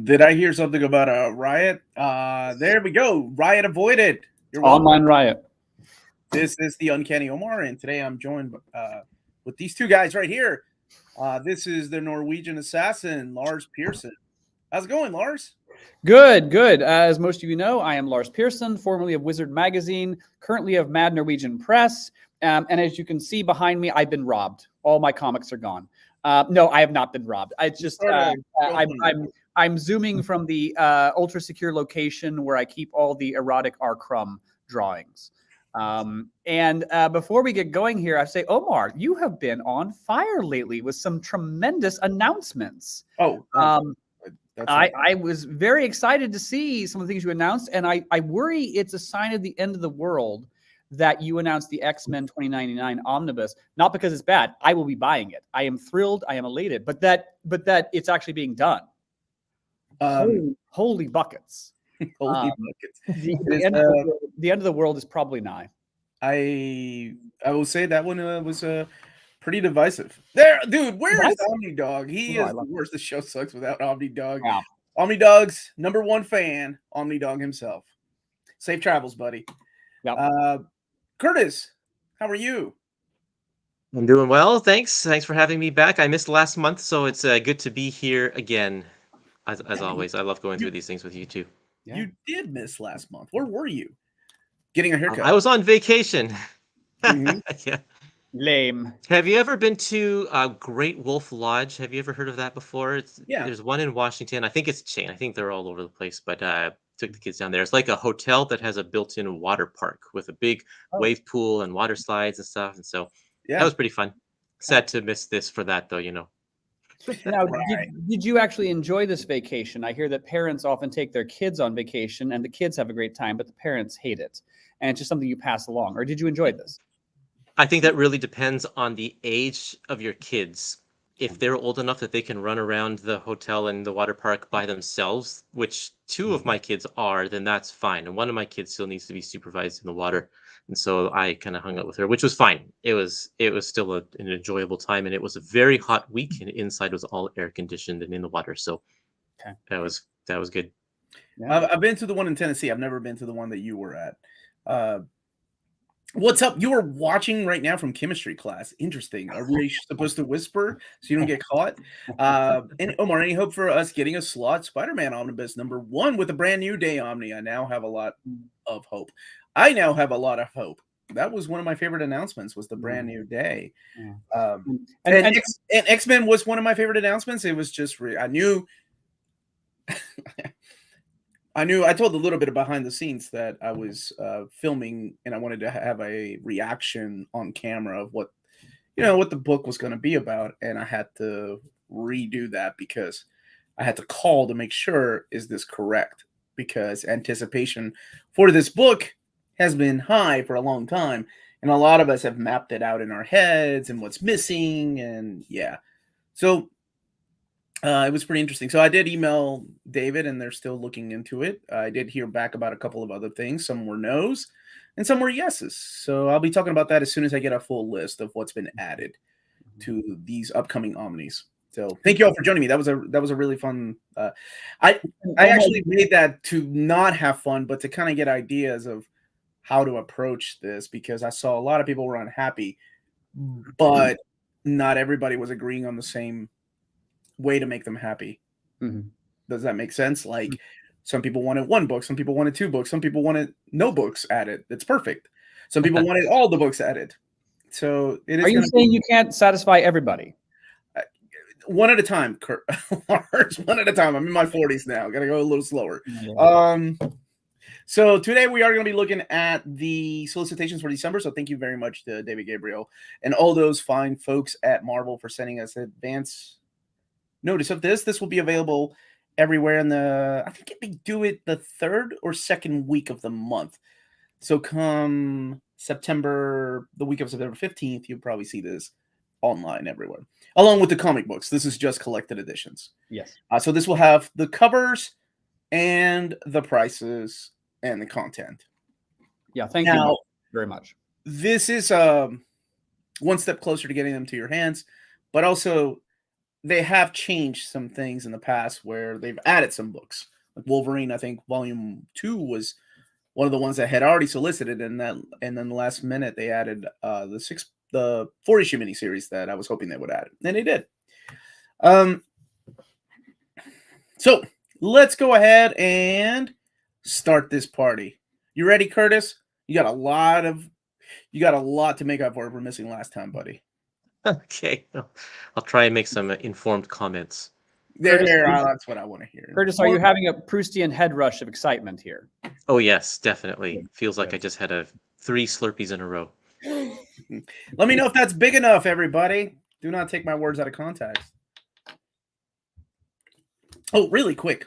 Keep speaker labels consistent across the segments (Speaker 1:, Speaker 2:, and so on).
Speaker 1: Did I hear something about a riot? There we go. Riot avoided.
Speaker 2: You're online riot.
Speaker 1: This is the Uncanny Omar, and today I'm joined with these two guys right here. This is the Norwegian assassin, Lars Pearson. How's it going, Lars?
Speaker 2: Good, good. As most of you know, I am Lars Pearson, formerly of Wizard Magazine, currently of Mad Norwegian Press. And as you can see behind me, I've been robbed. All my comics are gone. No, I have not been robbed. I just I'm zooming from the ultra secure location where I keep all the erotic R. Crumb drawings. And before we get going here, I say, Omar, you have been on fire lately with some tremendous announcements. I was very excited to see some of the things you announced, and I worry it's a sign of the end of the world that you announced the X-Men 2099 Omnibus, not because it's bad. I will be buying it. I am thrilled. I am elated, but that it's actually being done. Holy buckets.
Speaker 1: Holy buckets.
Speaker 2: The end of the world is probably nigh.
Speaker 1: I will say that one was pretty divisive. There, dude, where is Omnidog? He is the worst. The show sucks without Omnidog.
Speaker 2: Wow.
Speaker 1: Omnidog's #1 fan, Omnidog himself. Safe travels, buddy.
Speaker 2: Yep.
Speaker 1: Kurtis, how are you?
Speaker 3: I'm doing well, thanks. Thanks for having me back. I missed last month, so it's good to be here again. As always, I love going through these things with you too.
Speaker 1: Yeah. You did miss last month. Where were you? Getting a haircut.
Speaker 3: I was on vacation.
Speaker 1: Mm-hmm.
Speaker 3: Yeah.
Speaker 2: Lame.
Speaker 3: Have you ever been to Great Wolf Lodge? Have you ever heard of that before? There's one in Washington. I think it's a chain. I think they're all over the place, but took the kids down there. It's like a hotel that has a built-in water park with a big wave pool and water slides and stuff. And so that was pretty fun. Sad to miss this for that, though, you know.
Speaker 2: Now, did you actually enjoy this vacation? I hear that parents often take their kids on vacation and the kids have a great time, but the parents hate it. And it's just something you pass along. Or did you enjoy this?
Speaker 3: I think that really depends on the age of your kids. If they're old enough that they can run around the hotel and the water park by themselves, which 2 of my kids are, then that's fine. And one of my kids still needs to be supervised in the water. And so I kind of hung out with her, which was fine. It was still an enjoyable time. And it was a very hot week, and inside was all air conditioned and in the water. So that was good.
Speaker 1: Yeah. I've been to the one in Tennessee. I've never been to the one that you were at. What's up? You are watching right now from chemistry class. Interesting. Are we supposed to whisper so you don't get caught? And Omar, any hope for us getting a slot Spider-Man Omnibus #1 with a brand new day Omni? I now have a lot of hope. That was one of my favorite announcements, was the brand new day. And X-Men was one of my favorite announcements. It was just, I knew I told a little bit of behind the scenes that I was filming, and I wanted to have a reaction on camera of what the book was going to be about. And I had to redo that because I had to call to make sure, is this correct? Because anticipation for this book has been high for a long time. And a lot of us have mapped it out in our heads and what's missing. And so it was pretty interesting. So I did email David, and they're still looking into it. I did hear back about a couple of other things. Some were no's and some were yeses. So I'll be talking about that as soon as I get a full list of what's been added to these upcoming Omnis. So thank you all for joining me. That was a really fun. I actually made that to not have fun, but to kind of get ideas of how to approach this, because I saw a lot of people were unhappy, but not everybody was agreeing on the same way to make them happy.
Speaker 2: Mm-hmm.
Speaker 1: Does that make sense? Like, some people wanted 1 book, some people wanted 2 books, some people wanted no books added. That's perfect. Some people wanted all the books added. So it is.
Speaker 2: Are you saying you can't satisfy everybody?
Speaker 1: One at a time, Lars. One at a time. I'm in my 40s now. Gotta go a little slower. So today we are going to be looking at the solicitations for December. So thank you very much to David Gabriel and all those fine folks at Marvel for sending us advance notice of this. This will be available everywhere I think they do it the 3rd or 2nd week of the month. So come the week of September 15th, you'll probably see this online everywhere, along with the comic books. This is just collected editions.
Speaker 2: Yes.
Speaker 1: So this will have the covers and the prices and the content.
Speaker 2: Yeah, thank you very much.
Speaker 1: This is one step closer to getting them to your hands, but also they have changed some things in the past where they've added some books. Like Wolverine, I think Volume 2 was one of the ones that had already solicited, and then the last minute they added the 4-issue miniseries that I was hoping they would add, and they did. So let's go ahead and start this party. You ready, Kurtis? You got a lot to make up for we're missing last time, buddy.
Speaker 3: Okay, I'll try and make some informed comments.
Speaker 2: Kurtis,
Speaker 1: that's what I want to hear.
Speaker 2: Kurtis, are you having a Proustian head rush of excitement here?
Speaker 3: Oh yes, definitely. Feels like I just had 3 Slurpees in a row.
Speaker 1: Let me know if that's big enough, everybody. Do not take my words out of context. Oh, really quick.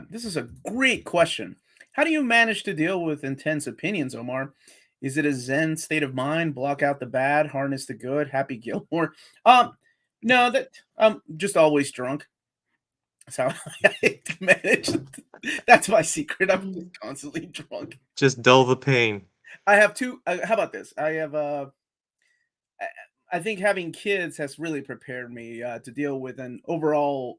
Speaker 1: This is a great question. How do you manage to deal with intense opinions, Omar? Is it a zen state of mind? Block out the bad, harness the good, Happy Gilmore? No, that I'm just always drunk. That's how I manage. That's my secret. I'm just constantly drunk.
Speaker 3: Just dull the pain.
Speaker 1: I have 2. How about this? I have I think having kids has really prepared me to deal with an overall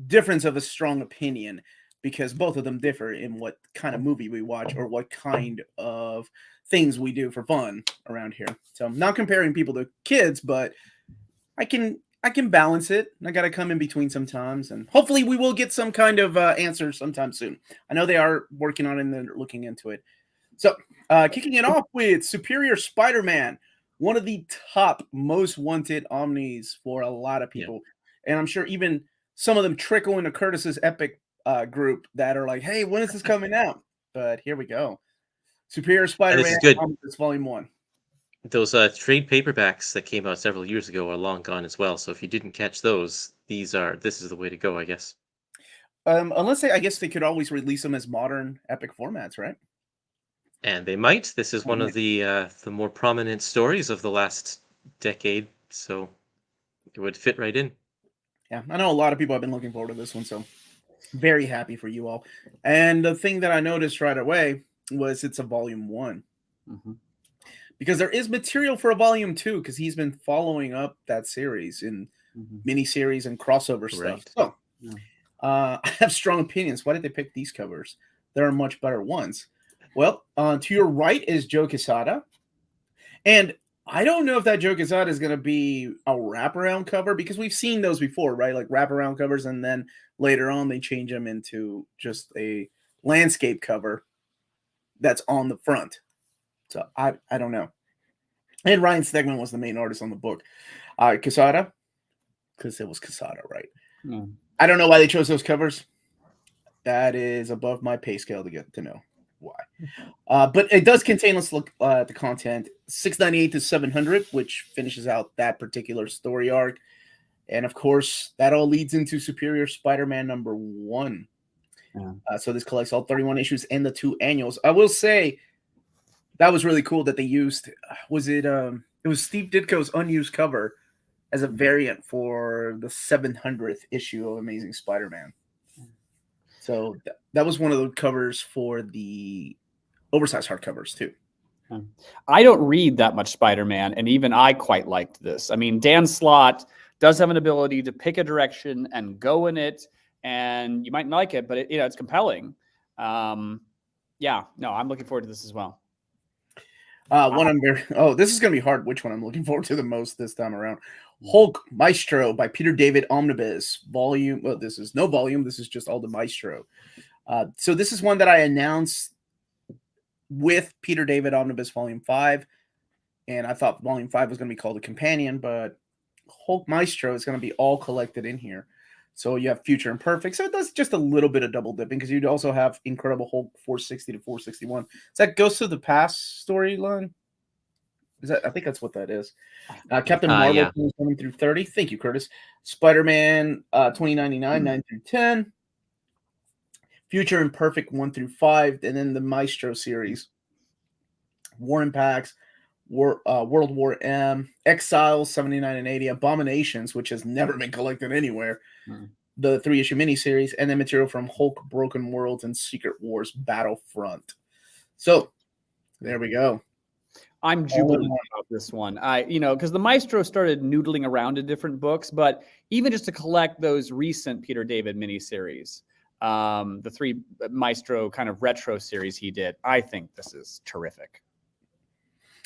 Speaker 1: difference of a strong opinion, because both of them differ in what kind of movie we watch or what kind of things we do for fun around here. So I'm not comparing people to kids, but I can balance it. I got to come in between sometimes, and hopefully we will get some kind of answer sometime soon. I know they are working on it and they're looking into it. So kicking it off with Superior Spider-Man, one of the top most wanted omnis for a lot of people. Yeah. And I'm sure even some of them trickle into Kurtis's Epic group that are like, hey, when is this coming out? But here we go. Superior Spider-Man Omnibus Volume 1.
Speaker 3: Those trade paperbacks that came out several years ago are long gone as well. So if you didn't catch those, this is the way to go, I guess.
Speaker 1: Unless I guess they could always release them as modern Epic formats, right?
Speaker 3: And they might. This is one of the more prominent stories of the last decade, so it would fit right in.
Speaker 1: Yeah, I know a lot of people have been looking forward to this one, so very happy for you all. And the thing that I noticed right away was it's a Volume 1.
Speaker 2: Mm-hmm.
Speaker 1: Because there is material for a Volume 2, because he's been following up that series in miniseries and crossover stuff. So I have strong opinions. Why did they pick these covers? There are much better ones. Well, to your right is Joe Quesada. And I don't know if that Joe Quesada is going to be a wraparound cover, because we've seen those before, right? Like wraparound covers, and then later on they change them into just a landscape cover that's on the front. So I don't know. And Ryan Stegman was the main artist on the book. Quesada, because it was Quesada, right?
Speaker 2: Mm.
Speaker 1: I don't know why they chose those covers. That is above my pay scale to get to know why. But it does contain, let's look at the content, 698 to 700, which finishes out that particular story arc. And of course, that all leads into Superior Spider-Man number 1. Yeah. So this collects all 31 issues and the 2 annuals. I will say that was really cool that they used, it was Steve Ditko's unused cover as a variant for the 700th issue of Amazing Spider-Man. So that was one of the covers for the oversized hardcovers too.
Speaker 2: I don't read that much Spider-Man, and even I quite liked this. I mean, Dan Slott does have an ability to pick a direction and go in it, and you might not like it, but it's compelling. I'm looking forward to this as well.
Speaker 1: This is going to be hard. Which one I'm looking forward to the most this time around? Hulk Maestro by Peter David Omnibus volume. Well, this is no volume. This is just all the Maestro. So this is one that I announced with Peter David Omnibus Volume 5. And I thought Volume 5 was going to be called a companion, but Hulk Maestro is going to be all collected in here. So you have Future Imperfect. So it does just a little bit of double dipping, because you'd also have Incredible Hulk 460 to 461. Is that Ghost of the Past storyline? I think that's what that is. Captain Marvel 27 through 30. Thank you, Kurtis. Spider-Man 2099 9 through 10. Future Imperfect 1 through 5, and then the Maestro series. War Impacts World War M, Exiles 79 and 80, Abominations, which has never been collected anywhere, the 3-issue miniseries, and then material from Hulk, Broken Worlds, and Secret Wars Battlefront. So there we go.
Speaker 2: I'm jubilant about this one. Because the Maestro started noodling around in different books, but even just to collect those recent Peter David miniseries, the 3 Maestro kind of retro series he did, I think this is terrific.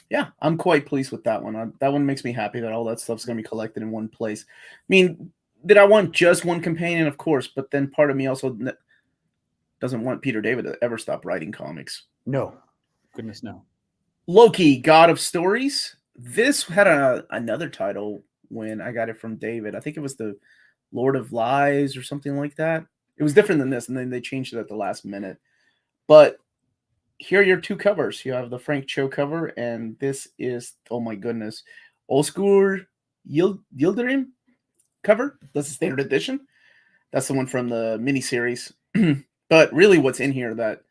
Speaker 1: Yeah, I'm quite pleased with that one. That one makes me happy that all that stuff's going to be collected in one place. I mean, did I want just one companion? Of course, but then part of me also doesn't want Peter David to ever stop writing comics.
Speaker 2: No. Goodness, no.
Speaker 1: Loki, God of Stories. This had another title when I got it from David. I think it was the Lord of Lies or something like that. It was different than this, and then they changed it at the last minute. But here are your 2 covers. You have the Frank Cho cover, and this is, oh my goodness, Oscar Yildirim cover. That's the standard edition. That's the one from the miniseries. But really what's in here that,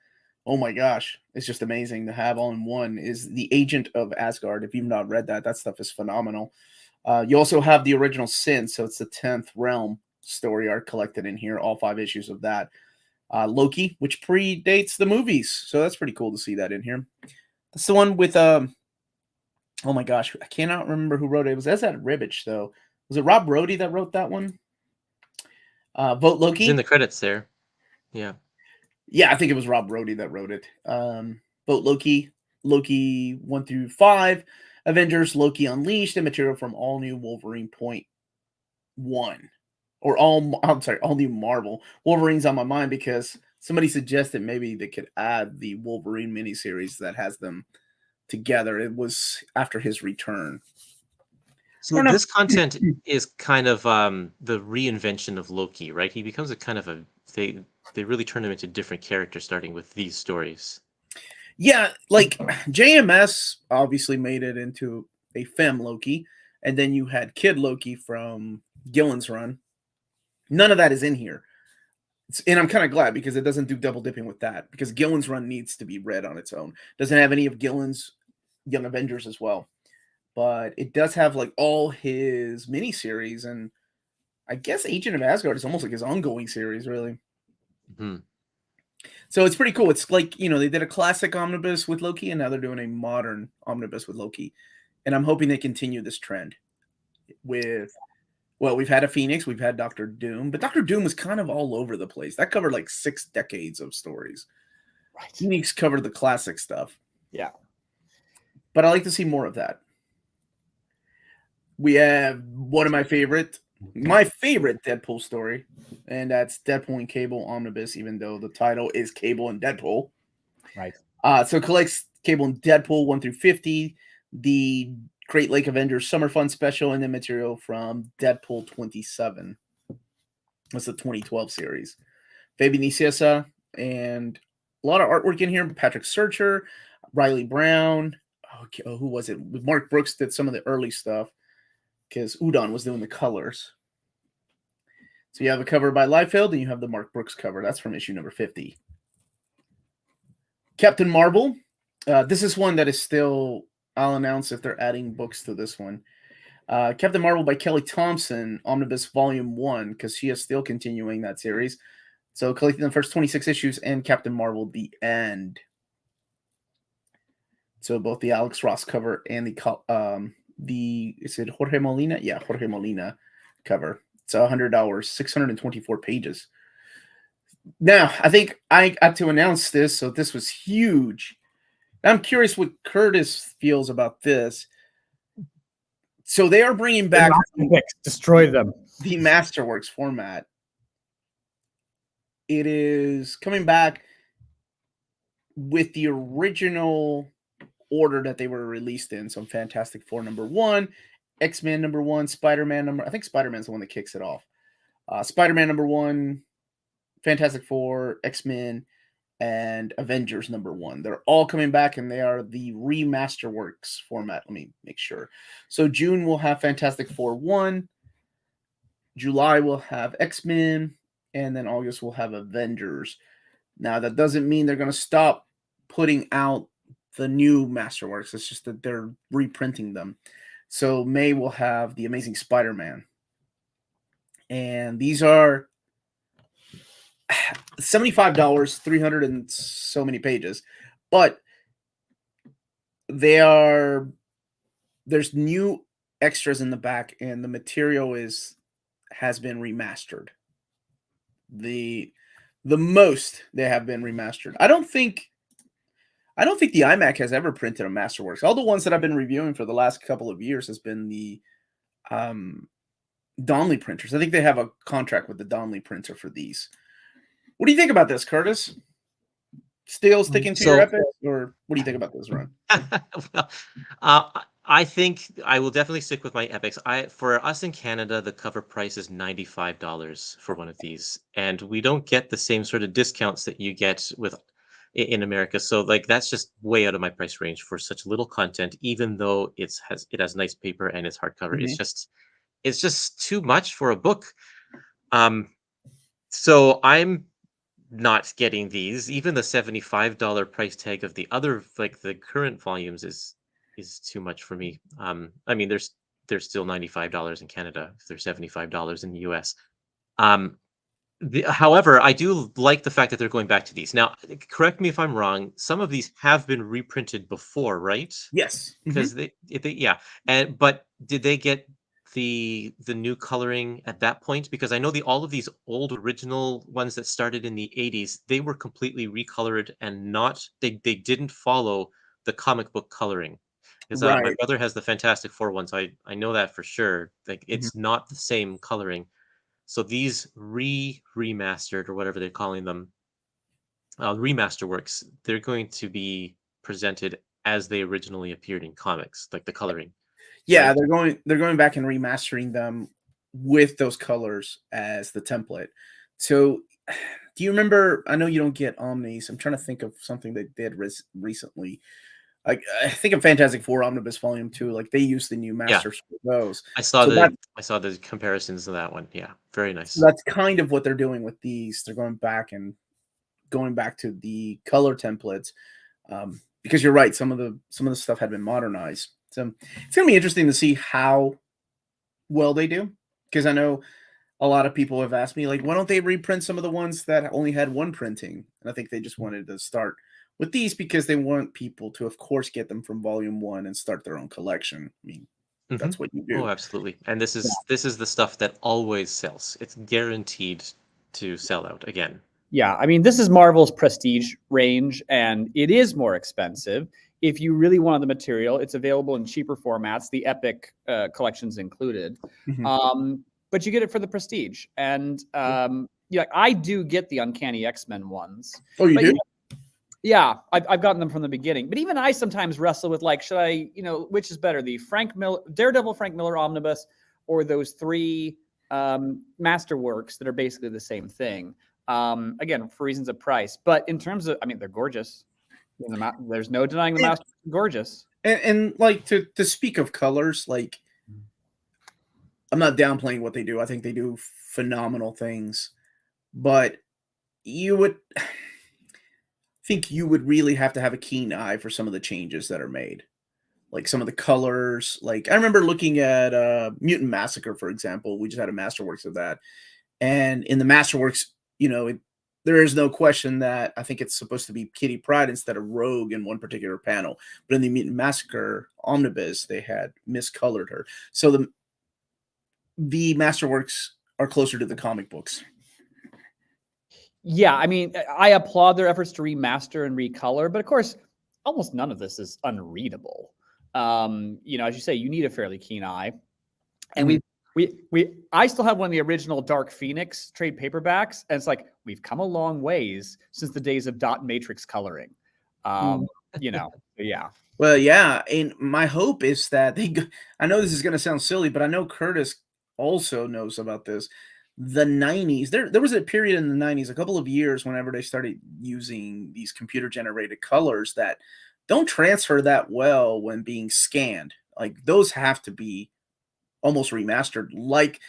Speaker 1: oh my gosh, it's just amazing to have all in one is the Agent of Asgard. If you've not read that stuff is phenomenal. You also have the original Sin, so it's the 10th Realm story arc collected in here, all 5 issues of that. Loki, which predates the movies, so that's pretty cool to see that in here. That's the one with oh my gosh, I cannot remember who wrote it. It was Ezra Ribbich, though. Was it Rob Brody that wrote that one? Vote Loki.
Speaker 3: It's in the credits there. Yeah,
Speaker 1: I think it was Rob Brody that wrote it. Vote Loki, Loki 1 through 5, Avengers, Loki Unleashed, and material from All New Wolverine .1. Or all new Marvel. Wolverine's on my mind because somebody suggested maybe they could add the Wolverine miniseries that has them together. It was after his return.
Speaker 3: So this content is kind of the reinvention of Loki, right? He becomes a kind of they really turn him into different characters starting with these stories.
Speaker 1: Yeah, like JMS obviously made it into a femme Loki, and then you had Kid Loki from Gillen's run. None of that is in here. And I'm kind of glad because it doesn't do double dipping with that, because Gillen's run needs to be read on its own. Doesn't have any of Gillen's Young Avengers as well. But it does have like all his miniseries, and I guess Agent of Asgard is almost like his ongoing series, really.
Speaker 3: Mm-hmm.
Speaker 1: So it's pretty cool. It's like, they did a classic omnibus with Loki, and now they're doing a modern omnibus with Loki. And I'm hoping they continue this trend with... Well, we've had a Phoenix, we've had Doctor Doom, but Doctor Doom was kind of all over the place. That covered like 6 decades of stories.
Speaker 2: Right.
Speaker 1: Phoenix covered the classic stuff.
Speaker 2: Yeah.
Speaker 1: But I like to see more of that. We have one of my favorite Deadpool story, and that's Deadpool and Cable Omnibus, even though the title is Cable and Deadpool.
Speaker 2: Right. So
Speaker 1: it collects Cable and Deadpool 1 through 50, the Great Lake Avengers Summer Fun Special, and then material from Deadpool 27. That's the 2012 series. Fabian Nicieza, and a lot of artwork in here. Patrick Searcher, Riley Brown. Who was it? Mark Brooks did some of the early stuff because Udon was doing the colors. So you have a cover by Liefeld, and you have the Mark Brooks cover. That's from issue number 50. Captain Marvel. This is one that is still... I'll announce if they're adding books to this one. Captain Marvel by Kelly Thompson, Omnibus Volume 1, because she is still continuing that series. So collecting the first 26 issues and Captain Marvel, The End. So both the Alex Ross cover and is it Jorge Molina? Yeah, Jorge Molina cover. It's $100, 624 pages. Now, I think I got to announce this, so this was huge. I'm curious what Kurtis feels about this. So they are bringing back
Speaker 2: destroy them.
Speaker 1: The Masterworks format. It is coming back with the original order that they were released in. So Fantastic Four #1, X-Men #1, Spider-Man I think Spider-Man's the one that kicks it off. Spider-Man #1, Fantastic Four, X-Men, and Avengers #1. They're all coming back, and they are the Masterworks format. Let me make sure. So June will have Fantastic Four 1. July will have X-Men, and then August will have Avengers. Now, that doesn't mean they're going to stop putting out the new Masterworks. It's just that they're reprinting them. So May will have the Amazing Spider-Man, and these are $75, 300 and so many pages, but there's new extras in the back, and the material has been remastered. The most they have been remastered. I don't think the iMac has ever printed a Masterworks. All the ones that I've been reviewing for the last couple of years has been the Donnelly printers. I think they have a contract with the Donnelly printer for these. What do you think about this, Kurtis? Still sticking to your epic, or what do you think about this run?
Speaker 3: Well, I think I will definitely stick with my epics. For us in Canada, the cover price is $95 for one of these, and we don't get the same sort of discounts that you get in America. So like that's just way out of my price range for such little content, even though it has nice paper and it's hardcover.
Speaker 1: Mm-hmm.
Speaker 3: It's just too much for a book. So I'm not getting these. Even the $75 price tag of the other, like the current volumes, is too much for me. I mean, they're still $95 in Canada if they're $75 in the US. However, I do like the fact that they're going back to these. Now, correct me if I'm wrong. Some of these have been reprinted before, right?
Speaker 1: Yes,
Speaker 3: Because yeah. But did they get the new coloring at that point? Because I know all of these old original ones that started in the 80s, they were completely recolored and they didn't follow the comic book coloring. Because my
Speaker 1: right.
Speaker 3: brother has the Fantastic Four one, so I know that for sure. Like it's not the same coloring. So these remastered, or whatever they're calling them, Remasterworks, they're going to be presented as they originally appeared in comics, like the coloring.
Speaker 1: Yeah,
Speaker 3: right?
Speaker 1: they're going back and remastering them with those colors as the template. So, do you remember? I know you don't get Omnis. I'm trying to think of something they did recently. Like I think of Fantastic Four Omnibus Volume 2. Like they used the new masters for those.
Speaker 3: I saw
Speaker 1: So
Speaker 3: the comparisons of that one. Yeah, very nice.
Speaker 1: So that's kind of what they're doing with these. They're going back to the color templates, because you're right. Some of the stuff had been modernized. So it's gonna be interesting to see how well they do. Because I know a lot of people have asked me, like, why don't they reprint some of the ones that only had one printing? And I think they just wanted to start with these because they want people to, of course, get them from volume 1 and start their own collection. I mean, that's what you do.
Speaker 3: Oh, absolutely. And this is the stuff that always sells. It's guaranteed to sell out again.
Speaker 2: Yeah, I mean, this is Marvel's prestige range, and it is more expensive. If you really wanted the material, it's available in cheaper formats, the Epic collections included. But you get it for the prestige. And yeah, I do get the Uncanny X-Men ones.
Speaker 1: Oh, you do?
Speaker 2: Yeah, I've gotten them from the beginning. But even I sometimes wrestle with, like, should I, which is better, the Daredevil Frank Miller Omnibus, or those 3 Masterworks that are basically the same thing? Again, for reasons of price. But in terms of, I mean, they're gorgeous. There's no denying the Masterworks are gorgeous.
Speaker 1: And like to speak of colors, like I'm not downplaying what they do. I think they do phenomenal things. But you would think you would really have to have a keen eye for some of the changes that are made. Like some of the colors. Like I remember looking at Mutant Massacre, for example. We just had a Masterworks of that. And in the Masterworks, there is no question that I think it's supposed to be Kitty Pryde instead of Rogue in one particular panel. But in the Mutant Massacre Omnibus, they had miscolored her. So the Masterworks are closer to the comic books.
Speaker 2: Yeah, I mean, I applaud their efforts to remaster and recolor, but of course, almost none of this is unreadable. As you say, you need a fairly keen eye. And I still have one of the original Dark Phoenix trade paperbacks, and it's like we've come a long ways since the days of dot matrix coloring. Yeah.
Speaker 1: Well, yeah, and my hope is that I know this is going to sound silly, but I know Kurtis also knows about this. The 90s, there was a period in the 90s, a couple of years, whenever they started using these computer generated colors that don't transfer that well when being scanned. Like those have to be almost remastered. Like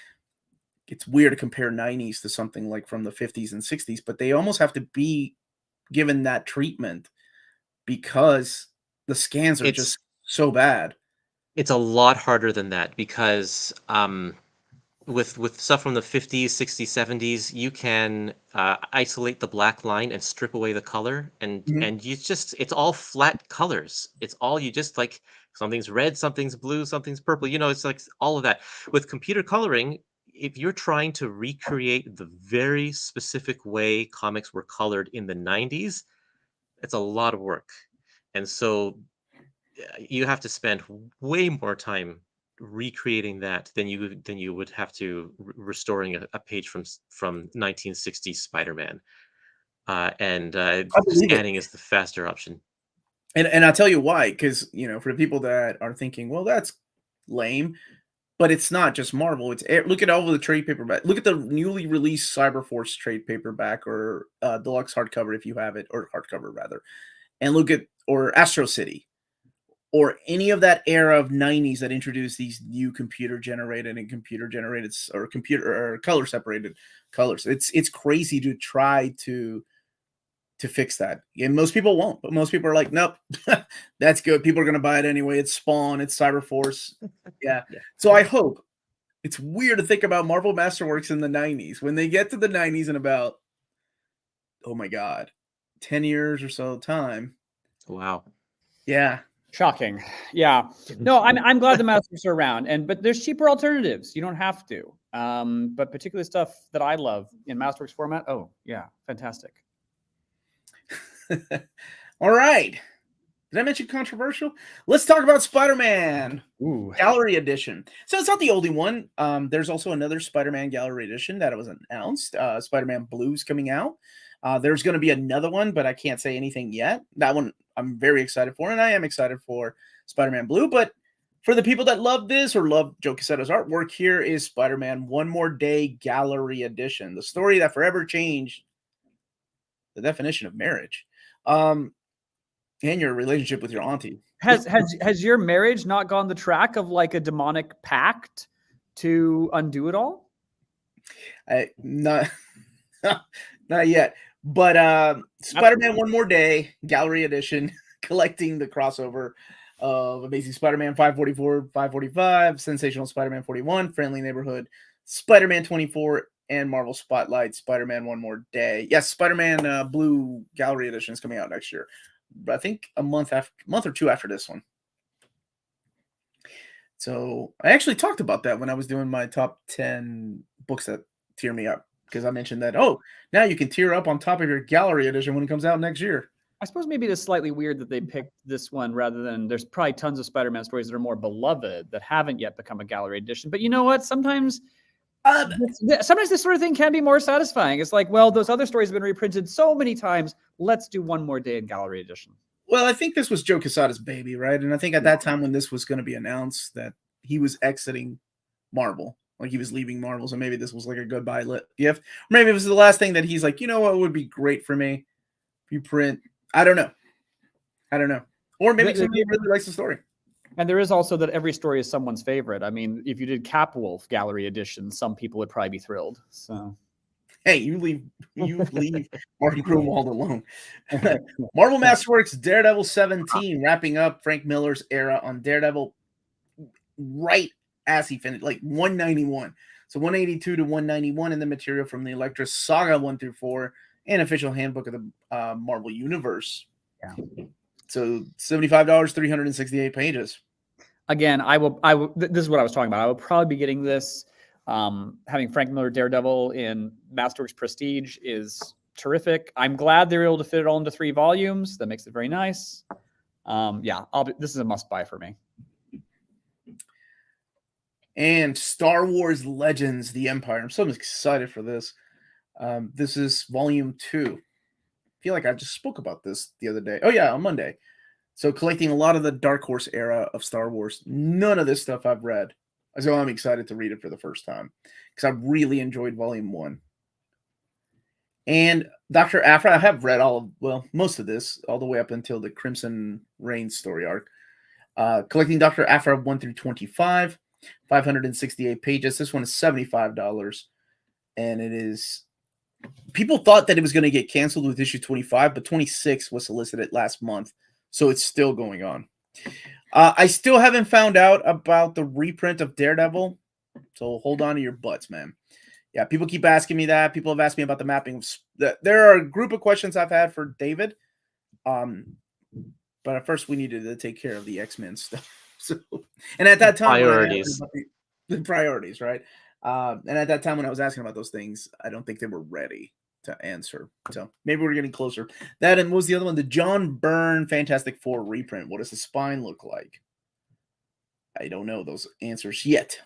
Speaker 1: it's weird to compare 90s to something like from the 50s and 60s, but they almost have to be given that treatment because The scans are
Speaker 3: It's
Speaker 1: just so bad.
Speaker 3: it's a lot harder than that because with stuff from the 50s, 60s, 70s, you can isolate the black line and strip away the color, and
Speaker 1: Mhm.
Speaker 3: it's all flat colors. It's all you just like something's red, something's blue, something's purple. It's like all of that. With computer coloring, if you're trying to recreate the very specific way comics were colored in the 90s, it's a lot of work. And so you have to spend way more time recreating that than you would have to restoring a page from 1960s Spider-Man. And
Speaker 1: I believe it.
Speaker 3: scanning is the faster option.
Speaker 1: And I'll tell you why, because for the people that are thinking, well, that's lame, but it's not just Marvel. Look at all of the trade paperback. Look at the newly released Cyberforce trade paperback or deluxe hardcover if you have it, or hardcover rather, and look at or Astro City or any of that era of 90s that introduced these new computer generated or computer or color separated colors. It's crazy to try to fix that. And most people won't, but most people are like, nope, that's good. People are going to buy it anyway. It's Spawn, it's Cyberforce. Yeah.
Speaker 3: Yeah.
Speaker 1: So I hope it's weird to think about Marvel Masterworks in the 90s. When they get to the 90s in about, oh my God, 10 years or so time.
Speaker 3: Wow.
Speaker 1: Yeah.
Speaker 2: Shocking. Yeah. No, I'm glad the Masters are around, but there's cheaper alternatives. You don't have to. But particularly stuff that I love in Masterworks format. Oh yeah, fantastic.
Speaker 1: All right. Did I mention controversial? Let's talk about Spider-Man Gallery Edition. So it's not the only one. There's also another Spider-Man Gallery Edition that was announced. Spider-Man Blue's coming out. There's going to be another one, but I can't say anything yet. That one I'm very excited for, and I am excited for Spider-Man Blue. But for the people that love this or love Joe Quesada's artwork, here is Spider-Man One More Day Gallery Edition, the story that forever changed the definition of marriage. And your relationship with your auntie.
Speaker 2: Has your marriage not gone the track of like a demonic pact to undo it all?
Speaker 1: Not yet. But Spider-Man One More Day Gallery Edition, collecting the crossover of Amazing Spider-Man 544, 545, Sensational Spider-Man 41, Friendly Neighborhood Spider-Man 24, and Marvel Spotlight Spider-Man One More Day. Yes, Spider-Man Blue Gallery Edition is coming out next year. I think a month or two after this one. So I actually talked about that when I was doing my top 10 books that tear me up, because I mentioned that, now you can tear up on top of your Gallery Edition when it comes out next year.
Speaker 2: I suppose maybe it is slightly weird that they picked this one rather than, there's probably tons of Spider-Man stories that are more beloved that haven't yet become a Gallery Edition. But you know what? Sometimes this sort of thing can be more satisfying. It's like, well, those other stories have been reprinted so many times. Let's do One More Day in Gallery Edition.
Speaker 1: Well, I think this was Joe Quesada's baby, right? And I think at that time when this was going to be announced that he was exiting Marvel, like he was leaving Marvel, so maybe this was like a goodbye gift. Or maybe it was the last thing that he's like, you know what would be great for me? If you print, I don't know. Or maybe somebody really likes the story.
Speaker 2: And there is also that every story is someone's favorite. I mean, if you did Capwolf Gallery Edition, some people would probably be thrilled. So,
Speaker 1: hey, you leave Martin Grunwald alone. Marvel Masterworks Daredevil 17, wrapping up Frank Miller's era on Daredevil right as he finished, like 191. So 182 to 191 in the material from the Elektra Saga 1 through 4 and official handbook of the Marvel Universe.
Speaker 2: Yeah.
Speaker 1: So $75, 368 pages.
Speaker 2: Again, this is what I was talking about. I will probably be getting this. Having Frank Miller Daredevil in Masterworks Prestige is terrific. I'm glad they're able to fit it all into 3 volumes. That makes it very nice. This is a must buy for me.
Speaker 1: And Star Wars Legends: The Empire. I'm so excited for this. This is volume 2. I feel like I just spoke about this the other day. Oh yeah, on Monday. So collecting a lot of the Dark Horse era of Star Wars. None of this stuff I've read. So I'm excited to read it for the first time because I really enjoyed volume 1. And Dr. Aphra, I have read most of this, all the way up until the Crimson Reign story arc. Collecting Dr. Aphra 1 through 25, 568 pages. This one is $75. And it is, people thought that it was going to get canceled with issue 25, but 26 was solicited last month. So it's still going on. I still haven't found out about the reprint of Daredevil. So hold on to your butts, man. Yeah, people keep asking me that. People have asked me about the mapping of there are a group of questions I've had for David. But at first we needed to take care of the X-Men stuff. So, and at that time,
Speaker 3: Priorities.
Speaker 1: The priorities, right? And at that time when I was asking about those things, I don't think they were ready to answer. So maybe we're getting closer. That, and what was the other one? The John Byrne Fantastic Four reprint. What does the spine look like? I don't know those answers yet.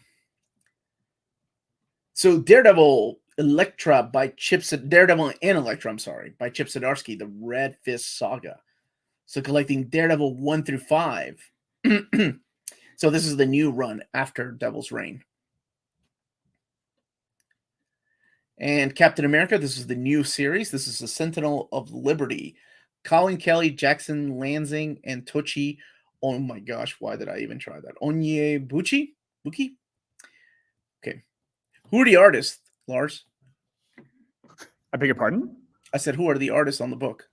Speaker 1: So Daredevil, Elektra by Daredevil and Elektra, I'm sorry, by Chip Zdarsky, the Red Fist Saga. So collecting Daredevil 1 through 5. So this is the new run after Devil's Reign. And Captain America, this is the new series. This is the Sentinel of Liberty. Colin Kelly, Jackson Lansing, and Tochi. Oh my gosh, why did I even try that? Onyebuchi? Buki? Okay. Who are the artists, Lars?
Speaker 2: I beg your pardon?
Speaker 1: I said, who are the artists on the book?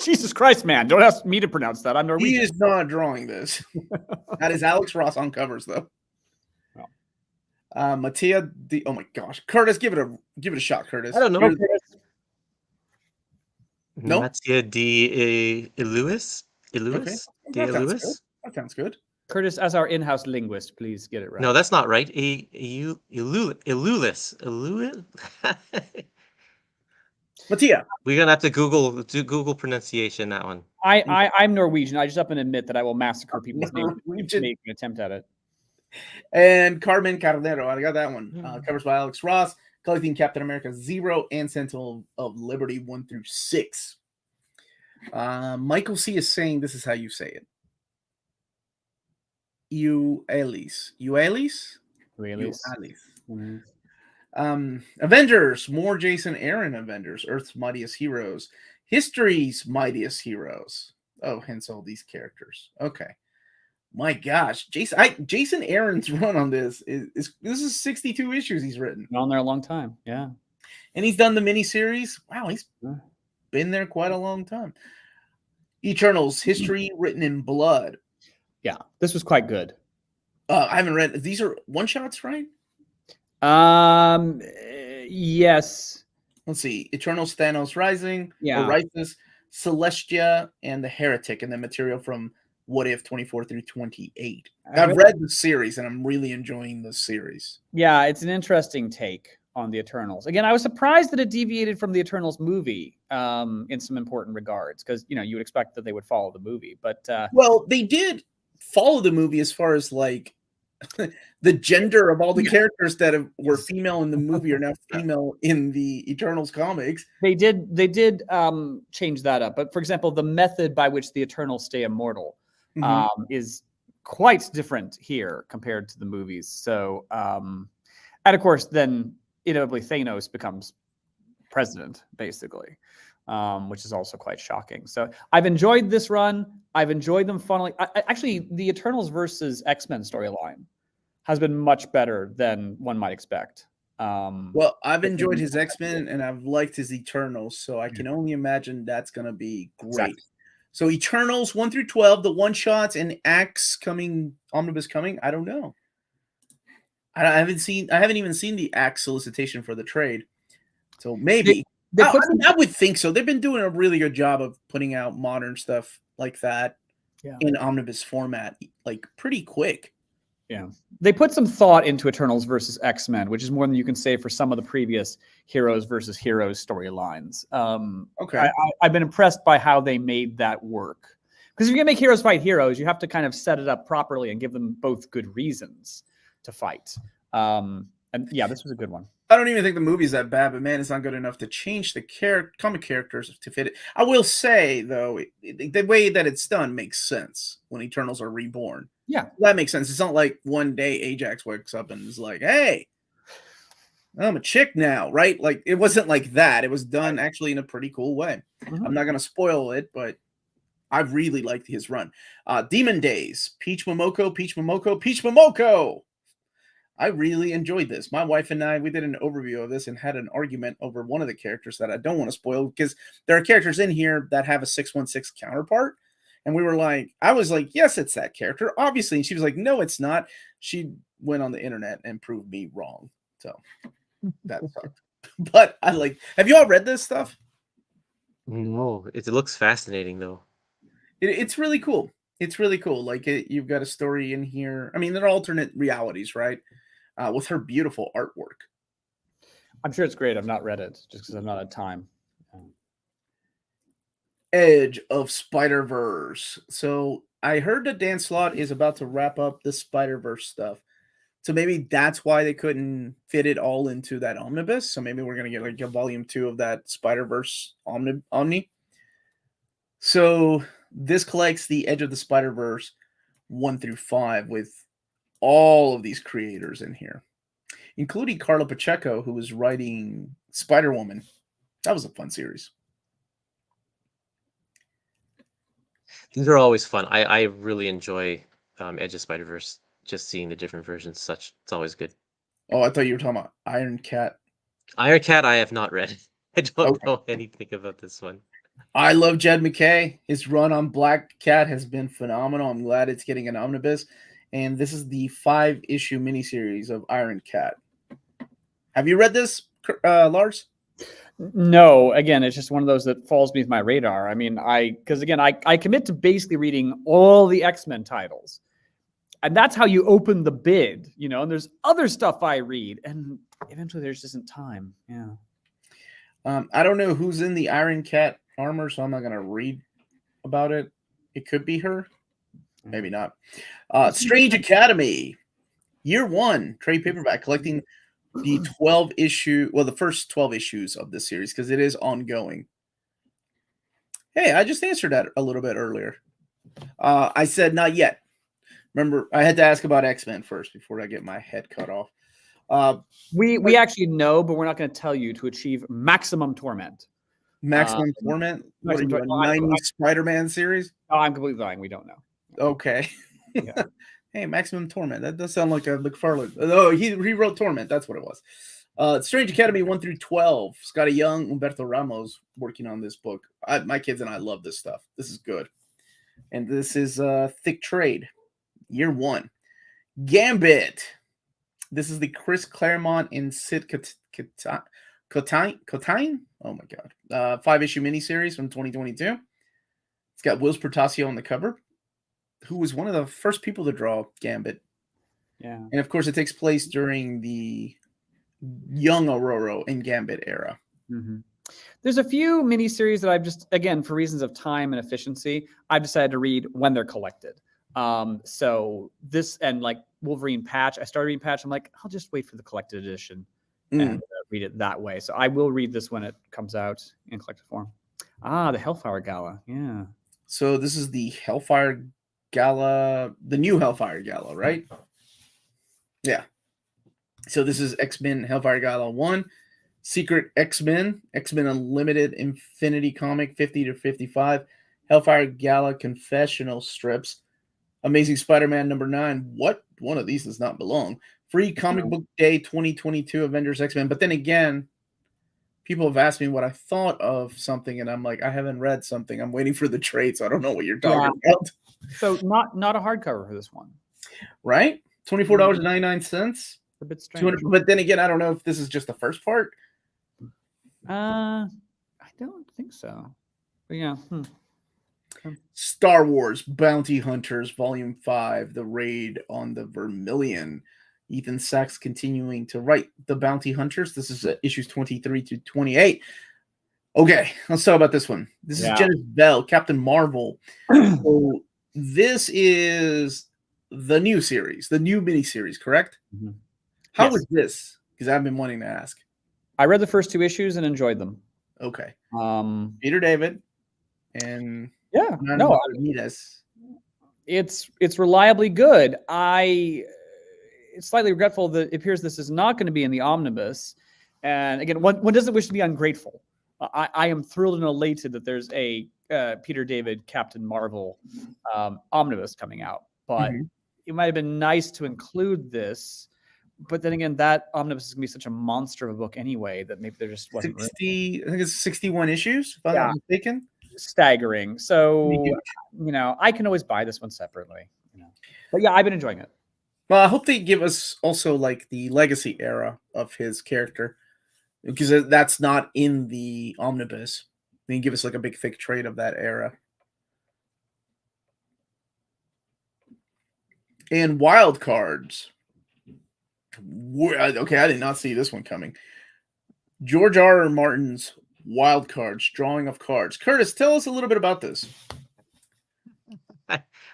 Speaker 2: Jesus Christ, man. Don't ask me to pronounce that. I'm Norwegian.
Speaker 1: He is not drawing this. That is Alex Ross on covers, though. Mattia, oh my gosh, Kurtis, give it a shot, Kurtis.
Speaker 3: I don't know.
Speaker 1: No,
Speaker 3: Mattia D. Lewis.
Speaker 1: Okay. That sounds good.
Speaker 2: Kurtis, as our in-house linguist, please get it right.
Speaker 3: No, that's not right. Ilulis.
Speaker 1: Mattia.
Speaker 3: We're gonna have to do Google pronunciation that one.
Speaker 2: I'm Norwegian. I just up and admit that I will massacre people's names to make an attempt at it.
Speaker 1: And Carmen Carnero, I got that one. Covers by Alex Ross, collecting Captain America 0 and Sentinel of Liberty 1 through 6. Michael C is saying this is how you say it. Euelis. Avengers, more Jason Aaron Avengers, Earth's Mightiest Heroes, History's Mightiest Heroes. Oh, hence all these characters. Okay. My gosh, Jason Aaron's run on this is 62 issues he's written.
Speaker 2: Been on there a long time, yeah.
Speaker 1: And he's done the miniseries. Wow, he's been there quite a long time. Eternals, history written in blood.
Speaker 2: Yeah, this was quite good.
Speaker 1: I haven't read. These are one shots, right?
Speaker 2: Yes.
Speaker 1: Let's see. Eternals, Thanos Rising,
Speaker 2: yeah,
Speaker 1: Rises, Celestia, and the Heretic, and then material from What If 24 through 28. I've read the series, and I'm really enjoying the series.
Speaker 2: Yeah, it's an interesting take on the Eternals. Again, I was surprised that it deviated from the Eternals movie in some important regards, because you would expect that they would follow the movie, but
Speaker 1: well, they did follow the movie as far as like the gender of all the characters that were female in the movie are now female in the Eternals comics.
Speaker 2: They did change that up, but for example, the method by which the Eternals stay immortal is quite different here compared to the movies. So, and of course, then inevitably Thanos becomes president, basically, which is also quite shocking. So I've enjoyed this run. I've enjoyed them funneling. Actually, the Eternals versus X-Men storyline has been much better than one might expect.
Speaker 1: Well, I've enjoyed his X-Men and I've liked his Eternals, so I can only imagine that's going to be great. Exactly. So Eternals 1 through 12, the one-shots and Axe Omnibus coming, I don't know. I haven't even seen the Axe solicitation for the trade. So maybe. I would think so. They've been doing a really good job of putting out modern stuff like that in omnibus format, like pretty quick.
Speaker 2: Yeah. They put some thought into Eternals versus X-Men, which is more than you can say for some of the previous Heroes versus Heroes storylines.
Speaker 1: Okay.
Speaker 2: I've been impressed by how they made that work. Because if you're going to make heroes fight heroes, you have to kind of set it up properly and give them both good reasons to fight. And yeah, this was a good one.
Speaker 1: I don't even think the movie's that bad, but man, it's not good enough to change the comic characters to fit it. I will say, though, the way that it's done makes sense when Eternals are reborn.
Speaker 2: Yeah.
Speaker 1: That makes sense. It's not like one day Ajax wakes up and is like, hey, I'm a chick now, right? Like, it wasn't like that. It was done actually in a pretty cool way. I'm not going to spoil it, but I really liked his run. Demon Days, Peach Momoko. I really enjoyed this. My wife and I, we did an overview of this and had an argument over one of the characters that I don't want to spoil because there are characters in here that have a 616 counterpart. And we were like, I was like, yes, it's that character, obviously. And she was like, no, it's not. She went on the internet and proved me wrong. So that sucked. But I like, have you all read this stuff?
Speaker 3: No, it looks fascinating though.
Speaker 1: It's really cool. It's really cool. Like you've got a story in here. I mean, they're alternate realities, right? With her beautiful artwork.
Speaker 2: I'm sure it's great. I've not read it just because I've not had time.
Speaker 1: Edge of Spider-Verse. So I heard that Dan Slott is about to wrap up the Spider-Verse stuff. So maybe that's why they couldn't fit it all into that omnibus. So maybe we're going to get like a volume 2 of that Spider-Verse Omni. So this collects the Edge of the Spider-Verse 1 through 5 with all of these creators in here, including Carlo Pacheco, who was writing Spider-Woman. That was a fun series.
Speaker 3: These are always fun. I really enjoy Edge of Spider-Verse. Just seeing the different versions, it's always good.
Speaker 1: Oh, I thought you were talking about Iron Cat.
Speaker 3: Iron Cat, I have not read. I don't know anything about this one.
Speaker 1: I love Jed McKay. His run on Black Cat has been phenomenal. I'm glad it's getting an omnibus. And this is the 5-issue miniseries of Iron Cat. Have you read this, Lars?
Speaker 2: No, again, it's just one of those that falls beneath my radar. I mean, because again, I commit to basically reading all the X-Men titles. And that's how you open the bid, you know, and there's other stuff I read. And eventually there just isn't time. Yeah.
Speaker 1: I don't know who's in the Iron Cat armor, so I'm not going to read about it. It could be her. Maybe not. Strange Academy, Year 1, trade paperback, collecting the the first 12 issues of this series because it is ongoing. Hey, I just answered that a little bit earlier. I said not yet. Remember, I had to ask about X-Men first before I get my head cut off.
Speaker 2: We actually know, but we're not going to tell you to achieve maximum torment.
Speaker 1: Maximum torment? What are you, a 90s Spider-Man series?
Speaker 2: Oh, I'm completely lying. We don't know.
Speaker 1: Okay.
Speaker 2: Yeah.
Speaker 1: Hey, Maximum Torment. That does sound like a McFarlane. Oh, he wrote Torment. That's what it was. Strange Academy 1 through 12. Scotty Young, Humberto Ramos working on this book. My kids and I love this stuff. This is good. And this is Thick Trade, Year 1. Gambit. This is the Chris Claremont and Sid Cotine? Oh my God. 5-issue miniseries from 2022. It's got Wills Portacio on the cover, who was one of the first people to draw Gambit.
Speaker 2: Yeah.
Speaker 1: And of course, it takes place during the young Aurora and Gambit era.
Speaker 2: Mm-hmm. There's a few miniseries that I've just, again, for reasons of time and efficiency, I've decided to read when they're collected. So this and like Wolverine Patch, I started reading Patch. I'm like, I'll just wait for the collected edition and read it that way. So I will read this when it comes out in collected form. The Hellfire Gala. Yeah.
Speaker 1: So this is the Hellfire Gala, the new Hellfire Gala, right? Yeah. So this is X-Men Hellfire Gala 1, Secret X-Men, X-Men Unlimited Infinity Comic 50 to 55, Hellfire Gala Confessional Strips, Amazing Spider-Man number 9. What? One of these does not belong. Free Comic Book Day 2022 Avengers X-Men. But then again, people have asked me what I thought of something, and I'm like, I haven't read something. I'm waiting for the trade, so I don't know what you're talking about.
Speaker 2: So not a hardcover for this one.
Speaker 1: Right? $24.99.
Speaker 2: A bit strange.
Speaker 1: But then again, I don't know if this is just the first part.
Speaker 2: I don't think so. But yeah.
Speaker 1: Star Wars Bounty Hunters Volume 5, The Raid on the Vermilion. Ethan Sachs continuing to write the Bounty Hunters. This is issues 23 to 28. Okay, let's talk about this one. This is Genevieve Bell, Captain Marvel. So this is the new series, the new miniseries, correct?
Speaker 2: Mm-hmm.
Speaker 1: How was this? Because I've been wanting to ask.
Speaker 2: I read the first 2 issues and enjoyed them.
Speaker 1: Okay. Peter David and
Speaker 2: it's reliably good. It's slightly regretful that it appears this is not going to be in the omnibus. And again, one doesn't wish to be ungrateful. I am thrilled and elated that there's a Peter David Captain Marvel omnibus coming out. But it might have been nice to include this But then again, that omnibus is gonna be such a monster of a book anyway that maybe there just wasn't
Speaker 1: 60, I think it's 61 issues, if I'm
Speaker 2: Yeah.
Speaker 1: not mistaken.
Speaker 2: staggering. So
Speaker 1: Huge.
Speaker 2: I can always buy this one separately. But yeah, I've been enjoying it.
Speaker 1: Well, I hope they give us also like the legacy era of his character, because that's not in the omnibus. They can give us like a big thick trade of that era. And wild cards. Okay, I did not see this one coming. George R. R. Martin's wild cards, drawing of cards. Kurtis, tell us a little bit about this.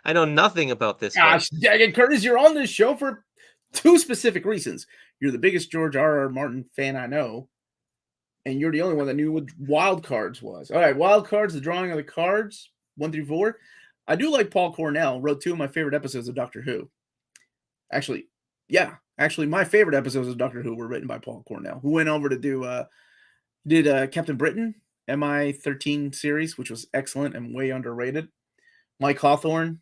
Speaker 3: I know nothing about this one.
Speaker 1: Gosh, dang it, Kurtis, you're on this show for two specific reasons. You're the biggest George R. R. Martin fan I know, and you're the only one that knew what wild cards was. All right, wild cards, the drawing of the cards, 1 through 4. I do like Paul Cornell, wrote 2 of my favorite episodes of Doctor Who. Actually, my favorite episodes of Doctor Who were written by Paul Cornell, who went over to did Captain Britain, MI-13 series, which was excellent and way underrated. Mike Hawthorne.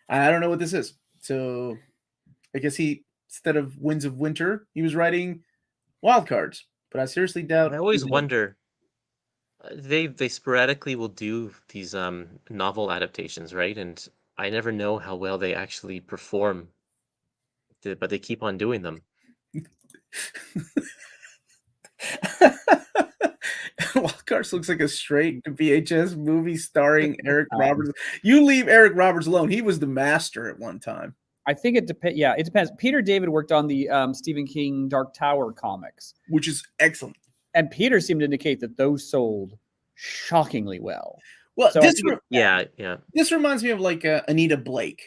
Speaker 1: I don't know what this is. So I guess he, instead of Winds of Winter, he was writing wild cards. But I seriously doubt.
Speaker 3: I always wonder. They sporadically will do these novel adaptations, right? And I never know how well they actually perform. But they keep on doing them.
Speaker 1: Wild Cards looks like a straight VHS movie starring Eric Roberts. You leave Eric Roberts alone. He was the master at one time.
Speaker 2: I think it depends. Yeah, it depends. Peter David worked on the Stephen King Dark Tower comics,
Speaker 1: which is excellent.
Speaker 2: And Peter seemed to indicate that those sold shockingly well.
Speaker 1: Well,
Speaker 2: so
Speaker 1: this
Speaker 3: yeah.
Speaker 1: This reminds me of like Anita Blake,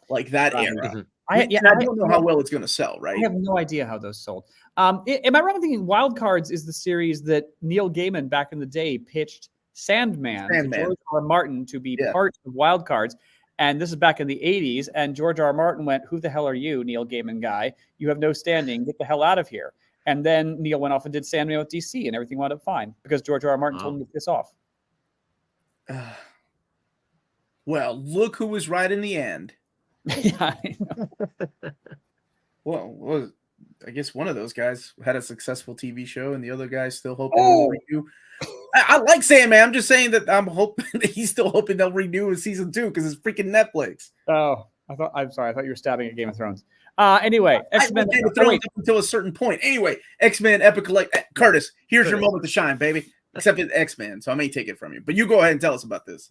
Speaker 1: like that era.
Speaker 3: Mm-hmm.
Speaker 1: I don't know how well it's going to sell, right?
Speaker 2: I have no idea how those sold. Am I wrong in thinking Wild Cards is the series that Neil Gaiman back in the day pitched Sandman. To George R. R. Martin to be part of Wild Cards? And this is back in the 80s. And George R. R. Martin went, "Who the hell are you, Neil Gaiman guy? You have no standing. Get the hell out of here." And then Neil went off and did Sandman with DC, and everything wound up fine because George R. R. Martin told him to piss off.
Speaker 1: Well, look who was right in the end.
Speaker 2: Yeah, I know.
Speaker 1: Well, I guess one of those guys had a successful TV show, and the other guy's still hoping they'll renew. I like Sandman. I'm just saying that I'm hoping that he's still hoping they'll renew in season 2 because it's freaking Netflix.
Speaker 2: Oh, I'm sorry. I thought you were stabbing at Game of Thrones. Anyway,
Speaker 1: X-Men Game of Thrones up until a certain point. Anyway, X-Men Epic Kurtis, here's your moment to shine, baby. Except it's X-Men, so I may take it from you. But you go ahead and tell us about this.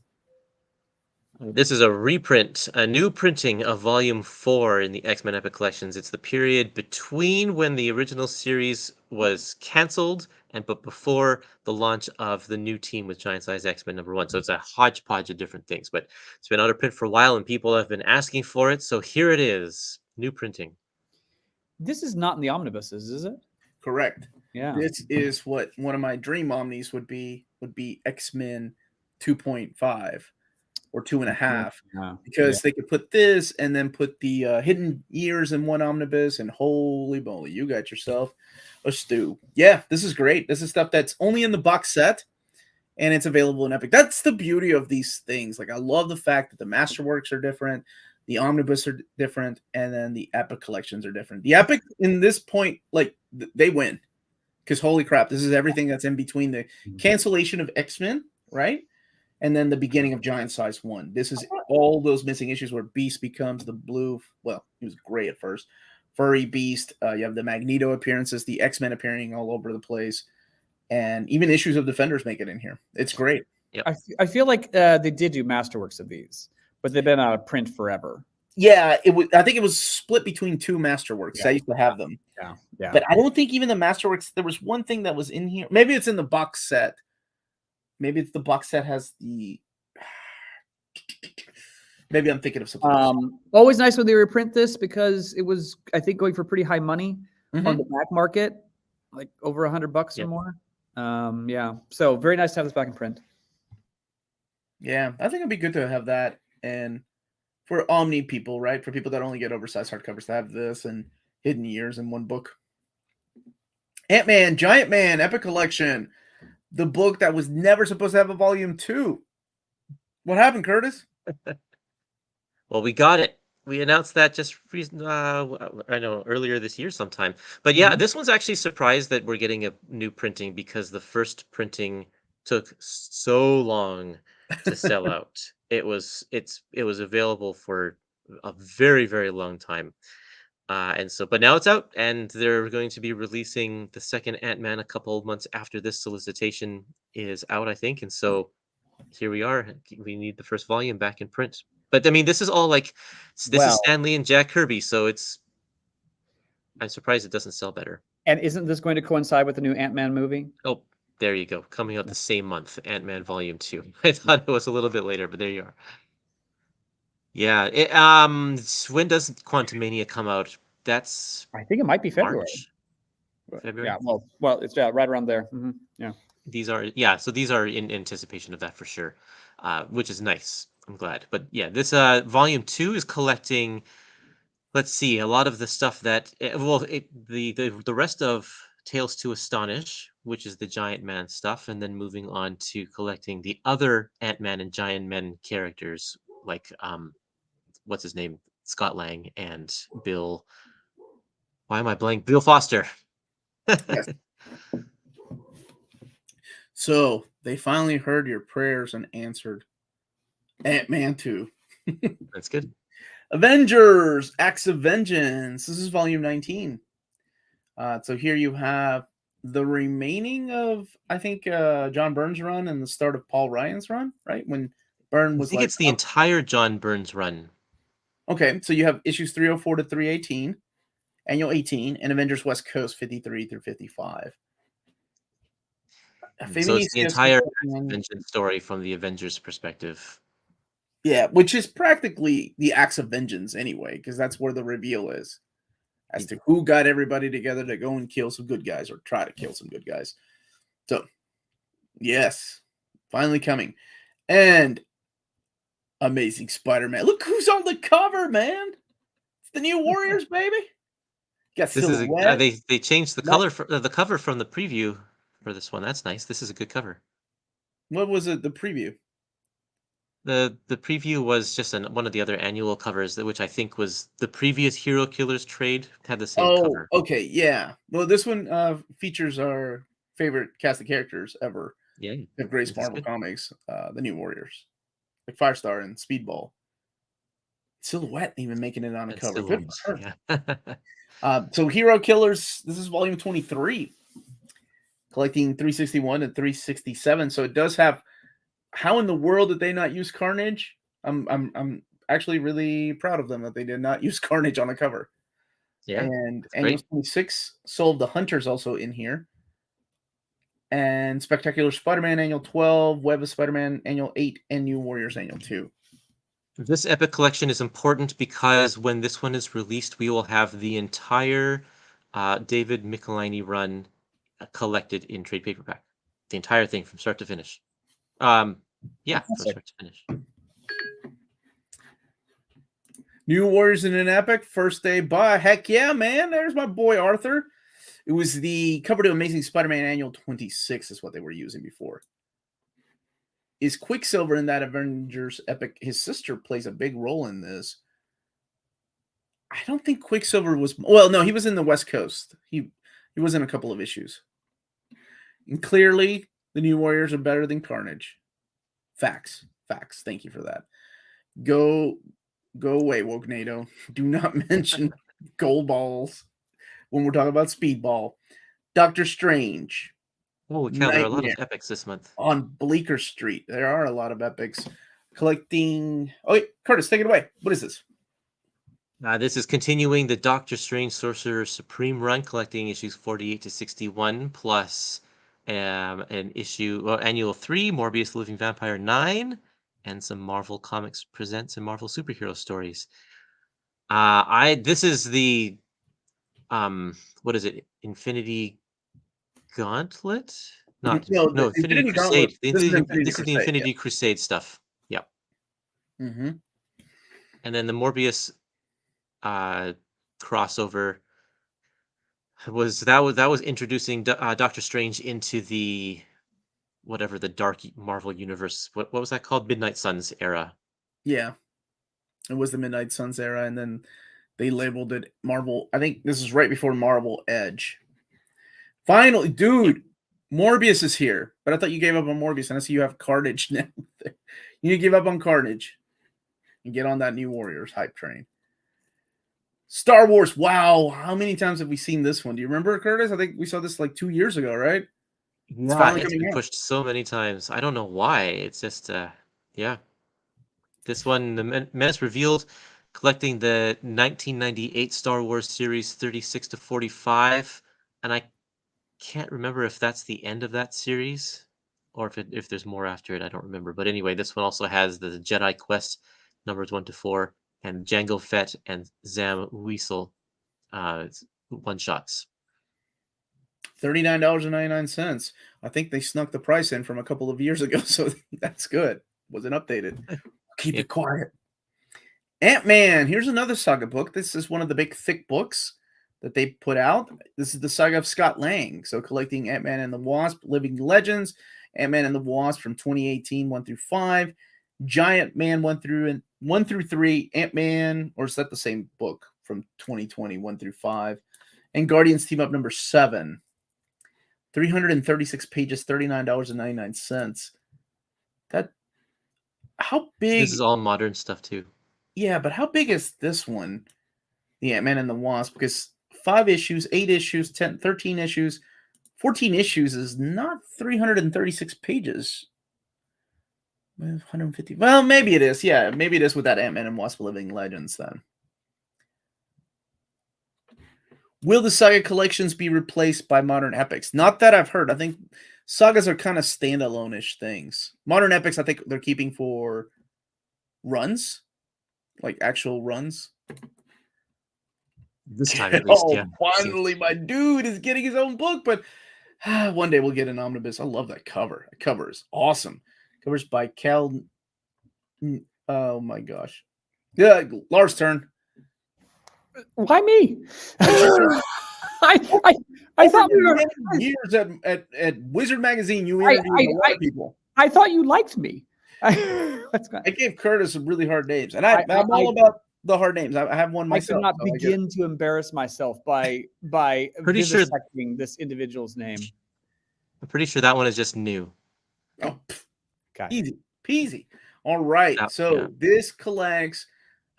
Speaker 3: This is a reprint, a new printing of Volume 4 in the X-Men Epic Collections. It's the period between when the original series was canceled but before the launch of the new team with Giant Size X-Men #1. So it's a hodgepodge of different things. But it's been out of print for a while, and people have been asking for it. So here it is, new printing.
Speaker 2: This is not in the omnibuses, is it?
Speaker 1: Correct.
Speaker 2: Yeah.
Speaker 1: This is what one of my dream omnis would be X-Men 2.5. Or 2.5, because they could put this and then put the hidden years in one omnibus, and holy moly, you got yourself a stew. Yeah, this is great. This is stuff that's only in the box set, and it's available in Epic. That's the beauty of these things. Like, I love the fact that the Masterworks are different, the omnibus are different, and then the Epic collections are different. The Epic, in this point, like, they win, because holy crap, this is everything that's in between the cancellation of X-Men, right? And then the beginning of Giant Size 1. This is all those missing issues where Beast becomes the blue. Well, he was gray at first. Furry Beast. You have the Magneto appearances, the X-Men appearing all over the place. And even issues of Defenders make it in here. It's great.
Speaker 3: Yep.
Speaker 2: I feel like they did do Masterworks of these, but they've been out of print forever.
Speaker 1: Yeah, I think it was split between 2 Masterworks. Yeah. I used to have them.
Speaker 2: Yeah.
Speaker 1: But I don't think even the Masterworks, there was one thing that was in here. Maybe it's in the box set. Maybe it's the box set has the. Maybe I'm thinking of something.
Speaker 2: Always nice when they reprint this because it was, I think, going for pretty high money on the back market, like over $100 or more. Yeah, so very nice to have this back in print.
Speaker 1: Yeah, I think it'd be good to have that, and for Omni people, right? For people that only get oversized hardcovers, to have this and Hidden Years in one book. Ant-Man, Giant Man, Epic Collection. The book that was never supposed to have a volume 2. What happened, Kurtis?
Speaker 3: Well, we got it. we announced that just I know earlier this year sometime. But yeah, this one's actually surprised that we're getting a new printing because the first printing took so long to sell out. It was available for a very, very long time. But now it's out, and they're going to be releasing the second Ant-Man a couple of months after this solicitation is out, I think. And so here we are. We need the first volume back in print. But I mean, this is all like this is
Speaker 2: Well,
Speaker 3: Stan Lee and Jack Kirby, so I'm surprised it doesn't sell better.
Speaker 2: and isn't this going to coincide with the new Ant-Man movie?
Speaker 3: Oh, there you go. Coming out the same month, Ant-Man Volume 2. I thought it was a little bit later, but there you are. Yeah. When does Quantumania come out? That's
Speaker 2: I think it might be February.
Speaker 3: March. February?
Speaker 2: Yeah, well, it's right around there. Yeah.
Speaker 3: So these are in anticipation of that for sure, which is nice. I'm glad. But yeah, this volume 2 is collecting, let's see, a lot of the stuff that the rest of Tales to Astonish, which is the Giant Man stuff, and then moving on to collecting the other Ant-Man and Giant Man characters, like what's his name? Scott Lang and Bill. Why am I blank? Bill Foster.
Speaker 1: Yes. So they finally heard your prayers and answered. Ant-Man 2.
Speaker 3: That's good.
Speaker 1: Avengers Acts of Vengeance. This is volume 19. So here you have the remaining of, I think, John Byrne's run and the start of Paul Ryan's run, right? When Byrne was
Speaker 3: I think it's the entire John Byrne's run.
Speaker 1: Okay, so you have issues 304 to 318, Annual 18, and Avengers West Coast 53 through 55.
Speaker 3: So it's the entire Vengeance story from the Avengers perspective.
Speaker 1: Yeah, which is practically the Acts of Vengeance anyway, because that's where the reveal is as to who got everybody together to go and kill some good guys or try to kill some good guys. So, yes, finally coming. And Amazing Spider-Man. Look who's on the cover, man. It's the New Warriors, baby. Got Silhouette.
Speaker 3: They changed the color the cover from the preview for this one. That's nice. This is a good cover.
Speaker 1: What was it? The preview?
Speaker 3: The preview was just one of the other annual covers, which I think was the previous Hero Killers trade had the same cover.
Speaker 1: Okay, yeah. Well, this one features our favorite cast of characters ever.
Speaker 3: Yeah,
Speaker 1: of Grace Marvel Comics, the New Warriors, like Firestar and Speedball. Silhouette even making it on a cover. Good for her. Yeah. So Hero Killers. This is volume 23, collecting 361 and 367. So it does have. How in the world did they not use Carnage? I'm actually really proud of them that they did not use Carnage on the cover.
Speaker 3: Yeah.
Speaker 1: And Annual 26, Soul of the Hunters also in here. And Spectacular Spider-Man Annual 12, Web of Spider-Man Annual 8, and New Warriors Annual 2.
Speaker 3: This Epic Collection is important because when this one is released, we will have the entire David Michelinie run collected in trade paperback. The entire thing from start to finish. From start to finish.
Speaker 1: New Warriors in an Epic, first day buy. Heck yeah, man. There's my boy Arthur. It was the cover to Amazing Spider-Man Annual 26 is what they were using before. Is Quicksilver in that Avengers Epic? His sister plays a big role in this. I don't think Quicksilver was... Well, no, he was in the West Coast. He was in a couple of issues. And clearly, the New Warriors are better than Carnage. Facts. Thank you for that. Go away, Wognado. Do not mention gold balls when we're talking about Speedball. Doctor Strange.
Speaker 3: Holy cow, there are a lot of epics this month.
Speaker 1: On Bleecker Street. There are a lot of epics. Collecting... Oh, wait, Kurtis, take it away. What is this?
Speaker 3: This is continuing the Doctor Strange Sorcerer Supreme run, collecting issues 48 to 61, plus an issue, Annual 3, Morbius Living Vampire 9, and some Marvel Comics Presents and Marvel Superhero Stories. This is the what is it? Infinity Gauntlet? No, Infinity Crusade. This is the Infinity Crusade stuff. Yeah.
Speaker 1: Mm-hmm.
Speaker 3: And then the Morbius crossover was introducing Doctor Strange into the whatever the dark Marvel universe. What was that called? Midnight Suns era.
Speaker 1: Yeah. It was the Midnight Suns era, and then they labeled it Marvel. I think this is right before Marvel Edge. Finally, dude, Morbius is here. But I thought you gave up on Morbius, and I see you have Carnage now. You need to give up on Carnage and get on that New Warriors hype train. Star Wars. Wow. How many times have we seen this one? Do you remember, Kurtis? I think we saw this like 2 years ago, right?
Speaker 3: Yeah, it's been pushed so many times. I don't know why. It's just, yeah. This one, the Menace revealed, collecting the 1998 Star Wars series 36 to 45, and I can't remember if that's the end of that series or if there's more after it. I don't remember. But anyway, this one also has the Jedi Quest numbers 1 to 4 and Jango Fett and Zam Weasel one shots.
Speaker 1: $39.99. I think they snuck the price in from a couple of years ago, so that's good. Wasn't updated. Keep it quiet. Ant-Man. Here's another Saga book. This is one of the big thick books that they put out. This is the Saga of Scott Lang. So collecting Ant-Man and the Wasp, Living Legends, Ant-Man and the Wasp from 2018, 1 through 5, Giant Man 1 through 3, Ant-Man, or is that the same book from 2020, 1 through 5, and Guardians Team Up number 7. 336 pages, $39.99. That, how big?
Speaker 3: This is all modern stuff too.
Speaker 1: Yeah, but how big is this one? The Ant-Man and the Wasp, because 5 issues, 8 issues, 10, 13 issues, 14 issues is not 336 pages. 150. Well, maybe it is. Yeah, maybe it is with that Ant-Man and Wasp Living Legends then. Will the Saga collections be replaced by modern epics? Not that I've heard. I think sagas are kind of standalone-ish things. Modern epics, I think they're keeping for runs, like actual runs.
Speaker 3: This time, at least, yeah.
Speaker 1: Finally, my dude is getting his own book, but one day we'll get an omnibus. I love that cover. The cover is awesome. Covers by Cal. Oh my gosh. Yeah, Lars' turn.
Speaker 2: Why me? I thought we were
Speaker 1: years at Wizard Magazine. You interviewed a lot of people.
Speaker 2: I thought you liked me.
Speaker 1: I gave Kurtis some really hard names, and I'm all about the hard names. I have one myself.
Speaker 2: I could not begin to embarrass myself by vivisecting this individual's name.
Speaker 3: I'm pretty sure that one is just new.
Speaker 1: Oh, okay. Easy peasy. All right, this collects.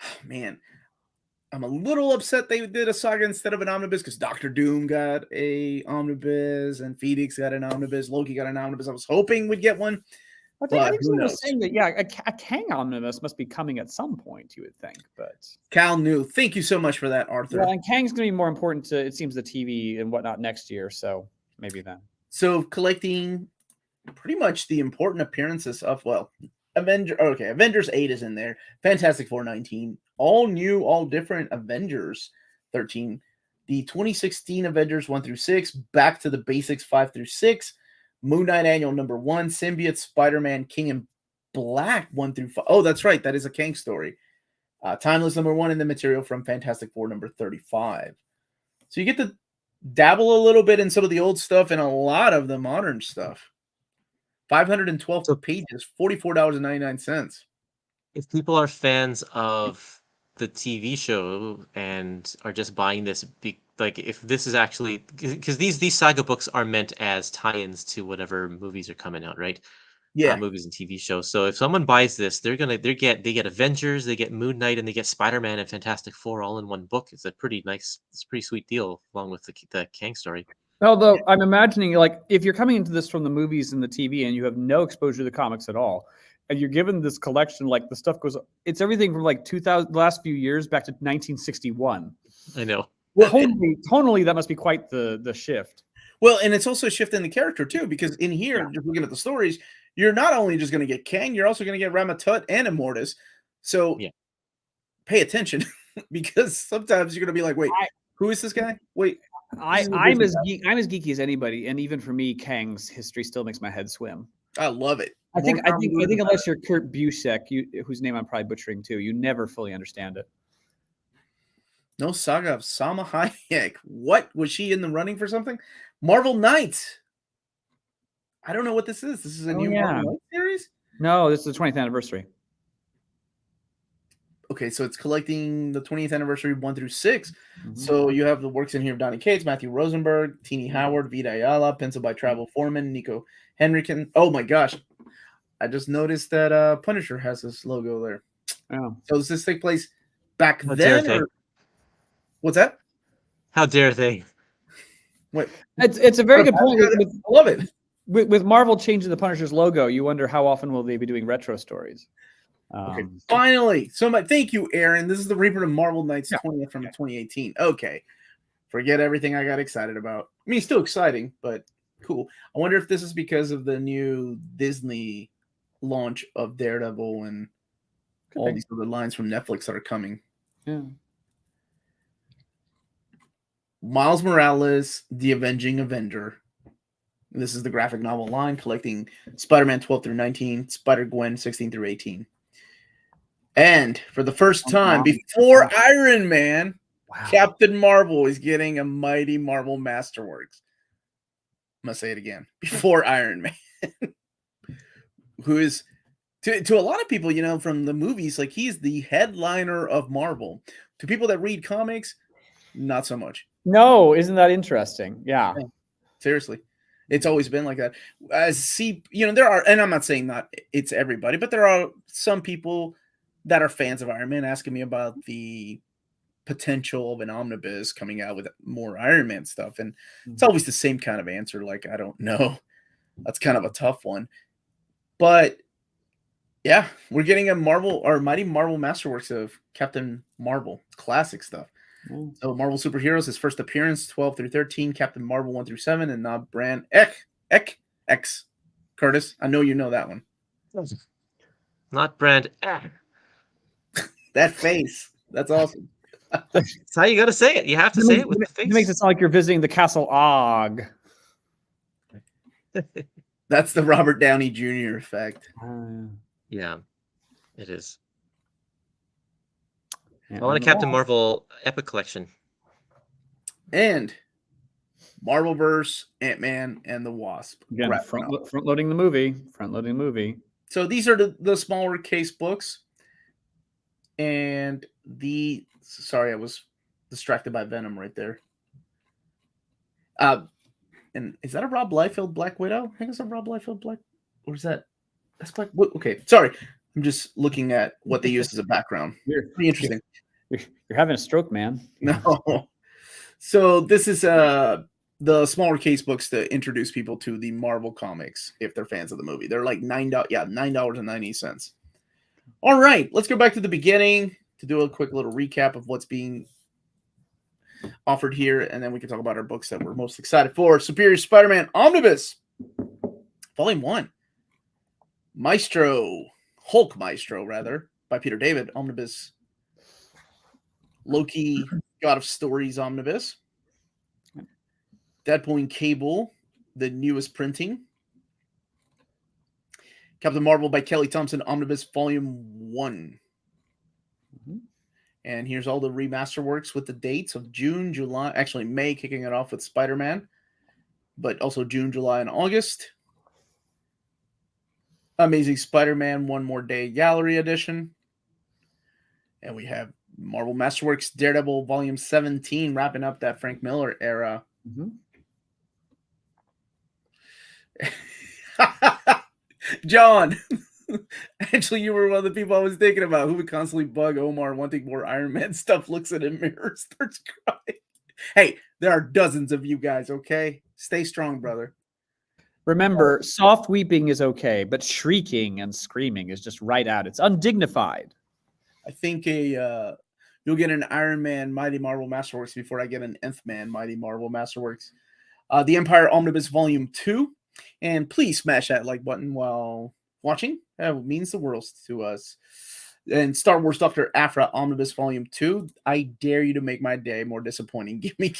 Speaker 1: Oh, man. I'm a little upset they did a saga instead of an omnibus because Doctor Doom got a omnibus and Phoenix got an omnibus. Loki got an omnibus. I was hoping we'd get one.
Speaker 2: I think someone was saying that, a Kang omnibus must be coming at some point, you would think. But
Speaker 1: Cal knew. Thank you so much for that, Arthur.
Speaker 2: Well, and Kang's going to be more important to, it seems, the TV and whatnot next year. So maybe then.
Speaker 1: So collecting pretty much the important appearances of, Avengers 8 is in there. Fantastic Four 19. All new, all different Avengers 13. The 2016 Avengers 1 through 6. Back to the Basics 5 through 6. Moon Knight Annual number 1. Symbiote Spider-Man King in Black 1 through 5. Oh, that's right. That is a Kang story. Timeless number 1 in the material from Fantastic Four number 35. So you get to dabble a little bit in some of the old stuff and a lot of the modern stuff. 512 pages, $44.99.
Speaker 3: If people are fans of the TV show and are just buying this, if this is actually, because these saga books are meant as tie-ins to whatever movies are coming out, right?
Speaker 1: Yeah,
Speaker 3: movies and TV shows. So if someone buys this, they get Avengers, they get Moon Knight, and they get Spider-Man and Fantastic Four all in one book. It's a pretty sweet deal, along with the Kang story.
Speaker 2: Although I'm imagining, like, if you're coming into this from the movies and the TV and you have no exposure to the comics at all, and you're given this collection, like the stuff goes, it's everything from like 2000, the last few years back to 1961.
Speaker 3: I know.
Speaker 2: Well, tonally, that must be quite the shift.
Speaker 1: Well, and it's also a shift in the character too, because in here, just looking at the stories, you're not only just going to get Kang, you're also going to get Ramatut and Immortus. So pay attention, because sometimes you're going to be like, wait, who is this guy? Wait.
Speaker 2: I'm as geeky as anybody, and even for me, Kang's history still makes my head swim.
Speaker 1: I love it.
Speaker 2: I think unless you're Kurt Busiek, whose name I'm probably butchering too, you never fully understand it.
Speaker 1: No Saga of Salma Hayek. What? Was she in the running for something? Marvel Knights. I don't know what this is. This is a new Marvel Knights series?
Speaker 2: No, this is the 20th anniversary.
Speaker 1: okay, so it's collecting the 20th anniversary 1 through 6.
Speaker 2: Mhm.
Speaker 1: So you have the works in here of Donny Cates, Matthew Rosenberg, Teenie Howard, Vita Ayala, pencil by Travel Foreman, Nico Henriken. Oh my gosh. I just noticed that Punisher has this logo there.
Speaker 2: Oh.
Speaker 1: So does this take place back
Speaker 3: How dare
Speaker 1: then?
Speaker 3: they?
Speaker 1: Or... What's that?
Speaker 3: How dare they?
Speaker 1: Wait,
Speaker 2: It's a very good point.
Speaker 1: I love it.
Speaker 2: With Marvel changing the Punisher's logo, you wonder how often will they be doing retro stories.
Speaker 1: Okay, finally. So thank you, Aaron. This is the Reprint of Marvel Knights
Speaker 2: Yeah.
Speaker 1: 20th from 2018. Okay. Forget everything I got excited about. I mean, still exciting, but cool. I wonder if this is because of the new Disney launch of Daredevil and all these other lines from Netflix that are coming.
Speaker 2: Yeah.
Speaker 1: Miles Morales, The Avenging Avenger. This is the graphic novel line collecting Spider-Man 12 through 19, Spider-Gwen 16 through 18. And for the first time, before Iron Man, Captain Marvel is getting a mighty Marvel Masterworks. I'm going to say it again. Before Iron Man. Who is, to a lot of people, you know, from the movies, like he's the headliner of Marvel. To people that read comics, not so much.
Speaker 2: No, isn't that interesting? Yeah.
Speaker 1: Seriously. It's always been like that. You know, there are, and I'm not saying not it's everybody, but there are some people that are fans of Iron Man asking me about the potential of an omnibus coming out with more Iron Man stuff. And it's always the same kind of answer. Like, I don't know. That's kind of a tough one. But yeah, we're getting a Marvel or mighty Marvel Masterworks of Captain Marvel. Classic stuff. So Marvel Superheroes, his first appearance, 12 through 13, Captain Marvel 1 through 7, and not Brand X. Kurtis, I know you know that one.
Speaker 3: Not Brand X.
Speaker 1: That face. That's awesome.
Speaker 3: That's how you got to say it. You have to say it with the face.
Speaker 2: It makes it sound like you're visiting the Castle Og.
Speaker 1: That's the Robert Downey Jr. effect.
Speaker 3: Yeah, it is.
Speaker 2: Yeah,
Speaker 3: I want a Captain Marvel Epic Collection.
Speaker 1: And Marvelverse, Ant-Man, and the Wasp.
Speaker 2: Again, front-loading the movie.
Speaker 1: So these are the smaller case books. And sorry, I was distracted by Venom right there. And is that a Rob Liefeld Black Widow? I think it's a Rob Liefeld Black, or is that's Black? Okay, sorry. I'm just looking at what they used as a background. Pretty interesting.
Speaker 2: You're having a stroke, man.
Speaker 1: No. So this is the smaller case books to introduce people to the Marvel comics if they're fans of the movie. They're like $9.90. All right, let's go back to the beginning to do a quick little recap of what's being offered here, and then we can talk about our books that we're most excited for. Superior Spider-Man Omnibus, Volume 1. Hulk Maestro, rather, by Peter David. Omnibus. Loki, God of Stories Omnibus. Deadpool and Cable, the newest printing. Captain Marvel by Kelly Thompson Omnibus Volume 1. And here's all the remaster works with the dates of June, July, actually May, kicking it off with Spider-Man, but also June, July, and August. Amazing Spider-Man One More Day Gallery Edition. And we have Marvel Masterworks Daredevil Volume 17, wrapping up that Frank Miller era. John, actually, you were one of the people I was thinking about who would constantly bug Omar wanting more Iron Man stuff, looks at him, mirror, starts crying. Hey, there are dozens of you guys, okay? Stay strong, brother.
Speaker 2: Remember, soft weeping is okay, but shrieking and screaming is just right out. It's undignified.
Speaker 1: I think you'll get an Iron Man Mighty Marvel Masterworks before I get an Nth Man Mighty Marvel Masterworks. The Empire Omnibus Volume 2. And please smash that like button while watching. That means the world to us. And Star Wars Dr. Aphra Omnibus Volume 2. I dare you to make my day more disappointing. Give me.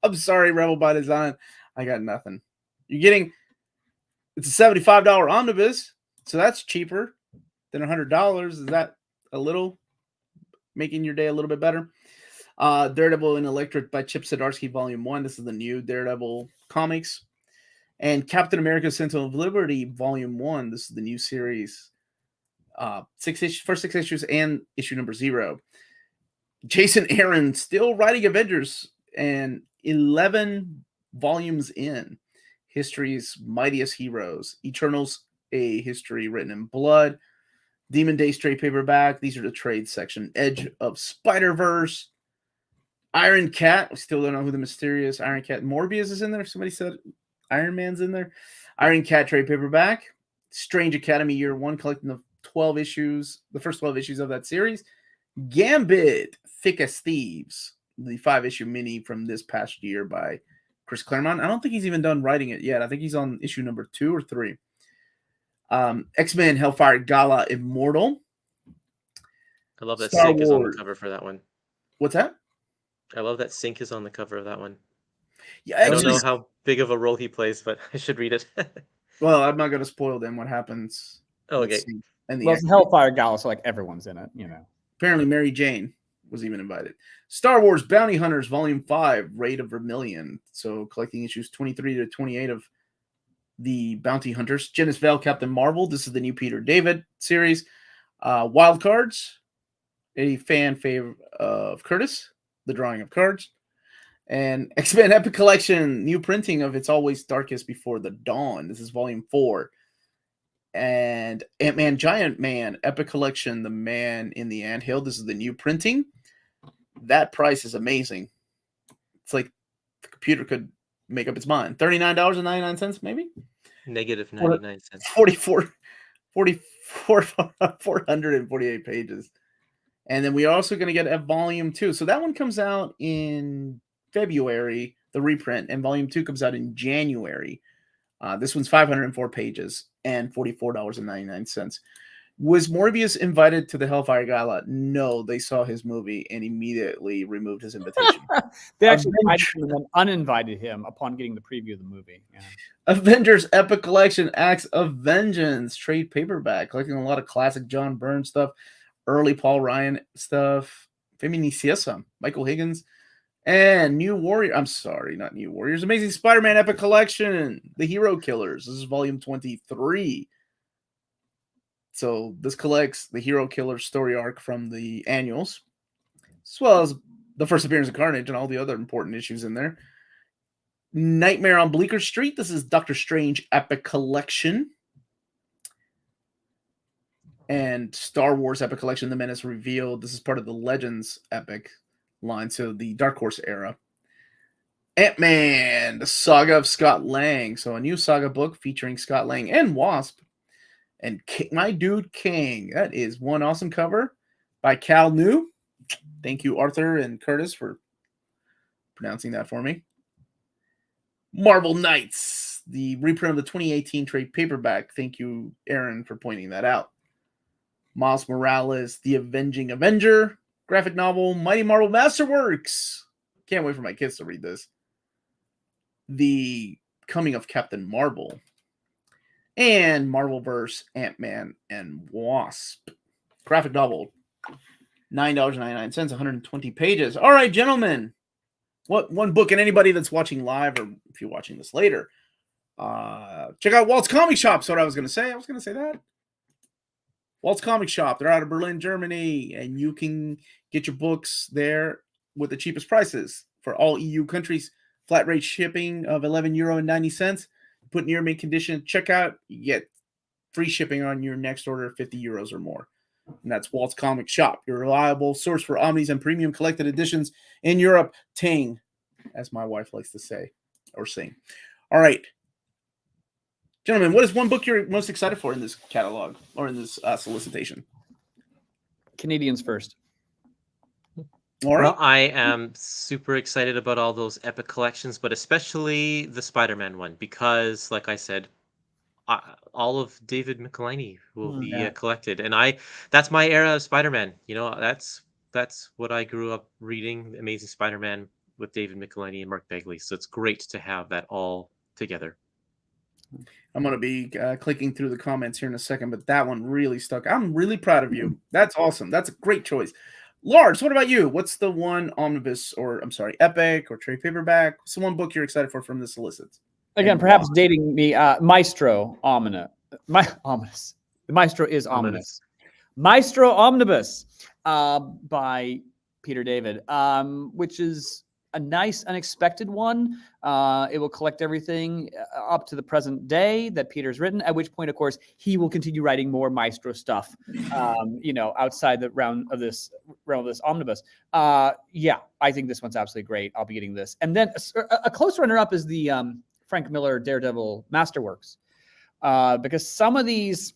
Speaker 1: I'm sorry, Rebel by Design. I got nothing. You're getting, it's a $75 omnibus, so that's cheaper than $100. Is that a little making your day a little bit better? Daredevil and Electric by Chip Zdarsky Volume 1. This is the new Daredevil comics. And Captain America Sentinel of Liberty Volume 1. This is the new series. First 6 issues and issue number 0. Jason Aaron still writing Avengers and 11 volumes in. History's Mightiest Heroes, Eternals, a history written in blood, Demon Day straight paperback. These are the trade section. Edge of Spider-Verse, Iron Cat. We still don't know who the mysterious Iron Cat. Morbius is in there. Somebody said Iron Man's in there. Iron Cat trade paperback. Strange Academy Year 1, collecting the 12 issues, the first 12 issues of that series. Gambit, Thick as Thieves, the 5-issue mini from this past year by Chris Claremont. I don't think he's even done writing it yet. I think he's on issue number 2 or 3. X-Men Hellfire Gala Immortal.
Speaker 3: I love that
Speaker 1: Star
Speaker 3: Sync is on the
Speaker 1: Wars.
Speaker 3: cover for that one.
Speaker 1: What's that?
Speaker 3: I love that Sync is on the cover of that one.
Speaker 1: Yeah,
Speaker 3: I don't
Speaker 1: actually,
Speaker 3: know how big of a role he plays, but I should read it.
Speaker 1: well, I'm not going to spoil them what happens.
Speaker 3: Oh,
Speaker 1: Let's
Speaker 3: okay.
Speaker 1: see. And the
Speaker 2: Well, it's Hellfire Gala, so like everyone's in it, you know.
Speaker 1: apparently Mary Jane was even invited. Star Wars Bounty Hunters Volume 5, Raid of Vermilion. So collecting issues 23 to 28 of the Bounty Hunters. Genis Vale, Captain Marvel. This is the new Peter David series. Wild Cards, a fan favorite of Kurtis, the drawing of cards. And X-Men Epic Collection, new printing of It's Always Darkest Before the Dawn. This is Volume 4. And Ant-Man Giant Man Epic Collection, The Man in the Anthill. This is the new printing. That price is amazing. It's like the computer could make up its mind. $39.99 maybe?
Speaker 3: Negative 99 cents.
Speaker 1: 448 pages. And then we are also going to get a volume 2. So that one comes out in February, the reprint, and volume 2 comes out in January. This one's 504 pages and $44.99. Was Morbius invited to the Hellfire Gala? No, they saw his movie and immediately removed his invitation.
Speaker 2: They actually invited him and then uninvited him upon getting the preview of the movie. Yeah.
Speaker 1: Avengers Epic Collection, Acts of Vengeance, trade paperback, collecting a lot of classic John Byrne stuff, early Paul Ryan stuff, Feminiciosa, Michael Higgins, and New Warrior. I'm sorry, not New Warriors. Amazing Spider-Man Epic Collection, The Hero Killers. This is volume 23. So this collects the Hero Killer story arc from the annuals, as well as the first appearance of Carnage and all the other important issues in there. Nightmare on Bleecker Street. This is Doctor Strange Epic Collection. And Star Wars Epic Collection, The Menace Revealed. This is part of the Legends Epic line, so the Dark Horse era. Ant-Man, the Saga of Scott Lang. So a new Saga book featuring Scott Lang and Wasp. And my dude King. That is one awesome cover by Cal New. Thank you, Arthur and Kurtis, for pronouncing that for me. Marvel Knights, the reprint of the 2018 trade paperback. Thank you, Aaron, for pointing that out. Miles Morales, The Avenging Avenger, graphic novel, Mighty Marvel Masterworks. Can't wait for my kids to read this. The Coming of Captain Marvel. And Marvelverse, Ant-Man and Wasp. Graphic novel, $9.99, 120 pages. All right, gentlemen. What one book, and anybody that's watching live, or if you're watching this later, check out Walt's Comic Shop. That's what I was going to say. I was going to say that. Walt's Comic Shop. They're out of Berlin, Germany, and you can get your books there with the cheapest prices for all EU countries. Flat rate shipping of €11.90. Put in your mint condition checkout, you get free shipping on your next order of €50 or more. And that's Walt's Comic Shop, your reliable source for omnis and premium collected editions in Europe. Ting, as my wife likes to say or sing. All right. Gentlemen, what is one book you're most excited for in this catalog or in this solicitation?
Speaker 2: Canadians first.
Speaker 1: All right.
Speaker 3: Well, I am super excited about all those epic collections, but especially the Spider-Man one, because, like I said, all of David Michelinie will be collected, and that's my era of Spider-Man. You know, that's what I grew up reading, Amazing Spider-Man with David Michelinie and Mark Bagley. So it's great to have that all together.
Speaker 1: I'm going to be clicking through the comments here in a second, but that one really stuck. I'm really proud of you. That's awesome. That's a great choice. Lars, what about you? What's the one omnibus, or I'm sorry, epic or trade paperback? What's the one book you're excited for from the solicits?
Speaker 2: Again, perhaps dating me, Maestro, ominous. Ominous. The Maestro is ominous. Maestro Omnibus by Peter David, which is a nice, unexpected one. It will collect everything up to the present day that Peter's written, at which point, of course, he will continue writing more Maestro stuff, outside the realm of this omnibus. Yeah, I think this one's absolutely great. I'll be getting this. And then a close runner-up is the Frank Miller Daredevil Masterworks, because some of these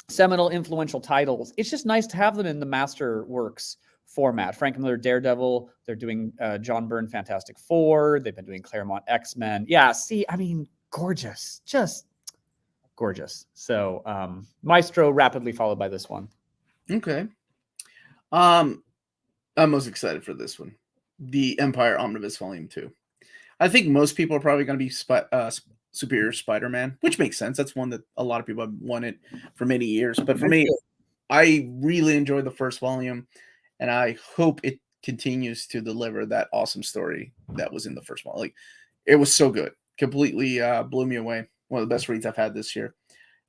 Speaker 2: seminal, influential titles, it's just nice to have them in the Masterworks format. Frank Miller Daredevil, they're doing John Byrne Fantastic Four, they've been doing Claremont X-Men. Yeah, see, I mean, gorgeous, just gorgeous. So Maestro rapidly followed by this one.
Speaker 1: Okay. I'm most excited for this one, the Empire Omnibus Volume 2. I think most people are probably going to be Superior Spider-Man, which makes sense. That's one that a lot of people have wanted for many years. But for me, I really enjoyed the first volume, and I hope it continues to deliver that awesome story that was in the first one. Like, it was so good. Completely blew me away. One of the best reads I've had this year.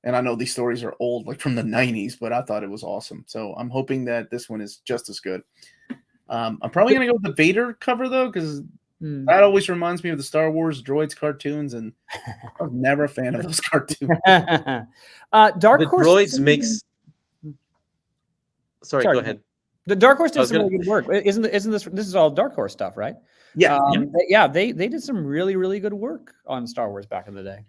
Speaker 1: And I know these stories are old, like from the 90s, but I thought it was awesome. So I'm hoping that this one is just as good. I'm probably going to go with the Vader cover, though, because that always reminds me of the Star Wars droids cartoons, and I was never a fan of those cartoons.
Speaker 2: Dark Horse
Speaker 3: droids makes... Sorry, go ahead.
Speaker 2: The Dark Horse did some really good work. Isn't this is all Dark Horse stuff, right?
Speaker 1: Yeah.
Speaker 2: They did some really, really good work on Star Wars back in the day.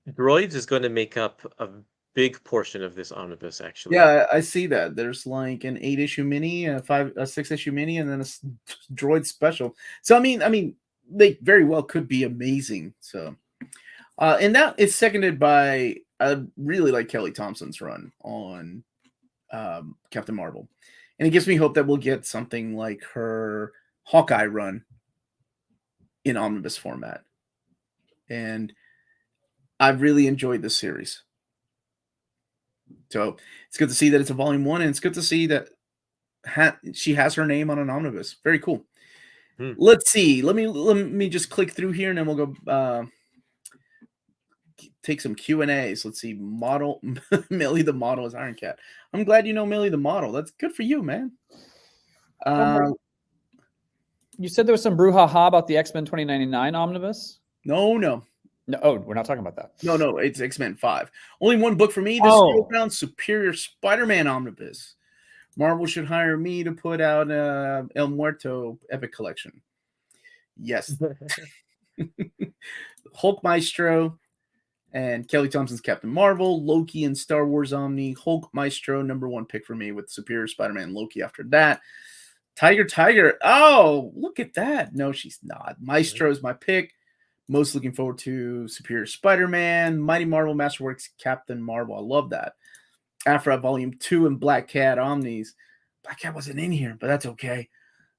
Speaker 3: Droids is going to make up a big portion of this omnibus, actually.
Speaker 1: Yeah, I see that. There's like an 8-issue mini, a 6-issue mini, and then a droid special. So I mean, they very well could be amazing. So, and that is seconded by, I really like Kelly Thompson's run on Captain Marvel, and it gives me hope that we'll get something like her Hawkeye run in omnibus format. And I've really enjoyed this series. So it's good to see that it's a volume 1, and it's good to see that she has her name on an omnibus. Very cool. Let's see. Let me just click through here, and then we'll go take some Q&As. Let's see. Model Millie the model is Iron Cat. I'm glad you know Millie the model. That's good for you, man.
Speaker 2: You said there was some brouhaha about the X-Men 2099 omnibus?
Speaker 1: No.
Speaker 2: No, oh, we're not talking about that.
Speaker 1: No, it's X-Men 5. Only one book for me. This is around Superior Spider-Man Omnibus. Marvel should hire me to put out El Muerto Epic Collection. Yes. Hulk Maestro and Kelly Thompson's Captain Marvel, Loki and Star Wars Omni, Hulk Maestro, #1 pick for me with Superior Spider-Man Loki after that. Tiger. Oh, look at that. No, she's not. Maestro is my pick. Most looking forward to Superior Spider-Man, Mighty Marvel, Masterworks, Captain Marvel. I love that. Aphra Volume 2 and Black Cat Omnis. Black Cat wasn't in here, but that's okay.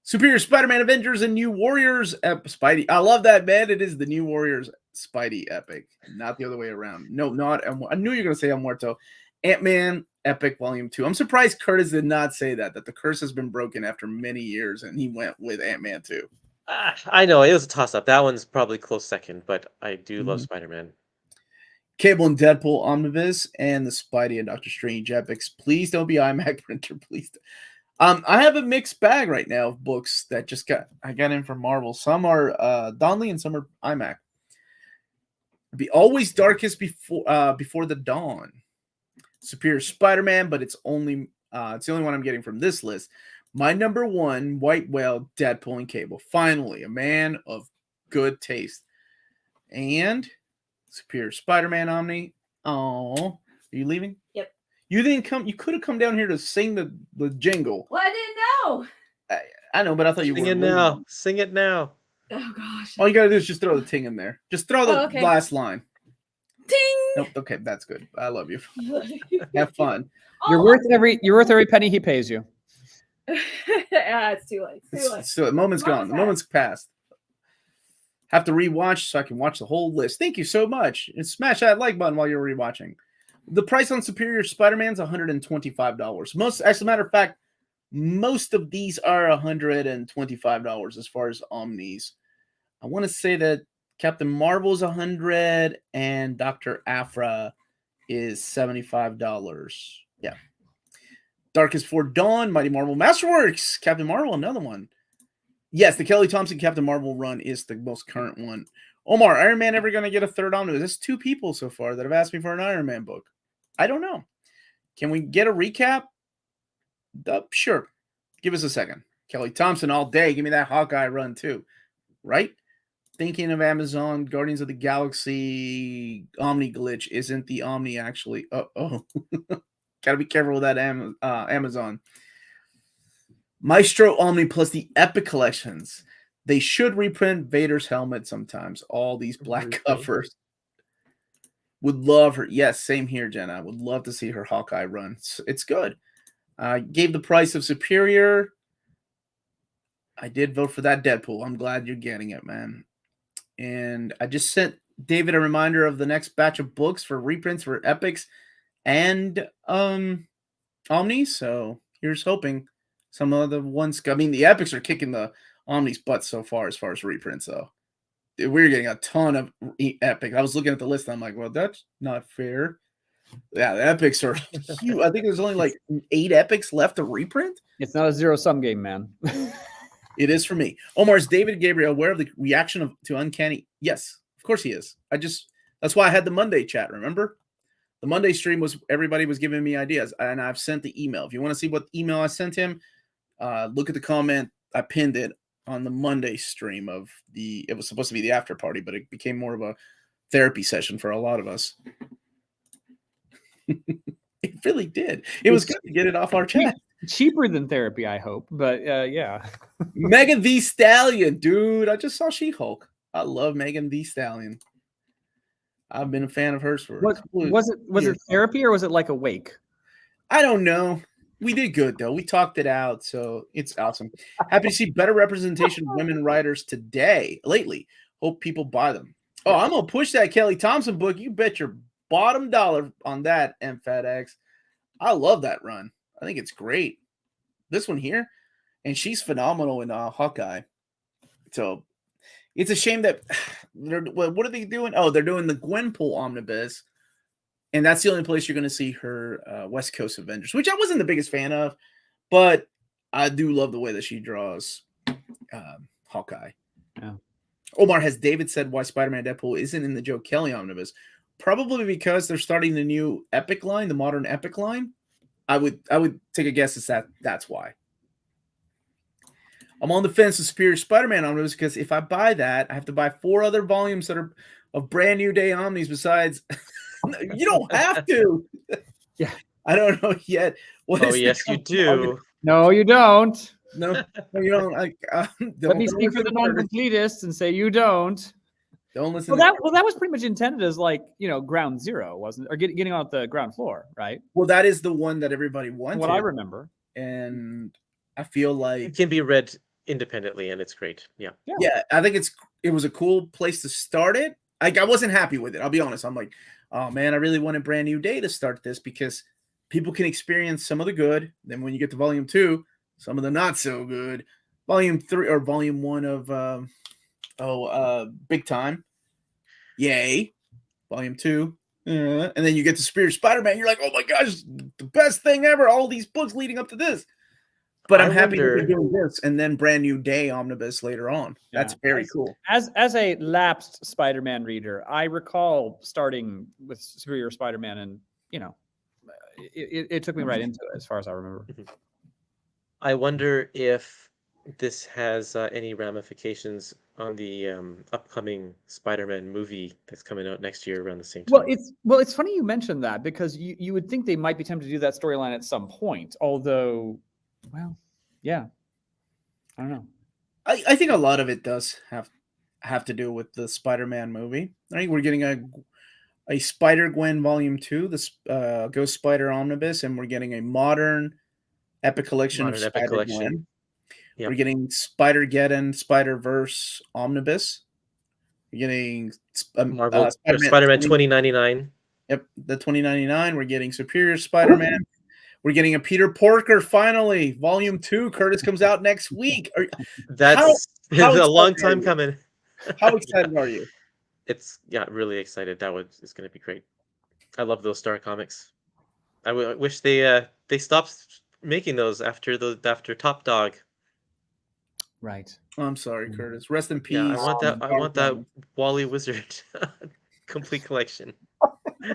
Speaker 1: Superior Spider-Man, Avengers, and New Warriors. Spidey. I love that, man. It is the New Warriors Spidey Epic, not the other way around. No, not. I knew you were going to say El Muerto. Ant-Man Epic Volume 2. I'm surprised Kurtis did not say that the curse has been broken after many years, and he went with Ant-Man 2.
Speaker 3: I know, it was a toss-up. That one's probably close second, but I do love Spider-Man.
Speaker 1: Cable and Deadpool Omnibus and the Spidey and Doctor Strange Epics. Please don't be iMac printer, please. I have a mixed bag right now of books that I got in from Marvel. Some are Donnelly and some are iMac. Be Always Darkest Before the Dawn. Superior Spider-Man, but it's the only one I'm getting from this list. My #1, White Whale, Deadpool, and Cable. Finally, a man of good taste. And Superior Spider-Man Omni. Oh, are you leaving?
Speaker 4: Yep.
Speaker 1: You didn't come. You could have come down here to sing the jingle.
Speaker 4: Well, I didn't know.
Speaker 1: I know, but I thought you were.
Speaker 3: Sing it now. Sing it now.
Speaker 4: Oh gosh.
Speaker 1: All you gotta do is just throw the ting in there. Just throw the last line.
Speaker 4: Ting.
Speaker 1: Nope. Okay, that's good. I love you. Have fun.
Speaker 2: You're worth every penny he pays you.
Speaker 4: Yeah, it's too late.
Speaker 1: So the moment's gone. The moment's passed. Have to rewatch so I can watch the whole list. Thank you so much. And smash that like button while you're rewatching. The price on Superior Spider-Man's $125. As a matter of fact, most of these are $125 as far as Omnis. I want to say that Captain Marvel's $100 and Dr. Aphra is $75. Yeah. Darkest Before Dawn, Mighty Marvel Masterworks, Captain Marvel, another one. Yes, the Kelly Thompson Captain Marvel run is the most current one. Omar, Iron Man ever going to get a third omnibus? There's 2 people so far that have asked me for an Iron Man book. I don't know. Can we get a recap? Sure. Give us a second. Kelly Thompson all day. Give me that Hawkeye run too. Right? Thinking of Amazon, Guardians of the Galaxy, Omni glitch. Isn't the Omni actually? Oh. Gotta be careful with that Amazon. Maestro Omni plus the Epic collections. They should reprint Vader's helmet sometimes. All these black covers. Would love her. Yes, same here, Jenna. Would love to see her Hawkeye run. It's good. Gave the price of Superior. I did vote for that Deadpool. I'm glad you're getting it, man. And I just sent David a reminder of the next batch of books for reprints for Epics and Omni. So here's hoping some of the ones. I mean, the Epics are kicking the Omni's butt so far as reprints, though. We're getting a ton of Epic. I was looking at the list. And I'm like, well, that's not fair. Yeah, the Epics are huge. I think there's only like 8 Epics left to reprint.
Speaker 2: It's not a zero-sum game, man.
Speaker 1: It is for me. Omar, is David Gabriel aware of the reaction to Uncanny? Yes, of course he is. That's why I had the Monday chat, remember? The Monday stream was everybody was giving me ideas, and I've sent the email. If you want to see what email I sent him, look at the comment. I pinned it on the Monday stream of it was supposed to be the after party, but it became more of a therapy session for a lot of us. It really did. It was good to get it off our chat.
Speaker 2: Cheaper than therapy, I hope. But yeah.
Speaker 1: Megan Thee Stallion, dude. I just saw She-Hulk. I love Megan Thee Stallion. I've been a fan of hers for
Speaker 2: was it therapy or was it like a wake?
Speaker 1: I don't know. We did good though. We talked it out, so it's awesome. Happy to see better representation of women writers lately. Hope people buy them. Oh, I'm gonna push that Kelly Thompson book. You bet your bottom dollar on that, MFATX. I love that run. I think it's great. This one here, and she's phenomenal in Hawkeye. So it's a shame that what are they doing? Oh, they're doing the Gwenpool Omnibus, and that's the only place you're going to see her West Coast Avengers, which I wasn't the biggest fan of, but I do love the way that she draws Hawkeye.
Speaker 2: Yeah.
Speaker 1: Omar, has David said why Spider-Man Deadpool isn't in the Joe Kelly Omnibus? Probably because they're starting the new Epic line, the modern Epic line. I would take a guess that's why. I'm on the fence with Superior Spider-Man Omnibus because if I buy that, I have to buy 4 other volumes that are of brand new day Omnis besides. You don't have to.
Speaker 2: Yeah.
Speaker 1: I don't know yet.
Speaker 3: Yes, you do.
Speaker 2: No, you don't.
Speaker 1: No, you don't.
Speaker 2: Let me speak for the non-completists and say you don't.
Speaker 1: Don't listen.
Speaker 2: That was pretty much intended as ground zero, wasn't it? Or getting on the ground floor, right?
Speaker 1: Well, that is the one that everybody wanted.
Speaker 2: What I remember.
Speaker 1: And I feel like
Speaker 3: it can be read independently and it's great. Yeah.
Speaker 1: I think it was a cool place to start it. I wasn't happy with it. I'll be honest. I'm like, oh man, I really wanted Brand New Day to start this because people can experience some of the good. Then when you get to volume 2, some of the not so good. Volume 3 or volume 1 of Big Time. Yay. Volume 2. And then you get to Superior Spider-Man. You're like, oh my gosh, the best thing ever. All these books leading up to this. But I'm happy to be doing this and then Brand New Day Omnibus later on. Yeah. That's very cool.
Speaker 2: As a lapsed Spider-Man reader, I recall starting with Superior Spider-Man and, it took me right into it as far as I remember.
Speaker 3: I wonder if this has any ramifications on the upcoming Spider-Man movie that's coming out next year around the same time.
Speaker 2: Well, it's funny you mentioned that because you would think they might be tempted to do that storyline at some point. Although, well, yeah, I don't know.
Speaker 1: I think a lot of it does have to do with the Spider-Man movie. I think we're getting a Spider-Gwen Volume 2, the Ghost Spider Omnibus, and we're getting a modern Epic Collection of Spider-Gwen. Yep. We're getting Spider-Geddon, Spider-Verse Omnibus. We're getting
Speaker 3: Marvel Spider-Man 2099.
Speaker 1: Yep, the 2099. We're getting Superior Spider-Man. We're getting a Peter Porker finally. Volume 2. Kurtis comes out next week.
Speaker 3: That's a long time coming.
Speaker 1: How excited are you?
Speaker 3: It's really excited. It's going to be great. I love those Star comics. I wish they stopped making those after Top Dog.
Speaker 2: Right.
Speaker 1: I'm sorry, Kurtis. Rest in peace.
Speaker 3: Yeah, I want that. I want that
Speaker 1: Um,
Speaker 3: Wally Wizard complete collection.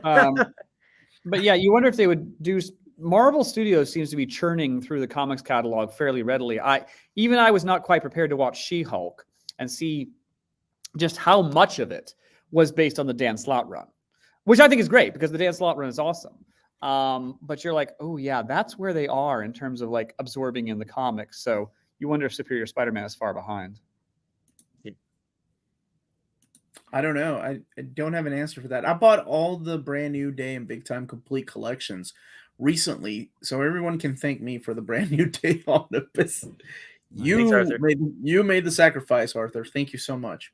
Speaker 2: But yeah, you wonder if they would do. Marvel Studios seems to be churning through the comics catalog fairly readily. I was not quite prepared to watch She-Hulk and see just how much of it was based on the Dan Slott run, which I think is great because the Dan Slott run is awesome. But you're like, oh yeah, that's where they are in terms of like absorbing in the comics. So you wonder if Superior Spider-Man is far behind.
Speaker 1: I don't know. I don't have an answer for that. I bought all the brand new Day and Big Time complete collections recently, so everyone can thank me for the brand new Day Omnibus.
Speaker 3: Thanks, Arthur.
Speaker 1: You made the sacrifice, Arthur. Thank you so much.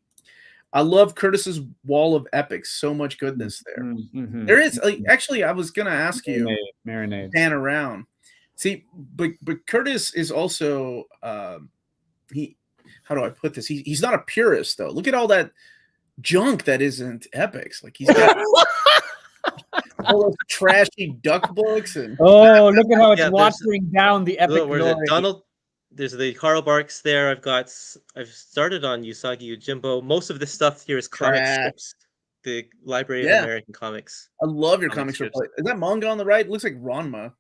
Speaker 1: I love Kurtis's wall of epics. So much goodness there.
Speaker 2: Mm-hmm.
Speaker 1: There is actually. I was gonna ask you,
Speaker 2: marinade.
Speaker 1: pan around. See, but Kurtis is also he. How do I put this? He's not a purist though. Look at all that junk that isn't epics. Like he's got all those trashy duck books and
Speaker 2: look at how it's watering down the epic glory.
Speaker 3: Donald. There's the Carl Barks there. I've started on Usagi Yojimbo. Most of this stuff here is comic strips. The Library of American Comics.
Speaker 1: I love your comic strips. Is that manga on the right? It looks like Ranma.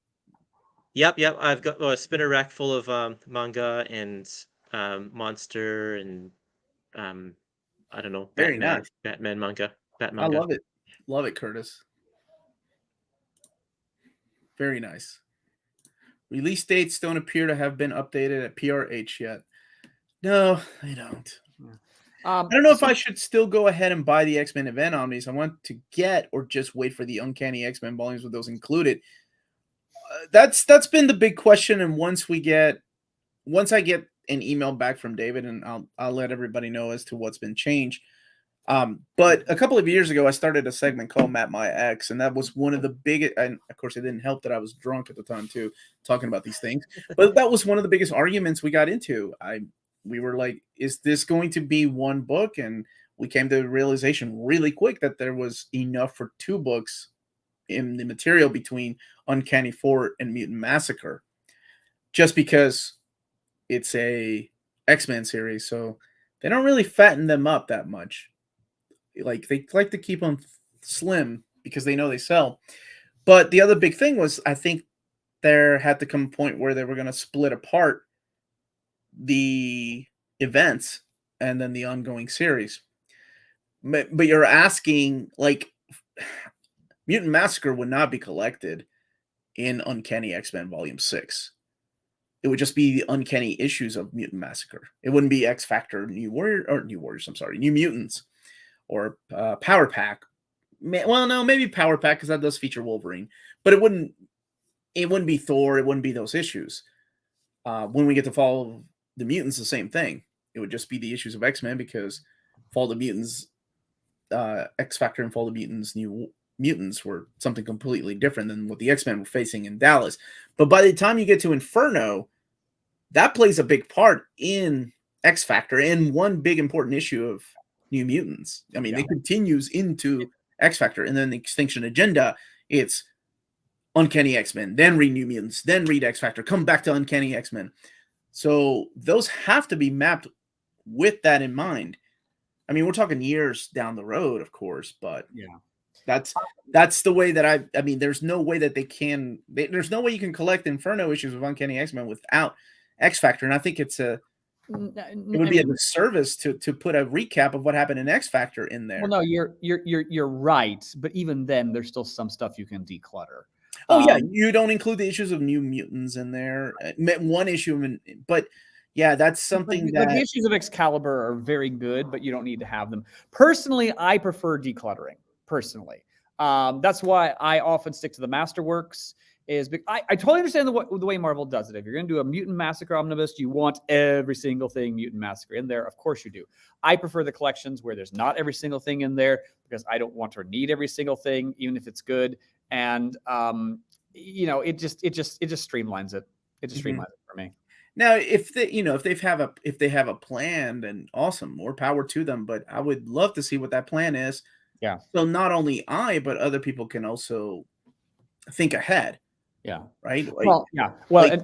Speaker 3: Yep. I've got a spinner rack full of manga and monster and I don't know.
Speaker 1: Very
Speaker 3: Batman,
Speaker 1: nice.
Speaker 3: Batman manga.
Speaker 1: I love it. Love it, Kurtis. Very nice. Release dates don't appear to have been updated at PRH yet. No, they don't. I don't know if I should still go ahead and buy the X-Men event omnis I want to get, or just wait for the Uncanny X-Men volumes with those included. That's been the big question. And once I get an email back from David, and I'll let everybody know as to what's been changed. But a couple of years ago, I started a segment called Map My X, and that was one of the biggest, and of course it didn't help that I was drunk at the time too, talking about these things, but that was one of the biggest arguments we got into. We were like, is this going to be one book? And we came to the realization really quick that there was enough for 2 books in the material between Uncanny 4 and Mutant Massacre, just because it's a X-Men series, so they don't really fatten them up that much. Like they like to keep them slim because they know they sell. But the other big thing was, I think there had to come a point where they were going to split apart the events and then the ongoing series. But you're asking, like, Mutant Massacre would not be collected in Uncanny X-Men Volume 6. It would just be the Uncanny issues of Mutant Massacre. It wouldn't be X Factor, New Mutants, or Power Pack. Well, no, maybe Power Pack, because that does feature Wolverine. But it wouldn't be Thor. It wouldn't be those issues. When we get to Fall of the Mutants, the same thing. It would just be the issues of X-Men, because Fall of the Mutants, X Factor and Fall of the Mutants, New Mutants were something completely different than what the X-Men were facing in Dallas. But by the time you get to Inferno, that plays a big part in X Factor and one big important issue of New Mutants. I mean, it continues into X Factor, and then the Extinction Agenda, it's Uncanny X-Men, then read New Mutants, then read X Factor, come back to Uncanny X-Men. So those have to be mapped with that in mind. I mean, we're talking years down the road, of course, but that's the way that I mean, there's no way that there's no way you can collect Inferno issues of Uncanny X-Men without X Factor. And I think it would be a disservice to put a recap of what happened in X Factor in there.
Speaker 2: Well, no, you're right, but even then, there's still some stuff you can declutter.
Speaker 1: Oh yeah, you don't include the issues of New Mutants in there. One issue, but yeah, that's something that
Speaker 2: the issues of Excalibur are very good, but you don't need to have them. Personally, I prefer decluttering. Personally, that's why I often stick to the Masterworks. I totally understand the way Marvel does it. If you're going to do a Mutant Massacre omnibus, you want every single thing Mutant Massacre in there. Of course you do. I prefer the collections where there's not every single thing in there, because I don't want to need every single thing, even if it's good. And it just streamlines it. It just streamlines it for me.
Speaker 1: Now, if they have a plan, then awesome, more power to them. But I would love to see what that plan is.
Speaker 2: Yeah. So
Speaker 1: not only but other people can also think ahead.
Speaker 2: Yeah.
Speaker 1: right? Like,
Speaker 2: Well, yeah. Well,
Speaker 1: like-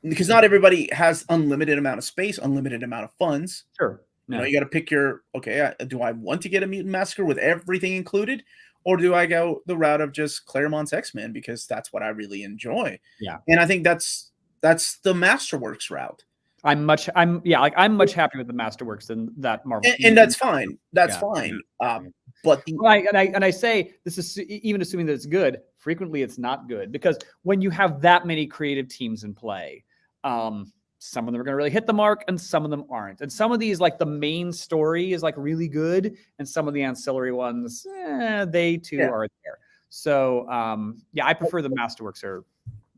Speaker 1: because not everybody has unlimited amount of space, unlimited amount of funds.
Speaker 2: sure.
Speaker 1: You
Speaker 2: No.
Speaker 1: know, you got to pick your, okay, do I want to get a Mutant Massacre with everything included? Or do I go the route of just Claremont's X-Men because that's what I really enjoy?
Speaker 2: Yeah.
Speaker 1: And I think that's the Masterworks route.
Speaker 2: I'm much happier with the Masterworks than that Marvel.
Speaker 1: And that's fine. That's
Speaker 2: Yeah.
Speaker 1: fine. But the,
Speaker 2: Well, I say this is even assuming that it's good. Frequently, it's not good because when you have that many creative teams in play, some of them are going to really hit the mark, and some of them aren't. And some of these, like the main story, is like really good, and some of the ancillary ones, they too are there. So, I prefer the Masterworks.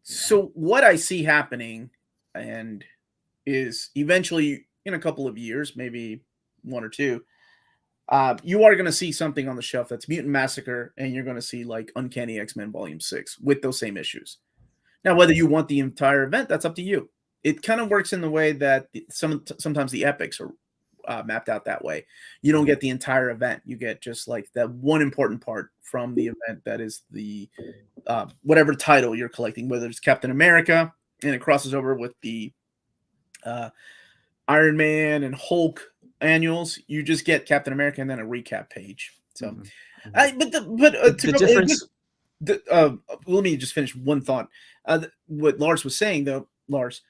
Speaker 1: So what I see happening, and is eventually in a couple of years, maybe 1 or 2. You are going to see something on the shelf that's Mutant Massacre, and you're going to see like Uncanny X-Men Volume 6 with those same issues. Now, whether you want the entire event, that's up to you. It kind of works in the way that sometimes the epics are mapped out that way. You don't get the entire event. You get just like that one important part from the event that is the whatever title you're collecting, whether it's Captain America and it crosses over with the Iron Man and Hulk annuals. You just get Captain America and then a recap page. So,
Speaker 3: The difference.
Speaker 1: Let me just finish one thought. What Lars was saying, though, Lars,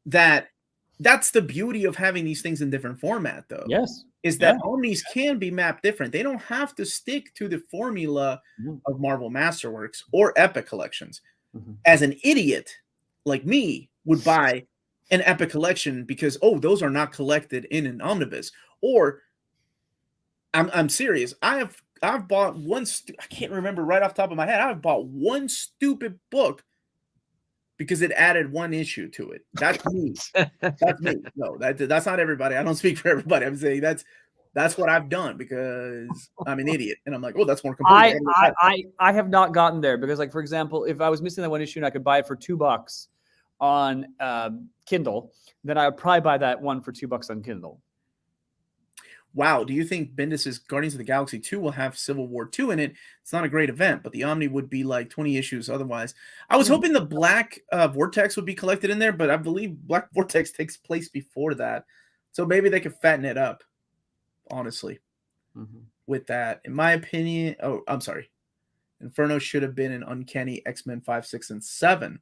Speaker 1: that's the beauty of having these things in different format, though.
Speaker 2: Yes,
Speaker 1: is that Omnis can be mapped different. They don't have to stick to the formula of Marvel Masterworks or Epic collections. As an idiot like me would buy an Epic collection because those are not collected in an omnibus. Or I'm serious. I've bought one. I can't remember right off the top of my head. I've bought one stupid book because it added one issue to it. That's me. That's me. No, that's not everybody. I don't speak for everybody. I'm saying that's what I've done because I'm an idiot, and I'm like, that's more complete.
Speaker 2: I have not gotten there because, like, for example, if I was missing that one issue and I could buy it for $2 on Kindle, then I would probably buy that one for $2 on Kindle.
Speaker 1: Wow, do you think Bendis's Guardians of the Galaxy 2 will have Civil War 2 in it? It's not a great event, but the Omni would be like 20 issues otherwise. I was hoping the Black Vortex would be collected in there, but I believe Black Vortex takes place before that. So maybe they could fatten it up, honestly, with that. In my opinion, I'm sorry. Inferno should have been an Uncanny X-Men 5, 6, and 7.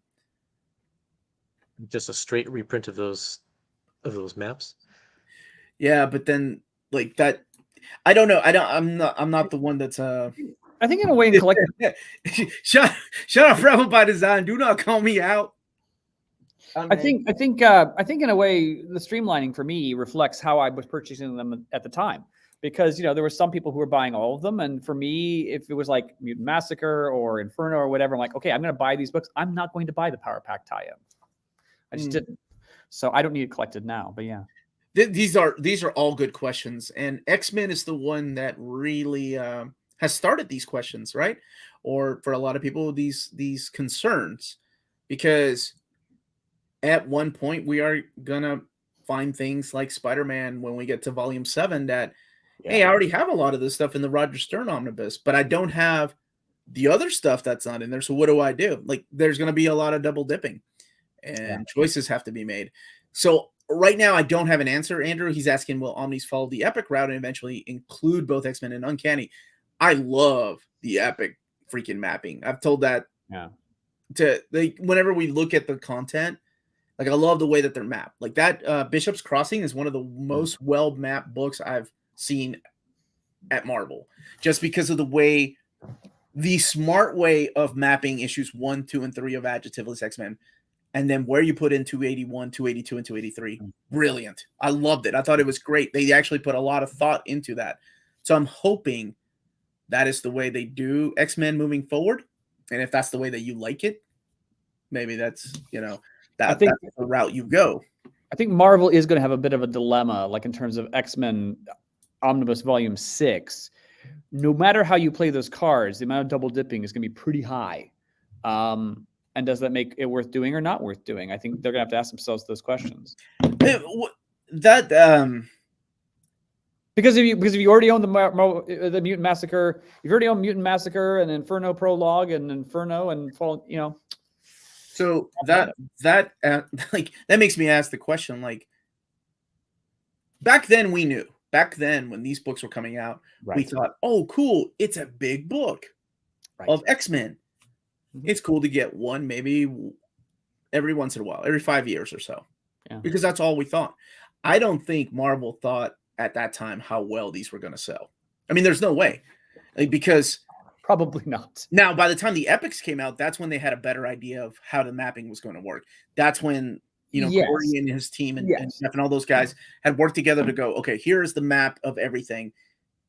Speaker 3: Just a straight reprint of those maps.
Speaker 1: Yeah, but then like that, I don't know. I'm not the one that's
Speaker 2: I think in a way in collecting.
Speaker 1: shut up, Rebel by Design. Do not call me out.
Speaker 2: I think in a way the streamlining for me reflects how I was purchasing them at the time, because there were some people who were buying all of them, and for me, if it was like Mutant Massacre or Inferno or whatever, I'm like, okay, I'm going to buy these books. I'm not going to buy the Power Pack tie-in. I just didn't. So I don't need it collected now. But yeah.
Speaker 1: These are all good questions, and X-Men is the one that really has started these questions, right? Or for a lot of people, these concerns, because at one point we are gonna find things like Spider-Man when we get to Volume 7 that, hey, I already have a lot of this stuff in the Roger Stern omnibus, but I don't have the other stuff that's not in there. So what do I do? Like, there's gonna be a lot of double dipping, and choices have to be made. So right now, I don't have an answer, Andrew. He's asking, will Omnis follow the Epic route and eventually include both X-Men and Uncanny? I love the Epic freaking mapping. I've told that whenever we look at the content, like, I love the way that they're mapped. Like that Bishop's Crossing is one of the most well-mapped books I've seen at Marvel, just because of the smart way of mapping issues 1, 2, and 3 of Adjectiveless X-Men. And then where you put in 281, 282, and 283. Brilliant. I loved it. I thought it was great. They actually put a lot of thought into that. So I'm hoping that is the way they do X-Men moving forward. And if that's the way that you like it, maybe that's, that's the route you go.
Speaker 2: I think Marvel is going to have a bit of a dilemma, like in terms of X-Men Omnibus Volume 6. No matter how you play those cards, the amount of double dipping is going to be pretty high. And does that make it worth doing or not worth doing? I think they're going to have to ask themselves those questions.
Speaker 1: Because
Speaker 2: if you already own the Mutant Massacre, you've already owned Mutant Massacre and Inferno Prologue and Inferno and Fall,
Speaker 1: So that like that makes me ask the question, like, back then we knew. Back then when these books were coming out, we thought, oh, cool, it's a big book of X-Men. It's cool to get one maybe every once in a while, every 5 years or so. Yeah. Because that's all we thought. I don't think Marvel thought at that time how well these were going to sell. I mean, there's no way. Like, because
Speaker 2: probably not.
Speaker 1: Now, by the time the epics came out, that's when they had a better idea of how the mapping was going to work. That's when, you know, Corey and his team and Jeff and all those guys had worked together to go, okay, here's the map of everything.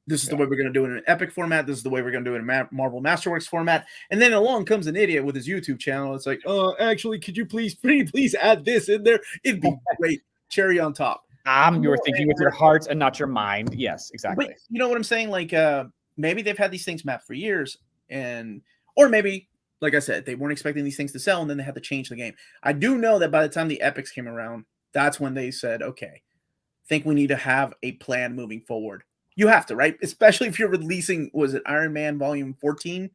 Speaker 1: This is the way we're going to do it in an epic format. This is the way we're going to do it in Marvel Masterworks format. And then along comes an idiot with his YouTube channel. It's like, oh, actually, could you please add this in there? It'd be great. Cherry on top.
Speaker 2: You were thinking with your heart and not your mind. Yes, exactly.
Speaker 1: But you know what I'm saying? Like, maybe they've had these things mapped for years, or maybe, like I said, they weren't expecting these things to sell, and then they had to change the game. I do know that by the time the epics came around, that's when they said, okay, I think we need to have a plan moving forward. You have to, right? Especially if you're releasing, was it Iron Man Volume 14?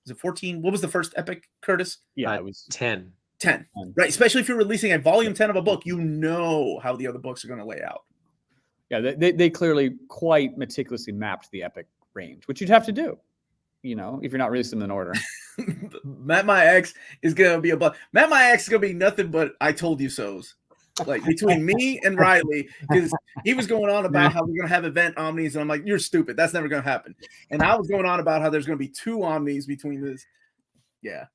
Speaker 1: Was it 14? What was the first epic, Kurtis?
Speaker 2: Yeah, it was
Speaker 3: 10.
Speaker 1: 10, right? Especially if you're releasing a volume 10 of a book, you know how the other books are going to lay out.
Speaker 2: Yeah, they clearly quite meticulously mapped the epic range, which you'd have to do, you know, if you're not releasing them in order.
Speaker 1: Matt My Ex is going to be Matt My Ex is going to be nothing but I told you so's. Like between me and Riley, because he was going on about how we're going to have event omnis, and I'm like, you're stupid. That's never going to happen. And I was going on about how there's going to be 2 omnis between this. Yeah.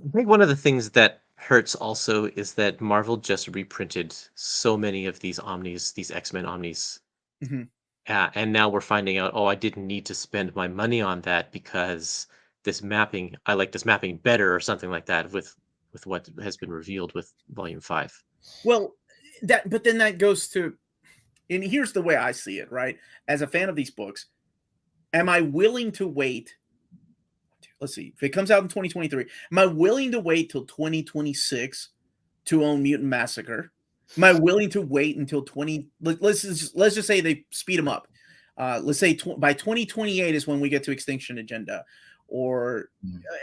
Speaker 3: I think one of the things that hurts also is that Marvel just reprinted so many of these omnis, these X-Men omnis.
Speaker 1: Mm-hmm.
Speaker 3: And now we're finding out, oh, I didn't need to spend my money on that because this mapping, I like this mapping better or something like that with what has been revealed with Volume 5.
Speaker 1: Well, but then that goes to, and here's the way I see it, right? As a fan of these books, am I willing to wait? Let's see. If it comes out in 2023, am I willing to wait till 2026 to own Mutant Massacre? Am I willing to wait until let's just say they speed them up. Let's say by 2028 is when we get to Extinction Agenda or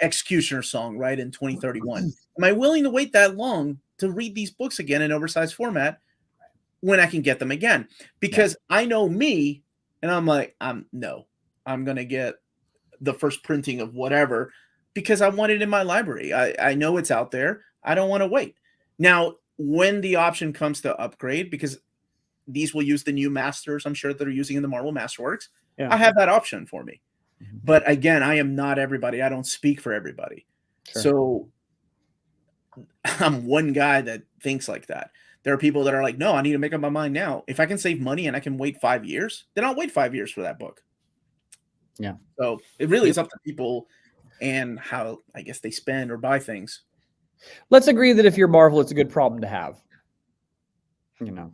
Speaker 1: Executioner Song, right, in 2031. Am I willing to wait that long to read these books again in oversized format when I can get them again? Because I know me, and I'm like, no, I'm going to get the first printing of whatever because I want it in my library. I know it's out there. I don't want to wait. Now, when the option comes to upgrade, because these will use the new masters, I'm sure they're using in the Marvel Masterworks, I have that option for me. Mm-hmm. But again, I am not everybody. I don't speak for everybody. Sure. So I'm one guy that thinks like that. There are people that are like, no, I need to make up my mind now. If I can save money and I can wait 5 years, then I'll wait 5 years for that book.
Speaker 2: Yeah.
Speaker 1: So it really is up to people and how, I guess, they spend or buy things.
Speaker 2: Let's agree that if you're Marvel, it's a good problem to have. You know,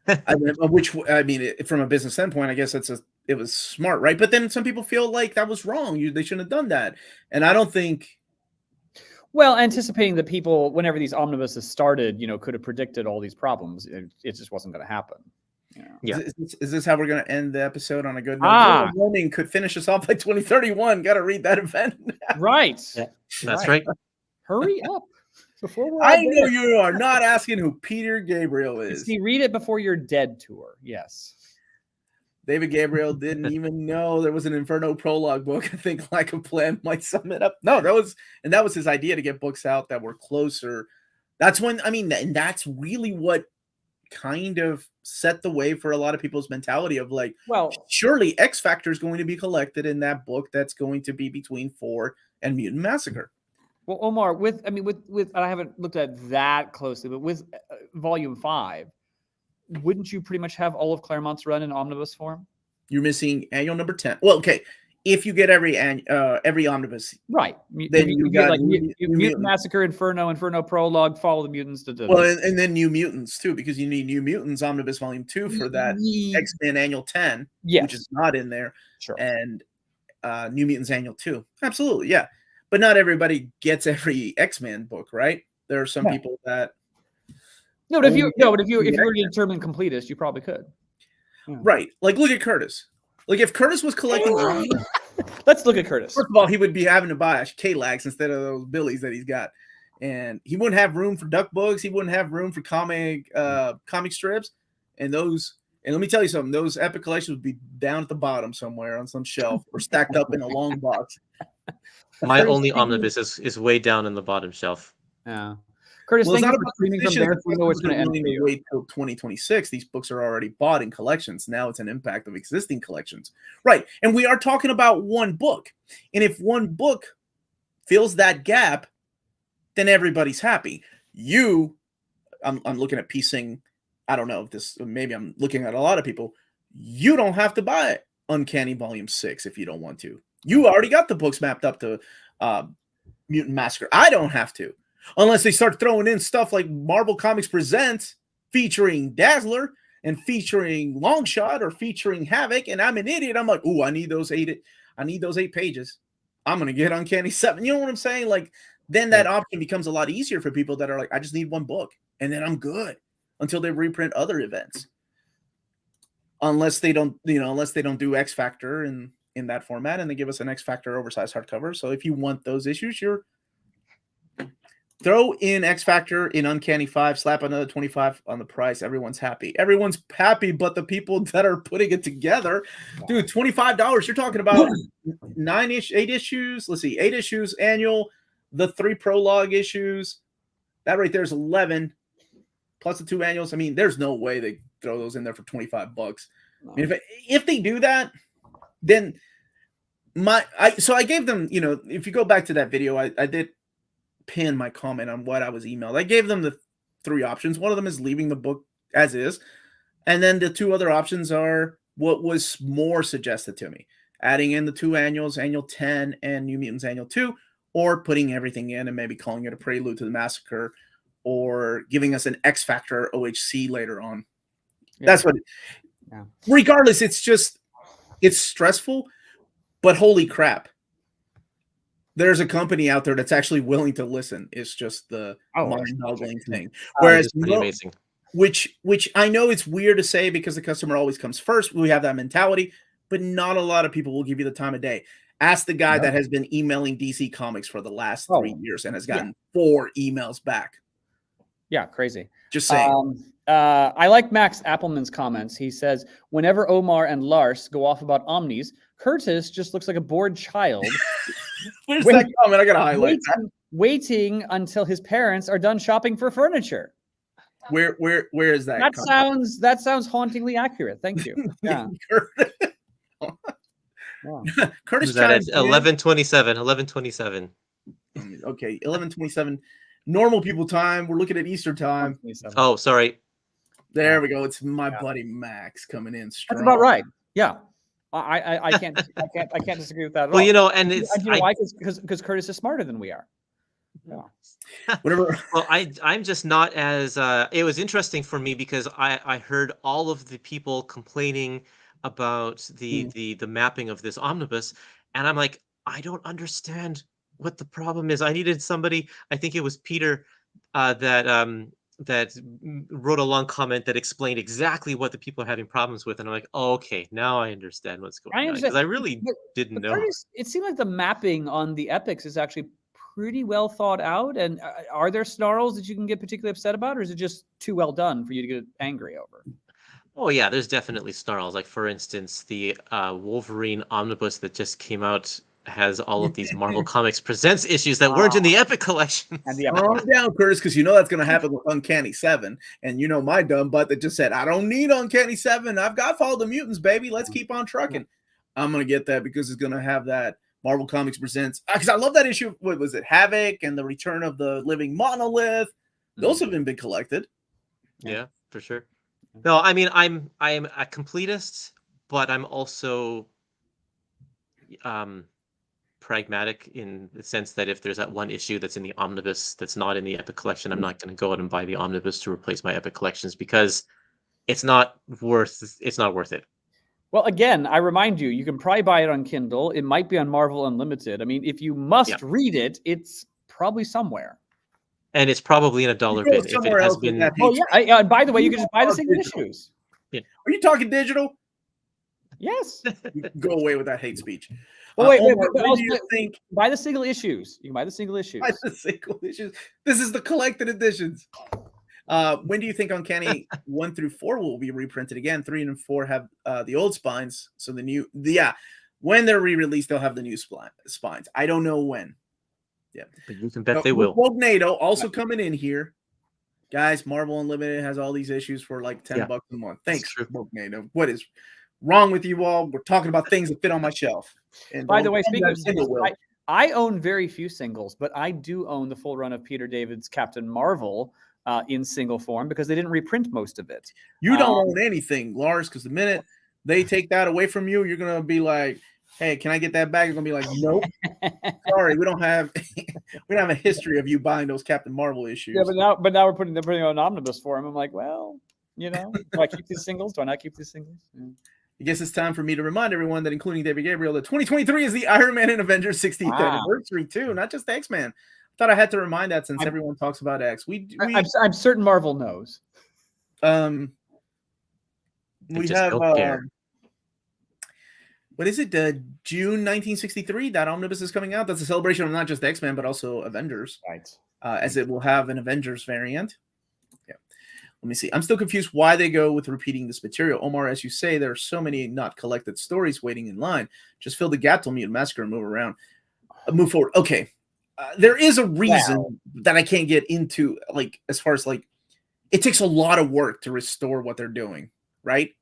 Speaker 1: I mean, from a business standpoint, I guess it was smart, right? But then some people feel like that was wrong. They shouldn't have done that, and I don't think.
Speaker 2: Well, anticipating that people, whenever these omnibuses started, you know, could have predicted all these problems, it just wasn't going to happen.
Speaker 3: Yeah.
Speaker 1: Is this how we're going to end the episode on a good note? Warning could finish us off by 2031. Got to read that event.
Speaker 2: Right.
Speaker 3: Yeah, that's right.
Speaker 2: Hurry up.
Speaker 1: I know you are not asking who Peter Gabriel is.
Speaker 2: See, read it before your dead tour. Yes.
Speaker 1: David Gabriel didn't even know there was an Inferno prologue book. I think Like a Plan might sum it up. No, that was his idea to get books out that were closer. That's when, I mean, and that's really what kind of set the way for a lot of people's mentality of like, well, surely X Factor is going to be collected in that book that's going to be between 4 and Mutant Massacre.
Speaker 2: Well, Omar, with I haven't looked at that closely, but with Volume 5, wouldn't you pretty much have all of Claremont's run in omnibus form?
Speaker 1: You're missing annual number 10. Well, okay, if you get every omnibus,
Speaker 2: right?
Speaker 1: Then you got
Speaker 2: like Mutant Massacre, Inferno prologue, follow the mutants to do.
Speaker 1: Well, and then New Mutants too, because you need New Mutants omnibus volume 2 for that X-Men annual 10, which is not in there,
Speaker 2: sure.
Speaker 1: And New Mutants annual 2, absolutely, yeah. But not everybody gets every X-Men book, right? There are some people that.
Speaker 2: No, but if you were to determine completist, you probably could.
Speaker 1: Yeah. Right. Like, look at Kurtis. Like, if Kurtis was collecting.
Speaker 2: Let's look at Kurtis.
Speaker 1: First of all, he would be having to buy K-Lags instead of those Billies that he's got. and he wouldn't have room for duck books. He wouldn't have room for comic strips, and those. And let me tell you something: those epic collections would be down at the bottom somewhere on some shelf or stacked up in a long box.
Speaker 3: My only omnibus is way down in the bottom shelf.
Speaker 2: Yeah. Kurtis,
Speaker 1: Well,
Speaker 2: thank
Speaker 1: it's not
Speaker 2: you for
Speaker 1: about
Speaker 2: streaming from
Speaker 1: position,
Speaker 2: there. We know it's going to end for
Speaker 1: to
Speaker 2: you.
Speaker 1: wait till 2026. These books are already bought in collections. Now it's an impact of existing collections. Right. And we are talking about one book. And if one book fills that gap, then everybody's happy. I'm looking at piecing, I don't know if this, maybe I'm looking at a lot of people. You don't have to buy Uncanny Volume 6 if you don't want to. You already got the books mapped up to Mutant Massacre. I don't have to. Unless they start throwing in stuff like Marvel Comics Presents featuring Dazzler and featuring Longshot or featuring Havoc, and I'm an idiot. I'm like, ooh, I need those 8 pages. I'm gonna get Uncanny 7. You know what I'm saying? Like, then that option becomes a lot easier for people that are like, I just need one book, and then I'm good until they reprint other events. Unless they don't do X Factor in that format, and they give us an X Factor oversized hardcover. So if you want those issues, throw in X Factor in Uncanny 5, slap another 25 on the price. Everyone's happy. Everyone's happy, but the people that are putting it together, dude, $25. You're talking about 8 issues. Let's see, 8 issues annual, the 3 prologue issues. That right there is 11 plus the 2 annuals. I mean, there's no way they throw those in there for $25. I mean, if they do that, then I gave them, if you go back to that video, I did pin my comment on what I was emailed. I gave them the 3 options. One of them is leaving the book as is. And then the 2 other options are what was more suggested to me. Adding in the 2 annuals, Annual 10 and New Mutants Annual 2, or putting everything in and maybe calling it a prelude to the massacre, or giving us an X Factor OHC later on. Yeah. That's what, regardless, it's stressful, but holy crap. There's a company out there that's actually willing to listen. It's just the mind-boggling thing. Whereas,
Speaker 3: amazing.
Speaker 1: Which I know it's weird to say because the customer always comes first. We have that mentality, but not a lot of people will give you the time of day. Ask the guy that has been emailing DC Comics for the last 3 years and has gotten 4 emails back.
Speaker 2: Yeah, crazy.
Speaker 1: Just saying.
Speaker 2: I like Max Appleman's comments. He says, whenever Omar and Lars go off about Omnis, Kurtis just looks like a bored child.
Speaker 1: Where's that comment? I gotta highlight
Speaker 2: waiting until his parents are done shopping for furniture.
Speaker 1: Where is that?
Speaker 2: That sounds hauntingly accurate. Thank you. Yeah.
Speaker 3: Kurtis that at 11:27.
Speaker 1: Okay, 11:27. Normal people time. We're looking at Eastern time.
Speaker 3: Oh, sorry.
Speaker 1: There we go. It's my buddy Max coming in strong.
Speaker 2: That's about right. Yeah. I can't disagree with that at all.
Speaker 3: Well, and it's
Speaker 2: why? Because Kurtis is smarter than we are.
Speaker 1: Yeah. Whatever.
Speaker 3: Well, I'm just not as it was interesting for me because I heard all of the people complaining about the mapping of this omnibus, and I'm like, I don't understand what the problem is. I needed somebody, I think it was Peter, that wrote a long comment that explained exactly what the people are having problems with, and I'm like, oh, okay, now I understand what's going on, because I really didn't know.
Speaker 2: It seemed like the mapping on the epics is actually pretty well thought out, and are there snarls that you can get particularly upset about, or is it just too well done for you to get angry over?
Speaker 3: Oh yeah, there's definitely snarls. Like, for instance, the Wolverine omnibus that just came out has all of these Marvel Comics Presents issues that weren't in the Epic collection.
Speaker 1: Calm down, Kurtis, because you know that's going to happen with Uncanny 7. And you know my dumb butt that just said, I don't need Uncanny 7. I've got Fall of the Mutants, baby. Let's keep on trucking. I'm going to get that because it's going to have that Marvel Comics Presents. Because I love that issue. What was it? Havoc and the Return of the Living Monolith. Those have been collected.
Speaker 3: Yeah, for sure. No, I mean, I'm a completist, but I'm also pragmatic in the sense that if there's that one issue that's in the omnibus that's not in the Epic collection, I'm not going to go out and buy the omnibus to replace my Epic collections because it's not worth it.
Speaker 2: Well, again, I remind you, you can probably buy it on Kindle. It might be on Marvel Unlimited. I mean, if you must read it, it's probably somewhere.
Speaker 3: And it's probably in a dollar bin if it has been.
Speaker 2: Oh yeah. And by the way, you can just buy the single issues.
Speaker 3: Yeah.
Speaker 1: Are you talking digital?
Speaker 2: Yes.
Speaker 1: Go away with that hate speech.
Speaker 2: Well, wait,
Speaker 1: Omar,
Speaker 2: but
Speaker 1: when do you think
Speaker 2: buy the single issues. You can buy the single issues.
Speaker 1: by the single issues? This is the collected editions. When do you think Uncanny 1 through 4 will be reprinted again? 3 and 4 have the old spines, so when they're re-released, they'll have the new spines. I don't know when. Yeah,
Speaker 3: but you can bet they will.
Speaker 1: Wognado also coming in here, guys. Marvel Unlimited has all these issues for like $10 a month. Thanks, Wognado. What is wrong with you all? We're talking about things that fit on my shelf. And
Speaker 2: by the way, speaking of singles, I own very few singles, but I do own the full run of Peter David's Captain Marvel in single form because they didn't reprint most of it.
Speaker 1: You don't own anything, Lars, because the minute they take that away from you, you're gonna be like, "Hey, can I get that back?" You're gonna be like, "Nope, sorry, we don't have a history of you buying those Captain Marvel issues."
Speaker 2: Yeah, but now they're putting out an omnibus for him. I'm like, well, do I keep these singles? Do I not keep these singles? Yeah.
Speaker 1: I guess it's time for me to remind everyone that, including David Gabriel, that 2023 is the Iron Man and Avengers 60th anniversary too, not just X-Men. I thought I had to remind that since everyone talks about X.
Speaker 2: I'm certain Marvel knows.
Speaker 1: We have what is it? June 1963. That omnibus is coming out. That's a celebration of not just X-Men but also Avengers.
Speaker 2: Right.
Speaker 1: As it will have an Avengers variant. Yeah. Let me see. I'm still confused why they go with repeating this material. Omar, as you say, there are so many not collected stories waiting in line. Just fill the gap till Mutant Massacre and move forward. Okay. There is a reason that I can't get into, like, as far as like, it takes a lot of work to restore what they're doing, right?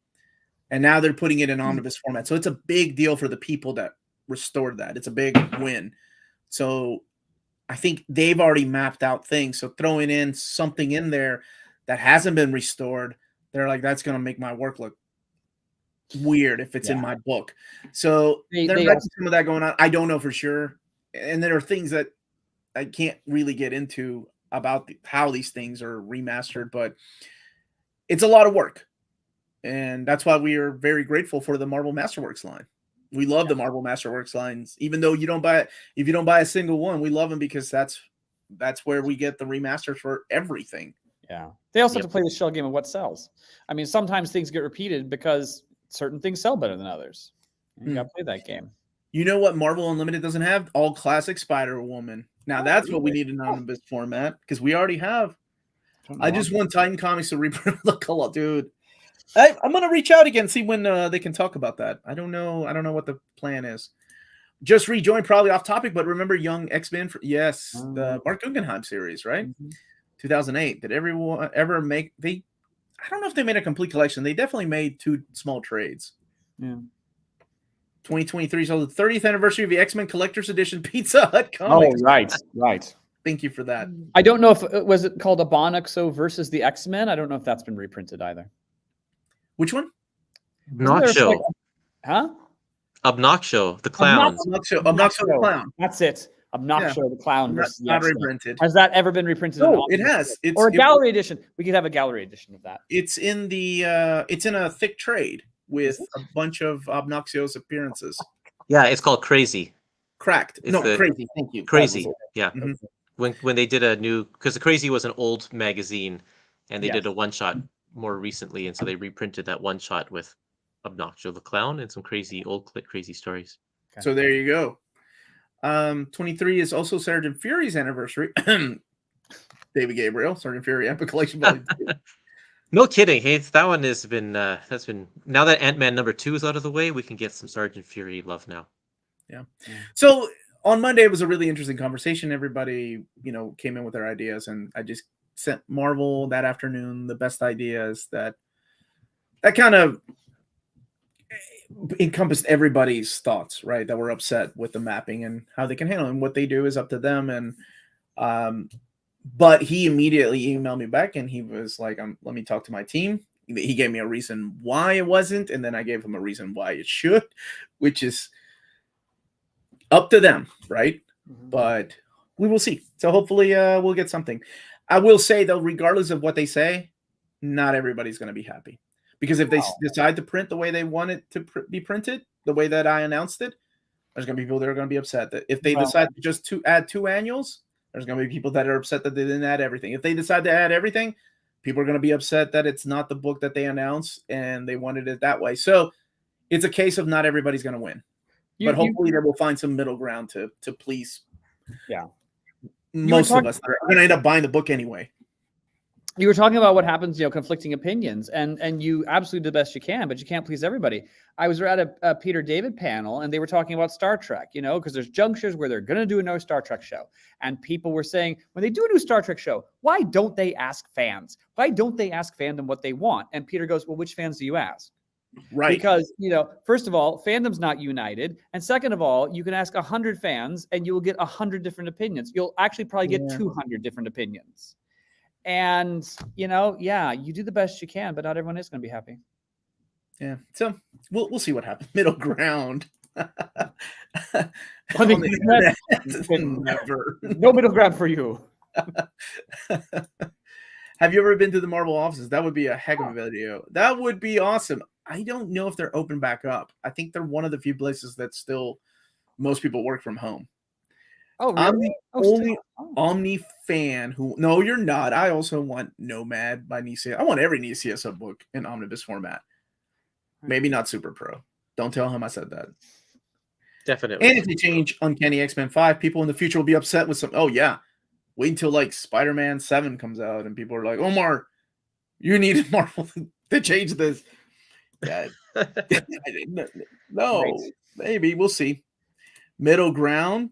Speaker 1: And now they're putting it in omnibus format. So it's a big deal for the people that restored that. It's a big win. So I think they've already mapped out things. So throwing in something in there that hasn't been restored, they're like, that's going to make my work look weird if it's in my book. So there's some of that going on. I don't know for sure. And there are things that I can't really get into about how these things are remastered, but it's a lot of work. And that's why we are very grateful for the Marvel Masterworks line. We love the Marvel Masterworks lines, even though if you don't buy a single one, we love them because that's where we get the remasters for everything.
Speaker 2: Yeah. They also have to play the shell game of what sells. I mean, sometimes things get repeated because certain things sell better than others. You got to play that game.
Speaker 1: You know what Marvel Unlimited doesn't have? All classic Spider-Woman. Now that's what we need in omnibus format because we already have. I just want Titan Comics to reprint the color, dude. I'm gonna reach out again, see when they can talk about that. I don't know what the plan is. Just rejoin, probably off topic, but remember Young X-Men? The Mark Guggenheim series, right? 2008. Did everyone ever make? I don't know if they made a complete collection. They definitely made 2 small trades.
Speaker 2: Yeah.
Speaker 1: 2023 is the 30th anniversary of the X-Men Collector's Edition Pizza Hut comics.
Speaker 2: Oh, right.
Speaker 1: Thank you for that.
Speaker 2: I don't know if was it called Abonoxo versus the X-Men. I don't know if that's been reprinted either.
Speaker 1: Which one?
Speaker 3: Obnoxo.
Speaker 2: Huh?
Speaker 3: Obnoxo, the clown.
Speaker 1: Obnoxo the clown.
Speaker 2: That's it. Obnoxo the clown.
Speaker 1: Not reprinted.
Speaker 2: Has that ever been reprinted?
Speaker 1: No, it has.
Speaker 2: Or a gallery edition. We could have a gallery edition of that.
Speaker 1: It's in it's in a thick trade with a bunch of Obnoxio's appearances.
Speaker 3: Yeah, it's called Crazy.
Speaker 1: Cracked. Crazy. Thank you.
Speaker 3: Crazy. Yeah. Mm-hmm. When they did a new, because the Crazy was an old magazine, and they did a one-shot more recently, and so they reprinted that one-shot with Obnoxio the clown and some old crazy stories.
Speaker 1: Okay. So there you go. 23 is also Sergeant Fury's anniversary. David Gabriel, Sergeant Fury Epic Collection Volume 2.
Speaker 3: No kidding. Hey, that one has been that's been, now that Ant-Man #2 is out of the way, we can get some Sergeant Fury love now.
Speaker 1: Yeah. So on Monday it was a really interesting conversation. Everybody, came in with their ideas, and I just sent Marvel that afternoon the best ideas that kind of encompassed everybody's thoughts, right? That were upset with the mapping and how they can handle it. And what they do is up to them. And but he immediately emailed me back and he was like, let me talk to my team. He gave me a reason why it wasn't, and then I gave him a reason why it should, which is up to them, right? Mm-hmm. But we will see. So hopefully we'll get something. I will say, though, regardless of what they say, not everybody's going to be happy. Because if they decide to print the way they want it to be printed, the way that I announced it, there's going to be people that are going to be upset. That if they decide just to add 2 annuals, there's going to be people that are upset that they didn't add everything. If they decide to add everything, people are going to be upset that it's not the book that they announced and they wanted it that way. So it's a case of not everybody's going to win, but hopefully they will find some middle ground to please.
Speaker 2: Yeah.
Speaker 1: Most of us are going to end up buying the book anyway.
Speaker 2: You were talking about what happens, conflicting opinions, and you absolutely do the best you can, but you can't please everybody. I was at a Peter David panel, and they were talking about Star Trek, because there's junctures where they're going to do another Star Trek show. And people were saying, when they do a new Star Trek show, why don't they ask fans? Why don't they ask fandom what they want? And Peter goes, well, which fans do you ask?
Speaker 1: Right.
Speaker 2: Because, first of all, fandom's not united. And second of all, you can ask 100 fans and you will get 100 different opinions. You'll actually probably get 200 different opinions. And, you do the best you can, but not everyone is going to be happy.
Speaker 1: Yeah. So we'll see what happens. Middle ground.
Speaker 2: Never. No middle ground for you.
Speaker 1: Have you ever been to the Marvel offices? That would be a heck of a video. That would be awesome. I don't know if they're open back up. I think they're one of the few places that still most people work from home.
Speaker 2: Oh, really?
Speaker 1: I'm the only Omni fan who. No, you're not. I also want Nomad by Nisia. I want every Nisia subbook in omnibus format. Maybe not Super Pro. Don't tell him I said that.
Speaker 3: Definitely.
Speaker 1: And if they change Uncanny X-Men 5, people in the future will be upset with some. Oh yeah, wait until like Spider-Man 7 comes out and people are like, Omar, you need Marvel to change this. Yeah. No, right. Maybe we'll see. Middle ground.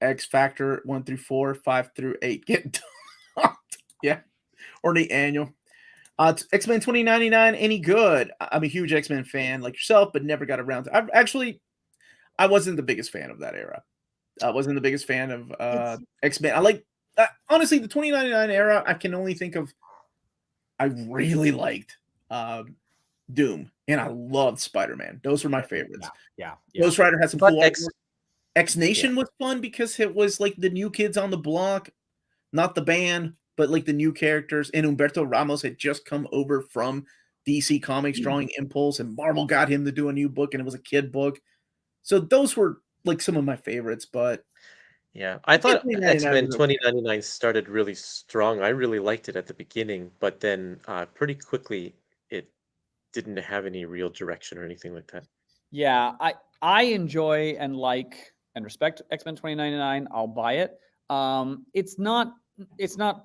Speaker 1: X Factor 1 through 4, 5 through 8. Get dumped. Yeah. Or the annual. X-Men 2099, any good? I'm a huge X-Men fan like yourself, but never got around to. I wasn't the biggest fan of that era. I wasn't the biggest fan of X-Men. I like, honestly, the 2099 era, I can only think of, I really liked Doom, and I loved Spider-Man. Those were my favorites.
Speaker 2: Yeah.
Speaker 1: Ghost Rider had some cool X-Nation was fun because it was like the new kids on the block, not the band, but like the new characters. And Humberto Ramos had just come over from DC Comics drawing Impulse, and Marvel got him to do a new book, and it was a kid book. So those were like some of my favorites, but
Speaker 3: yeah, I thought X-Men 2099 started really strong. I really liked it at the beginning, but then pretty quickly it didn't have any real direction or anything like that.
Speaker 2: Yeah, I enjoy and like and respect X-Men 2099. I'll buy it. It's not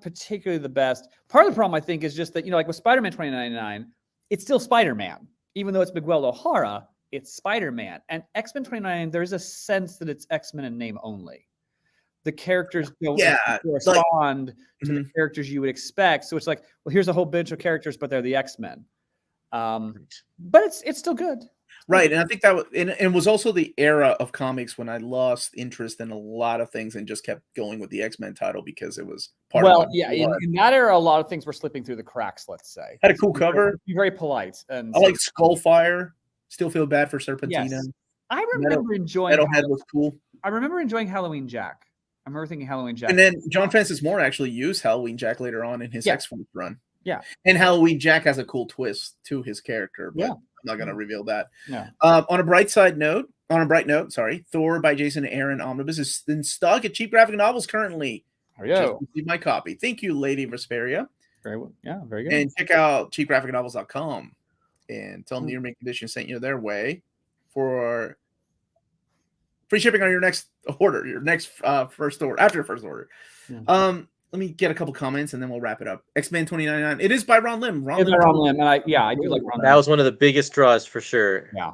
Speaker 2: particularly the best. Part of the problem, I think, is just that, like with Spider-Man 2099, it's still Spider-Man. Even though it's Miguel O'Hara, it's Spider-Man. And X-Men 2099, there's a sense that it's X-Men in name only. The characters don't correspond to the characters you would expect. So it's like, well, here's a whole bunch of characters, but they're the X-Men. But it's still good.
Speaker 1: Right, and I think that and was also the era of comics when I lost interest in a lot of things and just kept going with the X-Men title because it was part of my blood.
Speaker 2: In that era, a lot of things were slipping through the cracks, let's say.
Speaker 1: Had a cool cover.
Speaker 2: Be very polite. And
Speaker 1: I like Skullfire. Still feel bad for Serpentina.
Speaker 2: Yes. I remember enjoying
Speaker 1: Metalhead was cool.
Speaker 2: I remember enjoying Halloween Jack. I remember thinking Halloween Jack.
Speaker 1: And then John Francis Moore actually used Halloween Jack later on in his X-Force run.
Speaker 2: Yeah.
Speaker 1: And Halloween Jack has a cool twist to his character, but I'm not going to reveal that.
Speaker 2: No.
Speaker 1: On a bright note, Thor by Jason Aaron Omnibus is in stock at Cheap Graphic Novels currently.
Speaker 2: There you go.
Speaker 1: Received my copy. Thank you, Lady Vesperia.
Speaker 2: Very well. Yeah, very good.
Speaker 1: And check out cheapgraphicnovels.com and tell them your mint condition sent you their way for free shipping on your next order, first order, after your first order. Yeah. Let me get a couple comments and then we'll wrap it up. X-Men 2099. It is by Ron Lim.
Speaker 2: Ron Lim. And I do like Ron Lim.
Speaker 3: That was one of the biggest draws for sure.
Speaker 2: Yeah.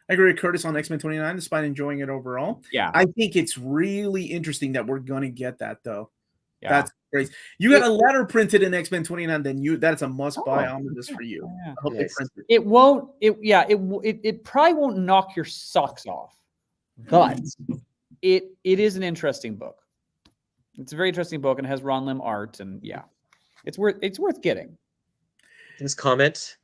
Speaker 1: I agree with Kurtis on X-Men 29, despite enjoying it overall.
Speaker 2: Yeah.
Speaker 1: I think it's really interesting that we're going to get that, though.
Speaker 2: Yeah.
Speaker 1: That's crazy. You got a letter printed in X-Men 29, that's a must-buy omnibus for you.
Speaker 2: Yeah.
Speaker 1: I hope they print it.
Speaker 2: It won't, it probably won't knock your socks off, but it is an interesting book. It's a very interesting book and it has Ron Lim art, and it's worth getting.
Speaker 3: This comment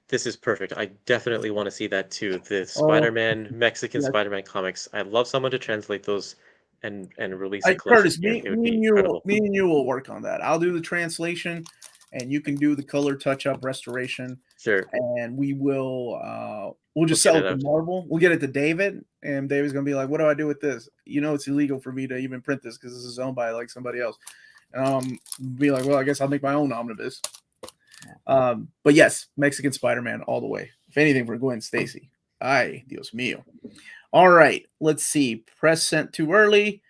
Speaker 3: this is perfect. I definitely want to see that too. The Spider-Man, Mexican Spider-Man comics. I'd love someone to translate those and release a collection.
Speaker 1: Curtis, me and you will work on that. I'll do the translation and you can do the color touch-up restoration.
Speaker 3: Sure.
Speaker 1: And we will we'll just sell it to Marvel. We'll get it to David, and David's gonna be like, what do I do with this? It's illegal for me to even print this because this is owned by like somebody else. Be like, well, I guess I'll make my own omnibus. But yes, Mexican Spider-Man all the way. if anything, for Gwen Stacy. Ay, Dios mío. All right, let's see. Press sent too early.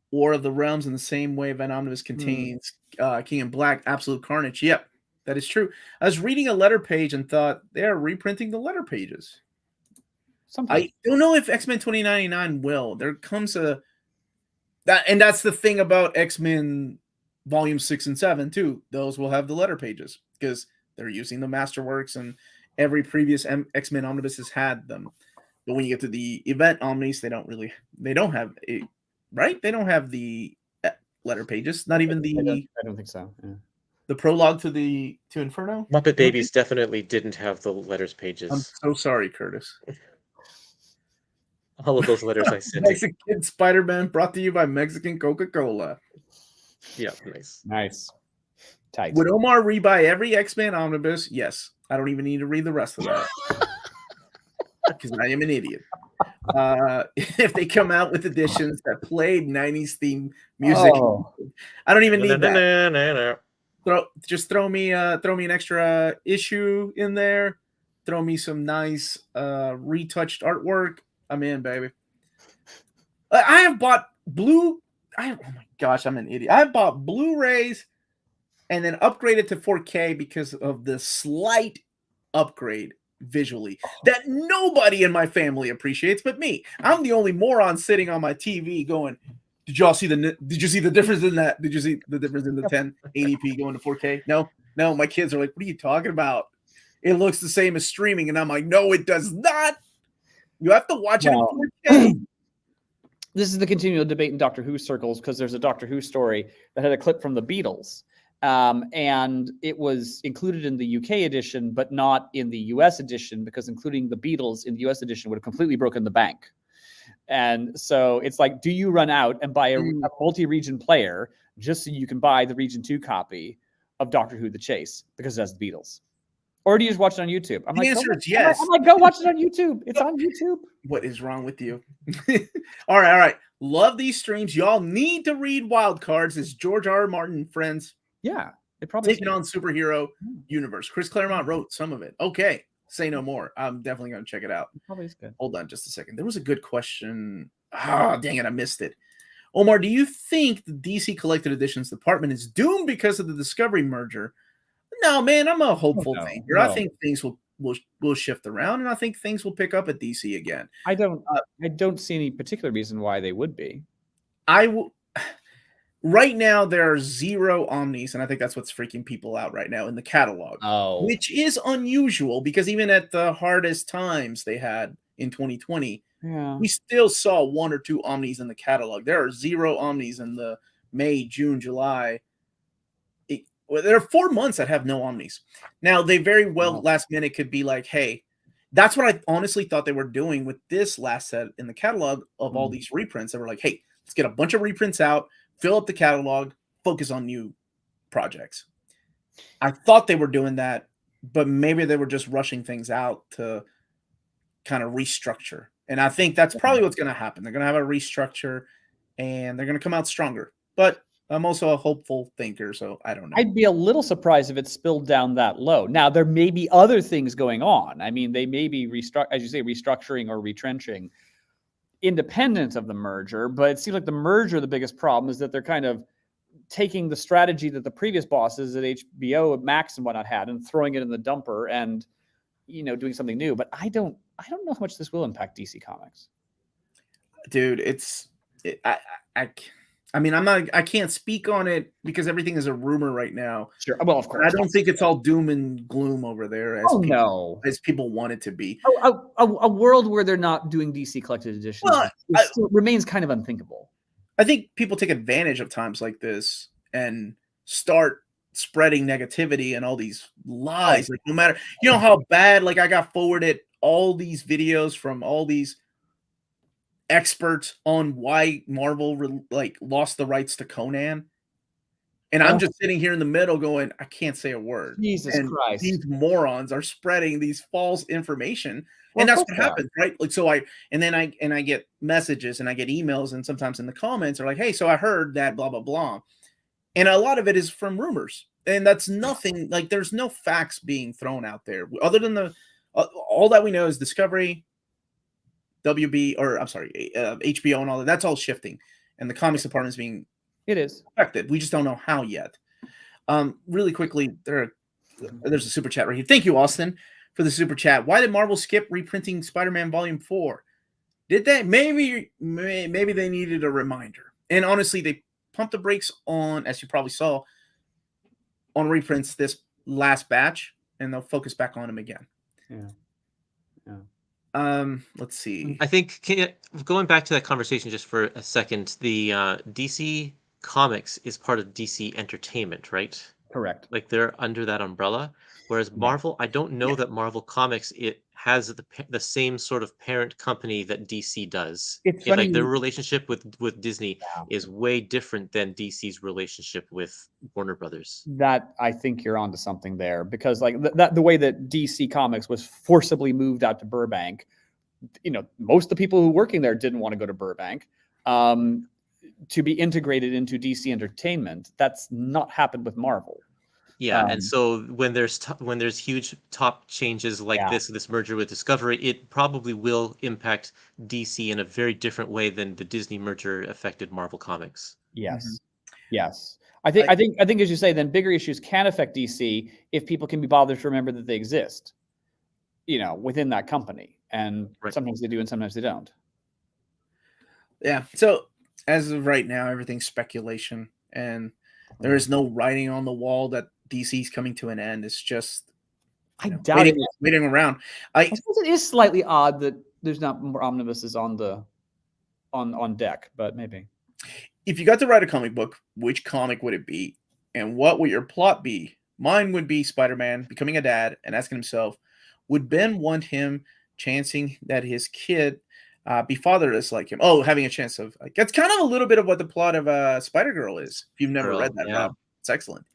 Speaker 1: War of the Realms in the same way Van Omnibus contains King in Black, Absolute Carnage. Yep, that is true. I was reading a letter page and thought they're reprinting the letter pages.
Speaker 2: Sometimes.
Speaker 1: I don't know if X-Men 2099 will. There comes and that's the thing about X-Men Volume 6 and 7 too. Those will have the letter pages because they're using the Masterworks, and every previous X-Men Omnibus has had them. But when you get to the event Omnis, they don't have a right. They don't have the letter pages. Not even
Speaker 2: I don't think so. Yeah.
Speaker 1: The prologue to Inferno.
Speaker 3: Muppet Babies definitely didn't have the letters pages.
Speaker 1: I'm so sorry, Kurtis.
Speaker 3: All of those letters I sent.
Speaker 1: Mexican Spider-Man brought to you by Mexican Coca-Cola.
Speaker 3: Yeah, nice.
Speaker 2: Nice. Tight.
Speaker 1: Would Omar rebuy every X-Men Omnibus? Yes. I don't even need to read the rest of that. Because I am an idiot. If they come out with editions that played 90s theme music, I don't even need that. Just throw me an extra issue in there. Throw me some nice retouched artwork. I'm in, baby. I have bought oh my gosh, I'm an idiot. I have bought Blu-rays and then upgraded to 4K because of the slight upgrade visually that nobody in my family appreciates but me. I'm the only moron sitting on my TV going, did you see the difference in that? Did you see the difference in the 1080p going to 4K? No, my kids are like, what are you talking about? It looks the same as streaming. And I'm like, no, it does not. You have to watch it in 4K.
Speaker 2: This is the continual debate in Doctor Who circles because there's a Doctor Who story that had a clip from the Beatles. And it was included in the UK edition, but not in the US edition, because including the Beatles in the US edition would have completely broken the bank. And so it's like, do you run out and buy a multi-region player just so you can buy the Region 2 copy of Doctor Who The Chase because it has the Beatles? Or do you just watch it on YouTube?
Speaker 1: The answer is yes.
Speaker 2: I'm like, go watch it on YouTube. It's on YouTube.
Speaker 1: What is wrong with you? All right. Love these streams. Y'all need to read Wild Cards. It's George R. R. Martin, friends.
Speaker 2: Yeah. It probably
Speaker 1: taking on superhero universe. Chris Claremont wrote some of it. Okay. Say no more. I'm definitely going to check it out.
Speaker 2: It probably is good.
Speaker 1: Hold on just a second. There was a good question. Dang it. I missed it. Omar, do you think the DC Collected Editions department is doomed because of the Discovery merger? No, man, I'm a hopeful thinker. I think things will shift around, and I think things will pick up at DC again.
Speaker 2: I don't see any particular reason why they would be.
Speaker 1: Right now, there are 0 Omnis, and I think that's what's freaking people out right now in the catalog. Which is unusual because even at the hardest times they had in 2020, we still saw 1 or 2 Omnis in the catalog. There are 0 Omnis in the May, June, July. There are 4 months that have no Omnis. Now, they very well last minute could be like, hey, that's what I honestly thought they were doing with this last set in the catalog of all these reprints. They were like, hey, let's get a bunch of reprints out, fill up the catalog, focus on new projects. I thought they were doing that, but maybe they were just rushing things out to kind of restructure. And I think that's probably what's going to happen. They're going to have a restructure, and they're going to come out stronger. But I'm also a hopeful thinker, so I don't know.
Speaker 2: I'd be a little surprised if it spilled down that low. Now, there may be other things going on. I mean, they may be, as you say, restructuring or retrenching independent of the merger, but it seems like the merger, the biggest problem is that they're kind of taking the strategy that the previous bosses at HBO, Max and whatnot had, and throwing it in the dumper and, doing something new. But I don't know how much this will impact DC Comics.
Speaker 1: Dude, I can't speak on it because everything is a rumor right now.
Speaker 2: Sure. Well, of course.
Speaker 1: I don't think it's all doom and gloom over there as people want it to be.
Speaker 2: A world where they're not doing DC Collected Editions remains kind of unthinkable.
Speaker 1: I think people take advantage of times like this and start spreading negativity and all these lies. Like, no matter, how bad, like I got forwarded all these videos from all these experts on why Marvel lost the rights to Conan, and I'm just sitting here in the middle going, I can't say a word.
Speaker 2: Jesus Christ!
Speaker 1: These morons are spreading these false information, and that's what happens, right? Like, so I get messages and I get emails, and sometimes in the comments are like, hey, so I heard that blah blah blah, and a lot of it is from rumors, and that's nothing. Like, there's no facts being thrown out there other than the All that we know is Discovery, HBO and all that. That's all shifting, and the comics department is being
Speaker 2: It is.
Speaker 1: affected. We just don't know how yet. Really quickly, there's a super chat right here. Thank you, Austin, for the super chat. Why did Marvel skip reprinting Spider-Man Volume 4? Did they? Maybe they needed a reminder. And honestly, they pumped the brakes on, as you probably saw, on reprints this last batch, and they'll focus back on them again.
Speaker 2: Yeah.
Speaker 1: Let's see.
Speaker 3: I think going back to that conversation just for a second, the DC Comics is part of DC Entertainment, right?
Speaker 2: Correct.
Speaker 3: Like they're under that umbrella. Whereas Marvel, I don't know that Marvel Comics it has the same sort of parent company that DC does.
Speaker 2: It's funny
Speaker 3: like their
Speaker 2: you-
Speaker 3: relationship with Disney is way different than DC's relationship with Warner Brothers.
Speaker 2: That I think you're onto something there, because like the way that DC Comics was forcibly moved out to Burbank, most of the people who were working there didn't want to go to Burbank. To be integrated into DC Entertainment, that's not happened with Marvel.
Speaker 3: Yeah, and so when there's huge top changes like this merger with Discovery, it probably will impact DC in a very different way than the Disney merger affected Marvel Comics.
Speaker 2: Yes, yes. I think as you say, then bigger issues can affect DC if people can be bothered to remember that they exist, within that company, and sometimes they do and sometimes they don't.
Speaker 1: Yeah. So as of right now, everything's speculation, and there is no writing on the wall that DC's coming to an end. It's just
Speaker 2: I doubt
Speaker 1: waiting around.
Speaker 2: I suppose it is slightly odd that there's not more omnibuses on deck, but maybe.
Speaker 1: If you got to write a comic book, which comic would it be, and what would your plot be? Mine would be Spider-Man becoming a dad and asking himself, would Ben want him chancing that his kid be fatherless like him? Oh, having a chance of it's kind of a little bit of what the plot of Spider-Girl is. If you've never read that, it's excellent.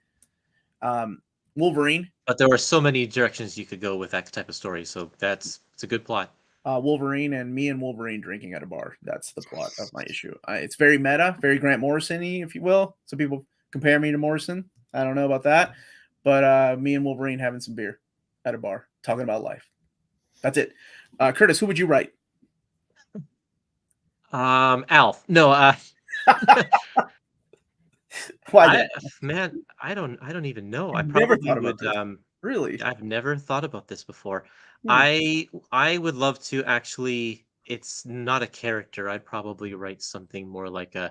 Speaker 1: Wolverine,
Speaker 3: but there are so many directions you could go with that type of story, so it's a good plot.
Speaker 1: Wolverine and Wolverine drinking at a bar. That's the plot of my issue. It's very meta, very Grant Morrison-y, if you will. Some people compare me to Morrison. I don't know about that, but me and Wolverine having some beer at a bar, talking about life. That's it. Kurtis, who would you write?
Speaker 3: Alf. No.
Speaker 1: Why?
Speaker 3: I don't even know.
Speaker 1: I've
Speaker 3: I
Speaker 1: never
Speaker 3: probably
Speaker 1: thought about
Speaker 3: would.
Speaker 1: this. Really?
Speaker 3: I've never thought about this before. I would love to actually. It's not a character. I'd probably write something more like a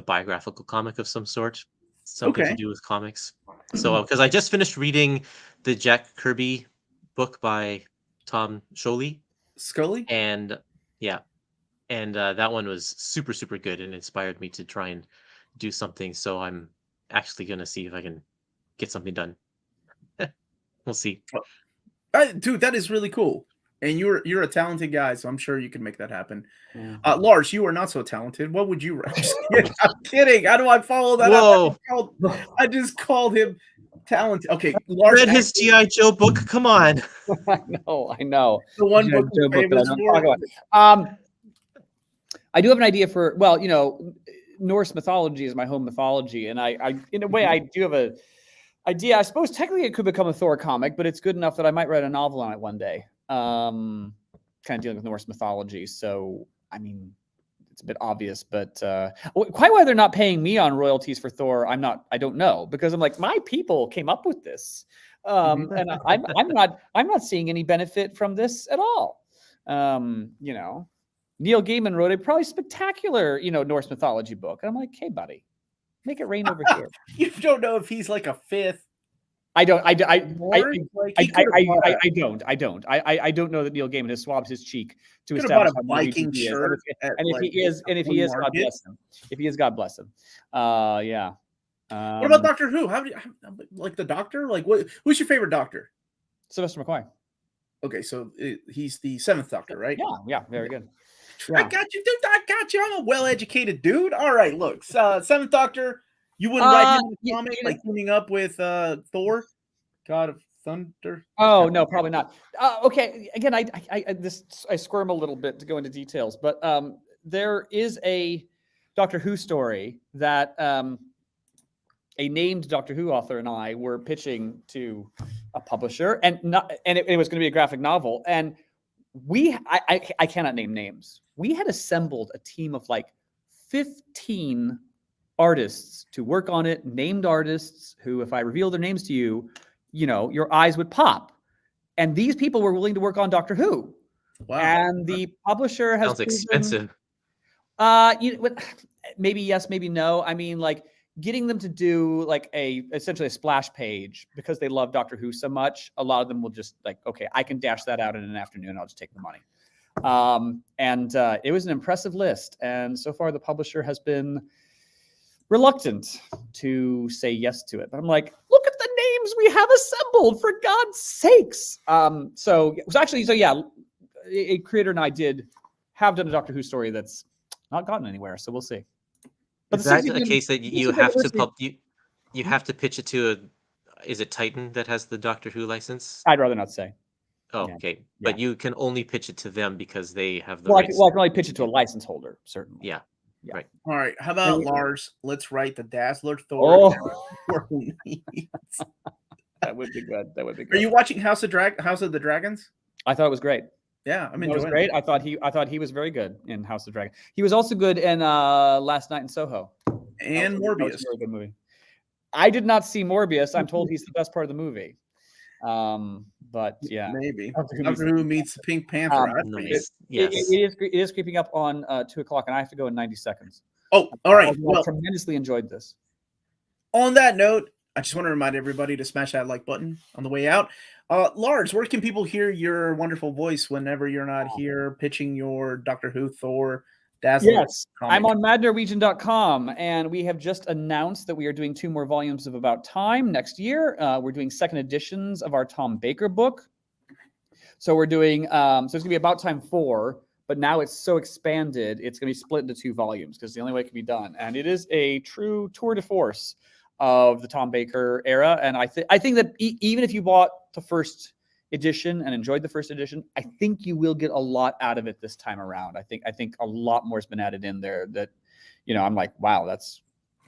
Speaker 3: biographical comic of some sort. Something to do with comics. So because I just finished reading the Jack Kirby book by Tom Scully, and that one was super, super good and inspired me to try and do something. So I'm actually going to see if I can get something done. We'll see.
Speaker 1: Dude, that is really cool. And you're a talented guy, so I'm sure you can make that happen.
Speaker 2: Yeah.
Speaker 1: Lars, you are not so talented. What would you write? I'm kidding. How do I follow that
Speaker 3: up?
Speaker 1: I just called him talented. Okay, Lars
Speaker 3: read his G.I. Joe book. Come on.
Speaker 2: I know.
Speaker 1: The one book
Speaker 2: that I don't talk about. I do have an idea for, Norse mythology is my home mythology, and I in a way I do have a idea. I suppose technically it could become a Thor comic, but it's good enough that I might write a novel on it one day. Kind of dealing with Norse mythology. So, I mean, it's a bit obvious, but quite why they're not paying me on royalties for Thor, I don't know, because I'm like, my people came up with this, and I'm not seeing any benefit from this at all. Neil Gaiman wrote a probably spectacular, Norse mythology book. And I'm like, hey, buddy, make it rain over here.
Speaker 1: You don't know if he's like a fifth.
Speaker 2: I don't know that Neil Gaiman has swabbed his cheek to establish
Speaker 1: a Viking shirt.
Speaker 2: And if he is, God bless him. If he is, God bless him. Yeah.
Speaker 1: What about Doctor Who? How like the Doctor? Like who's your favorite Doctor?
Speaker 2: Sylvester McCoy.
Speaker 1: Okay, so he's the 7th Doctor, right?
Speaker 2: Yeah, very good.
Speaker 1: Yeah. I got you, dude. I got you. I'm a well-educated dude. All right, look, 7th Doctor. You wouldn't write him in the comic like teaming up with Thor, God of Thunder?
Speaker 2: Oh no, probably not. Okay, again, I squirm a little bit to go into details, but there is a Doctor Who story that a named Doctor Who author and I were pitching to a publisher, and it was going to be a graphic novel. And I cannot name names. We had assembled a team of like 15 artists to work on it, named artists who, if I reveal their names to you, your eyes would pop. And these people were willing to work on Doctor Who.
Speaker 1: Wow.
Speaker 2: And the publisher has
Speaker 3: Sounds expensive.
Speaker 2: Maybe yes, maybe no. I mean, like getting them to do like essentially a splash page because they love Doctor Who so much. A lot of them will just like, okay, I can dash that out in an afternoon. I'll just take the money. It was an impressive list. And so far the publisher has been reluctant to say yes to it. But I'm like, look at the names we have assembled, for God's sakes. A creator and I have done a Doctor Who story that's not gotten anywhere. So we'll see. But
Speaker 3: Is that a case that you have to you have to pitch it to is it Titan that has the Doctor Who license?
Speaker 2: I'd rather not say.
Speaker 3: Oh,
Speaker 2: Yeah.
Speaker 3: okay. But you can only pitch it to them because they have the
Speaker 2: Well, I
Speaker 3: rights.
Speaker 2: can only pitch it to a license holder, certainly.
Speaker 3: Yeah.
Speaker 2: Yeah.
Speaker 3: Right.
Speaker 1: All right. How about Lars? Let's write the Dazzler Thor.
Speaker 2: That would be good. That would be good.
Speaker 1: Are you watching House of the Dragons?
Speaker 2: I thought it was great.
Speaker 1: Yeah, I'm
Speaker 2: It was
Speaker 1: enjoying
Speaker 2: great.
Speaker 1: it.
Speaker 2: I thought he was very good in House of Dragon. He was also good in Last Night in Soho.
Speaker 1: And
Speaker 2: That was
Speaker 1: Morbius.
Speaker 2: a really good movie. I did not see Morbius. I'm told he's the best part of the movie. But yeah,
Speaker 1: Maybe.
Speaker 2: Doctor
Speaker 1: Who meets the Pink Panther.
Speaker 3: Nice.
Speaker 2: it
Speaker 3: Yes.
Speaker 2: is creeping up on 2:00, and I have to go in 90 seconds.
Speaker 1: Oh, all right.
Speaker 2: I
Speaker 1: Well,
Speaker 2: tremendously enjoyed this.
Speaker 1: on that note, I just want to remind everybody to smash that like button on the way out. Lars, where can people hear your wonderful voice whenever you're not here pitching your Doctor Who, Thor, Dazzler?
Speaker 2: Yes,
Speaker 1: comic?
Speaker 2: I'm on madnorwegian.com, and we have just announced that we are doing 2 more volumes of About Time next year. We're doing second editions of our Tom Baker book. So we're doing, so it's going to be About Time 4, but now it's so expanded, it's going to be split into 2 volumes because the only way it can be done. And it is a true tour de force of the Tom Baker era. And I think that even if you bought the first edition and enjoyed the first edition, I think you will get a lot out of it this time around. I think a lot more has been added in there that, I'm like, wow, that's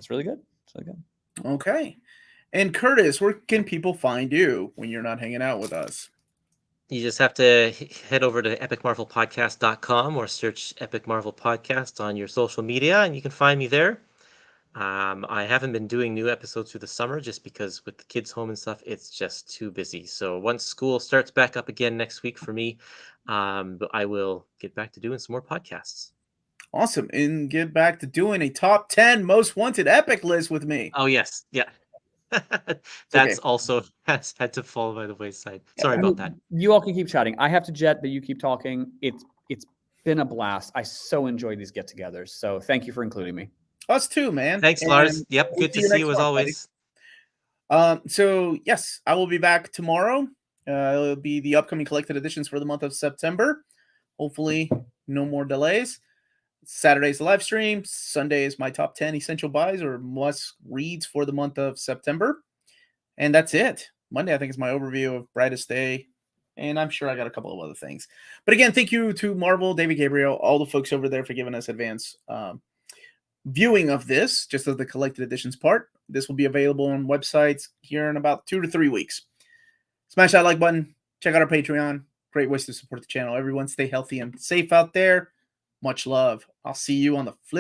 Speaker 2: really good. It's really good.
Speaker 1: Okay. And Kurtis, where can people find you when you're not hanging out with us?
Speaker 3: You just have to head over to epicmarvelpodcast.com or search Epic Marvel Podcast on your social media, and you can find me there. I haven't been doing new episodes through the summer just because with the kids home and stuff, it's just too busy. So once school starts back up again next week for me, I will get back to doing some more podcasts.
Speaker 1: Awesome. And get back to doing a top 10 most wanted epic list with me.
Speaker 3: Oh, yes. Yeah. That's also has had to fall by the wayside. Sorry about that.
Speaker 2: You all can keep chatting. I have to jet, but you keep talking. It's been a blast. I so enjoy these get-togethers. So thank you for including me.
Speaker 1: Us too, man.
Speaker 3: Thanks,
Speaker 1: And
Speaker 3: Lars. Yep.
Speaker 1: we'll
Speaker 3: Good to see you as
Speaker 1: month,
Speaker 3: always.
Speaker 1: buddy. So yes, I will be back tomorrow. It'll be the upcoming collected editions for the month of September. Hopefully, no more delays. Saturday's the live stream. Sunday is my top 10 essential buys or must reads for the month of September. And that's it. Monday, I think, is my overview of Brightest Day. And I'm sure I got a couple of other things. But again, thank you to Marvel, David Gabriel, all the folks over there for giving us advance viewing of this, just as the collected editions part. This will be available on websites here in about 2 to 3 weeks. Smash that like button. Check out our Patreon. Great ways to support the channel. Everyone stay healthy and safe out there. Much love. I'll see you on the flip